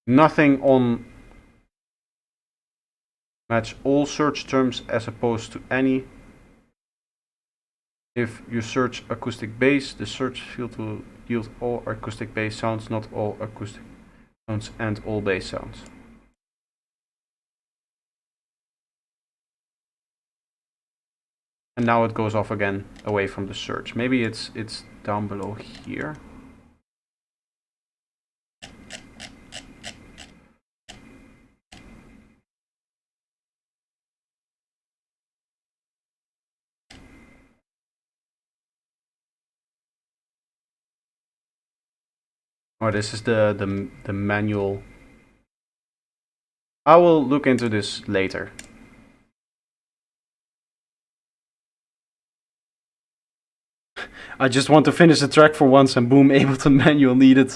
nothing on match all search terms as opposed to any. If you search acoustic bass, the search field will yield all acoustic bass sounds, not all acoustic sounds and all bass sounds. And now it goes off again away from the search. Maybe it's down below here. Oh, this is the manual. I will look into this later. I just want to finish the track for once and boom, Ableton manual needed.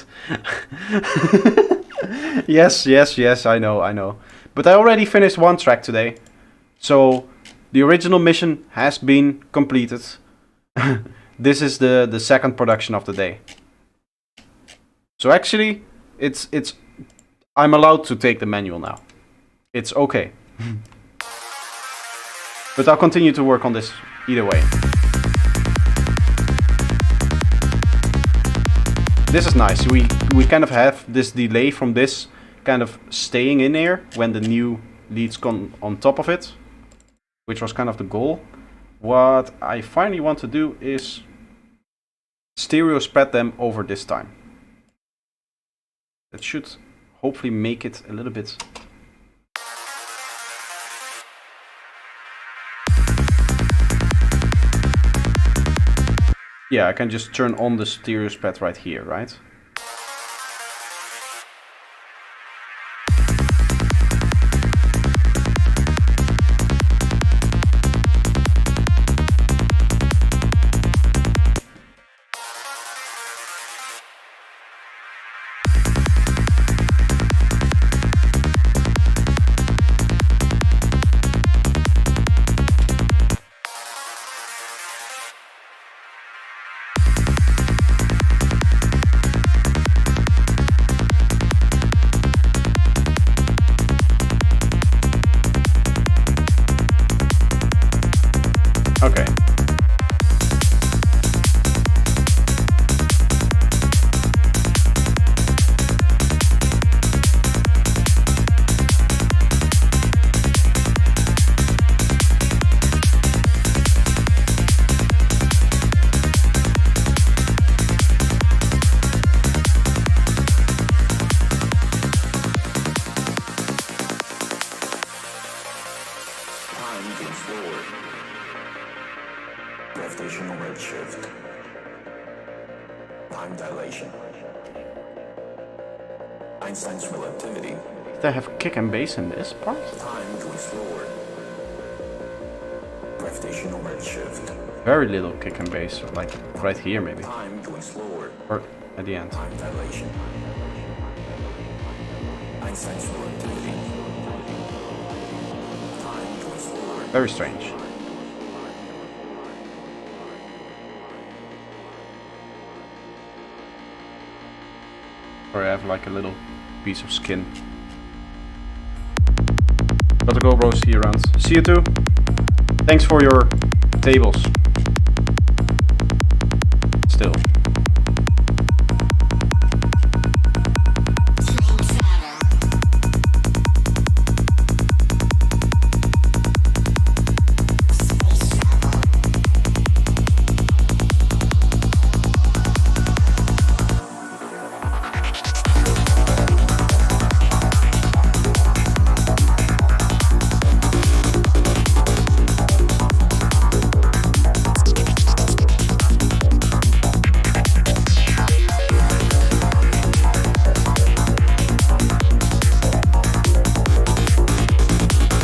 Yes, I know. But I already finished one track today. So the original mission has been completed. This is the second production of the day. So actually, it's I'm allowed to take the manual now. It's okay. But I'll continue to work on this either way. This is nice. We kind of have this delay from this kind of staying in here when the new leads come on top of it, which was kind of the goal. What I finally want to do is stereo spread them over this time. That should hopefully make it a little bit. Yeah, I can just turn on the stereo spread right here, right? Okay. Time moves forward. Gravitational redshift. Time dilation. Einstein's relativity. Did I have kick and bass in this part? Time moves forward. Gravitational redshift. Very little kick and bass, like right here maybe. Time moves forward. Or at the end. Time dilation. Einstein's relativity. Time moves forward. Very strange. Sorry, I have like a little piece of skin. Got the GoPros here around. See you too. Thanks for your tables. Still.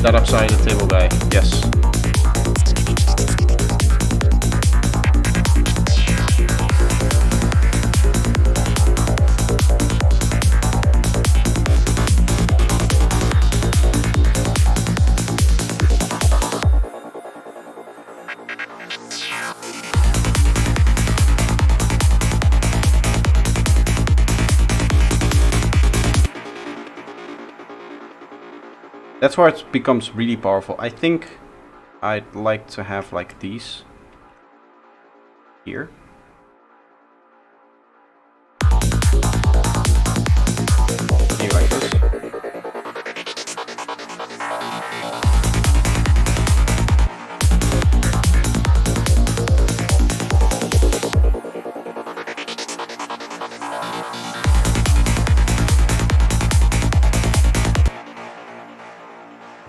That upside the table guy, yes. That's where it becomes really powerful. I think I'd like to have like these here. Maybe like this.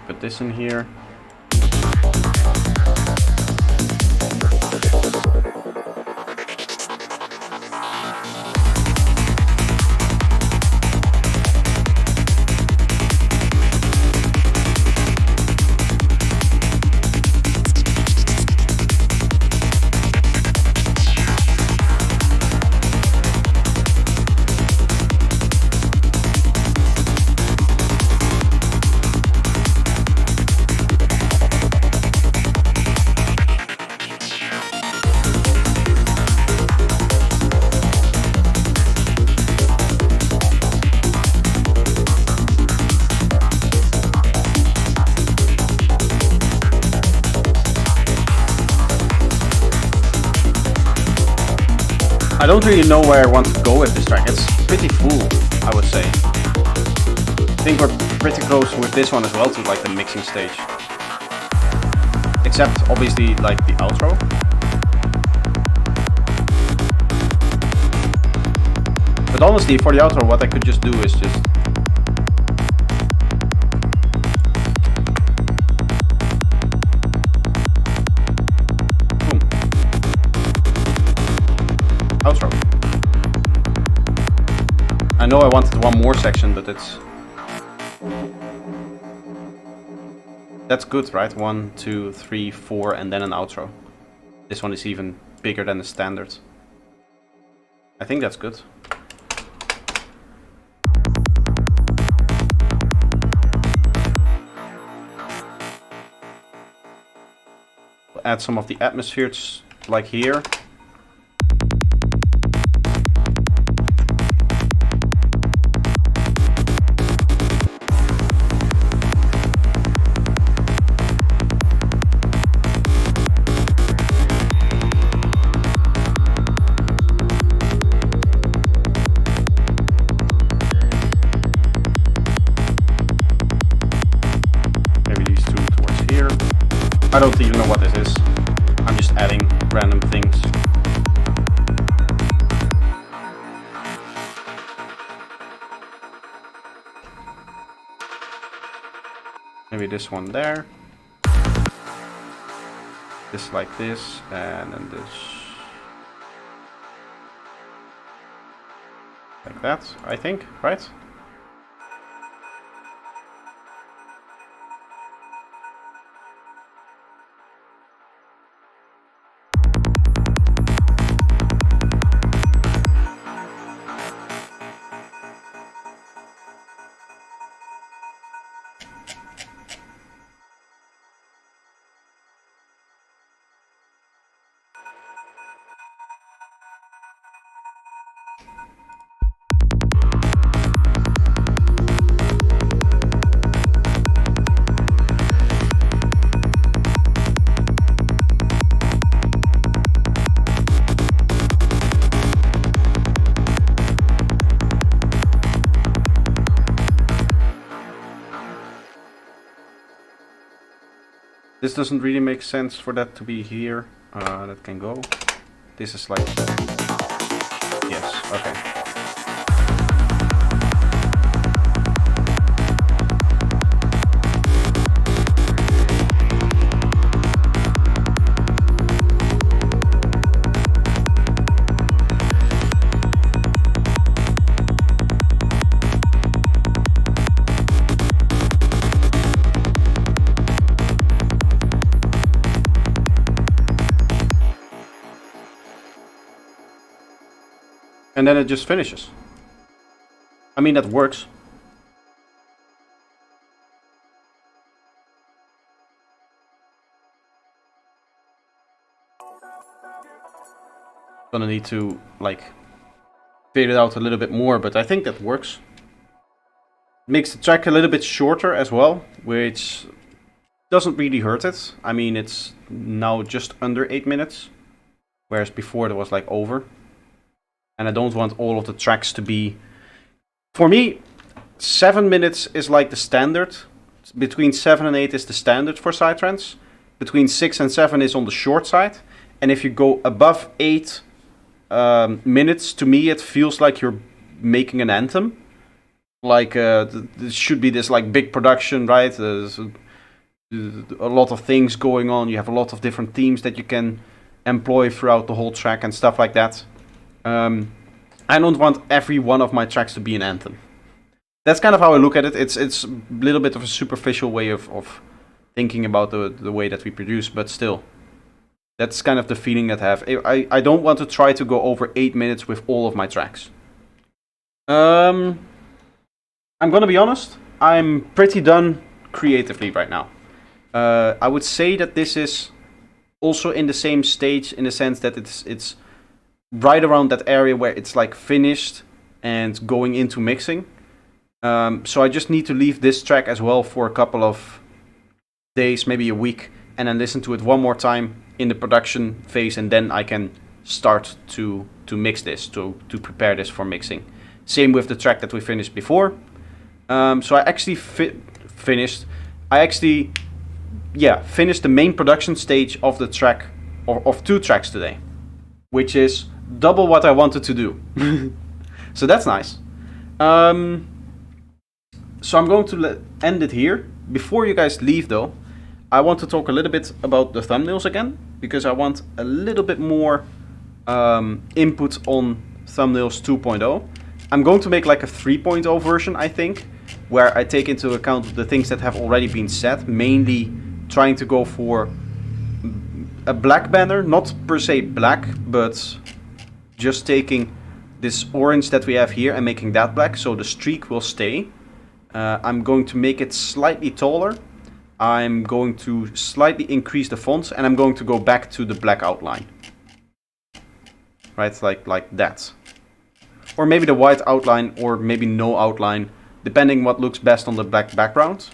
Put this in here. I don't really know where I want to go with this track. It's pretty full, I would say. I think we're pretty close with this one as well to like the mixing stage. Except obviously like the outro. But honestly, for the outro, what I could just do is just boom. Outro. I know I wanted one more section, but that's good, right? 1, 2, 3, 4, and then an outro. This one is even bigger than the standard. I think that's good. We'll add some of the atmospheres, like here. I don't even know what this is. I'm just adding random things. Maybe this one there. This like this, and then this. Like that, I think, right? This doesn't really make sense for that to be here. That can go. This is like... Yes, okay. And then it just finishes. I mean, that works. Gonna need to, like, fade it out a little bit more, but I think that works. Makes the track a little bit shorter as well, which doesn't really hurt it. I mean, it's now just under 8 minutes, whereas before it was like over. And I don't want all of the tracks to be... For me, 7 minutes is like the standard. Between 7 and 8 is the standard for psytrance. Between 6 and 7 is on the short side. And if you go above 8 minutes, to me it feels like you're making an anthem. Like, there should be this like big production, right? There's a lot of things going on. You have a lot of different themes that you can employ throughout the whole track and stuff like that. I don't want every one of my tracks to be an anthem. That's kind of how I look at it. It's a little bit of a superficial way of thinking about the way that we produce, but still. That's kind of the feeling that I have. I don't want to try to go over 8 minutes with all of my tracks. I'm gonna be honest, I'm pretty done creatively right now. I would say that this is also in the same stage in the sense that it's right around that area where it's like finished and going into mixing. So I just need to leave this track as well for a couple of days, maybe a week, and then listen to it one more time in the production phase, and then I can start to mix this, to prepare this for mixing. Same with the track that we finished before. So I actually finished the main production stage of the track, of 2 tracks today, which is double what I wanted to do. So that's nice. So I'm going to end it here. Before you guys leave though, I want to talk a little bit about the thumbnails again, because I want a little bit more input on thumbnails 2.0. I'm going to make like a 3.0 version, I think, where I take into account the things that have already been said, mainly trying to go for a black banner, not per se black, but just taking this orange that we have here and making that black, so the streak will stay. I'm going to make it slightly taller. I'm going to slightly increase the fonts, and I'm going to go back to the black outline. Right, like that. Or maybe the white outline, or maybe no outline, depending what looks best on the black background.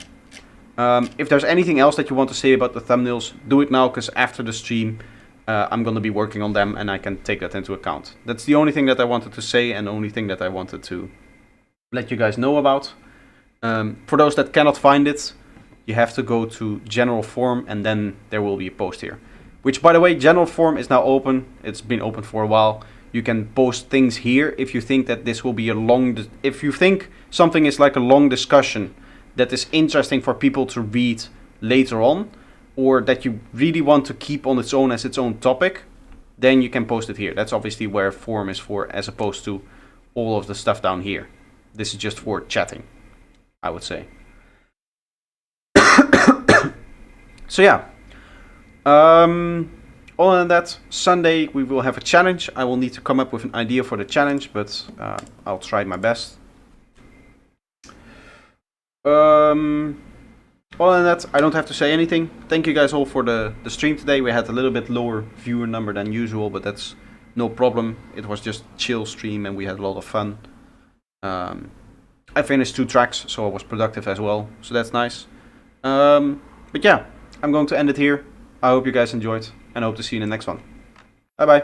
If there's anything else that you want to say about the thumbnails, do it now, because after the stream I'm going to be working on them and I can take that into account. That's the only thing that I wanted to say and the only thing that I wanted to let you guys know about. For those that cannot find it, you have to go to general form and then there will be a post here. Which, by the way, general form is now open. It's been open for a while. You can post things here if you think that this will be a if you think something is like a long discussion that is interesting for people to read later on, or that you really want to keep on its own as its own topic, then you can post it here. That's obviously where forum is for, as opposed to all of the stuff down here. This is just for chatting, I would say. So yeah. Other than that, Sunday we will have a challenge. I will need to come up with an idea for the challenge, but I'll try my best. Other than that, I don't have to say anything. Thank you guys all for the stream today. We had a little bit lower viewer number than usual, but that's no problem. It was just chill stream and we had a lot of fun. I finished 2 tracks, so I was productive as well, so that's nice. But yeah, I'm going to end it here. I hope you guys enjoyed and I hope to see you in the next one. Bye bye.